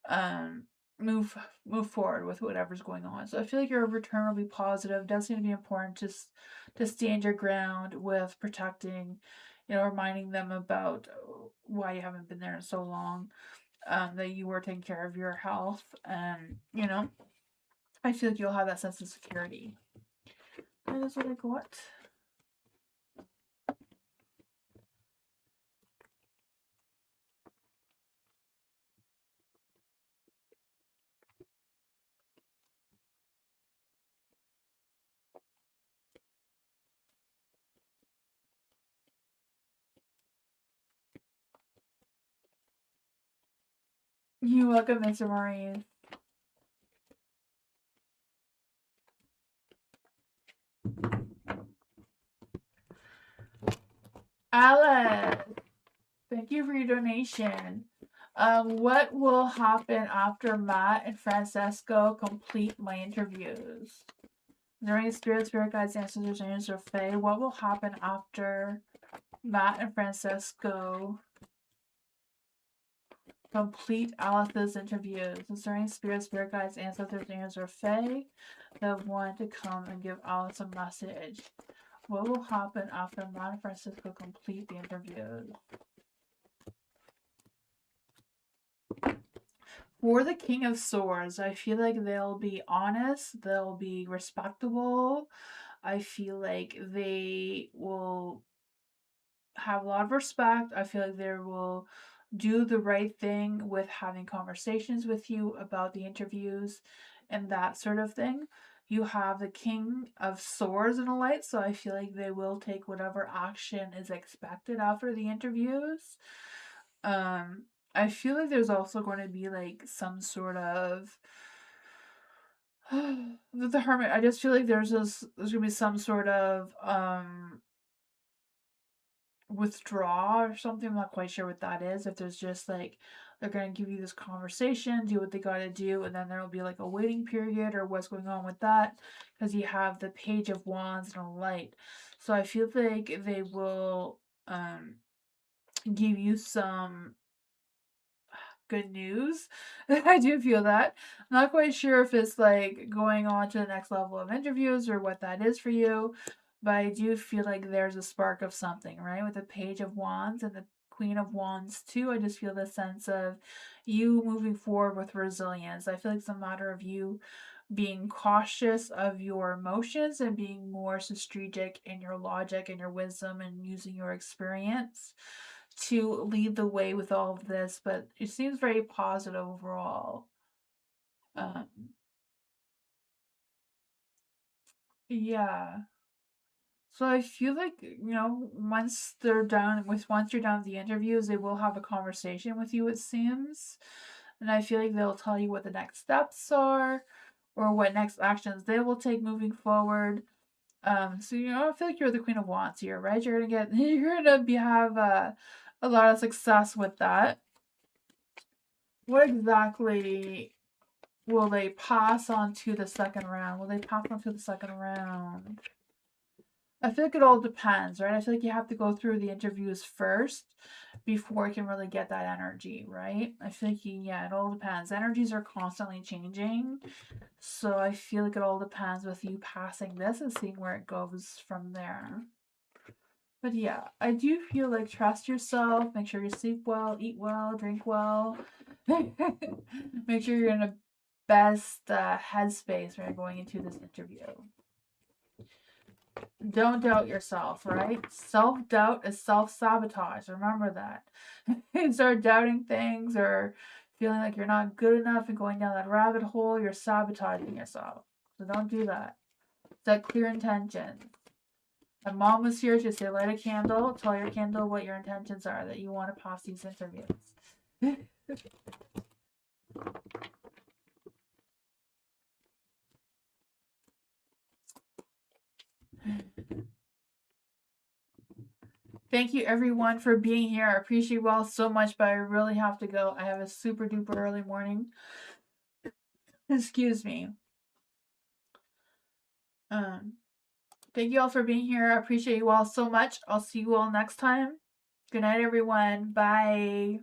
um move move forward with whatever's going on. So I feel like your return will be positive. It does seem to be important to stand your ground with protecting, reminding them about why you haven't been there in so long, that you were taking care of your health, and I feel like you'll have that sense of security. That is what I got. You're welcome, Mr. Maureen. Alice, thank you for your donation. What will happen after Matt and Francesco complete my interviews? During spirit guides, ancestors, angels, or fae, what will happen after Matt and Francesco complete Alice's interviews? Is there any spirit guides, ancestors, angels, or fae that want to come and give Alice a message? What will happen after Matt and Francesco complete the interviews? For the King of Swords, I feel like they'll be honest, they'll be respectable. I feel like they will have a lot of respect. I feel like they will do the right thing with having conversations with you about the interviews and that sort of thing. You have the King of Swords in a light, so I feel like they will take whatever action is expected after the interviews. I feel like there's also going to be like some sort of with the Hermit. I just feel like there's gonna be some sort of withdraw or something. I'm not quite sure what that is. If there's just like they're gonna give you this conversation, do what they gotta do, and then there'll be like a waiting period or what's going on with that, because you have the Page of Wands and a light. So I feel like they will give you some good news. I do feel that. I'm not quite sure if it's like going on to the next level of interviews or what that is for you, but I do feel like there's a spark of something, right? With the Page of Wands and the Queen of Wands too. I just feel the sense of you moving forward with resilience. I feel like it's a matter of you being cautious of your emotions and being more strategic in your logic and your wisdom and using your experience to lead the way with all of this, but it seems very positive overall. Um, yeah. So I feel like, once you're done with the interviews, they will have a conversation with you, it seems. And I feel like they'll tell you what the next steps are or what next actions they will take moving forward. So I feel like you're the Queen of Wands here, right? Have a lot of success with that. What exactly will they pass on to the second round? Will they pass on to the second round? I feel like it all depends, right? I feel like you have to go through the interviews first before you can really get that energy, right? I feel like, yeah, it all depends. Energies are constantly changing. So I feel like it all depends with you passing this and seeing where it goes from there. But yeah, I do feel like trust yourself, make sure you sleep well, eat well, drink well. Make sure you're in a best headspace when you're going into this interview. Don't doubt yourself, right? Self doubt is self sabotage. Remember that. You start doubting things or feeling like you're not good enough and going down that rabbit hole, you're sabotaging yourself. So don't do that. Set clear intentions. My mom was here to say, light a candle, tell your candle what your intentions are that you want to pass these interviews. Thank you everyone for being here. I appreciate you all so much, but I really have to go. I have a super duper early morning. Excuse me. Thank you all for being here. I appreciate you all so much. I'll see you all next time. Good night, everyone. Bye.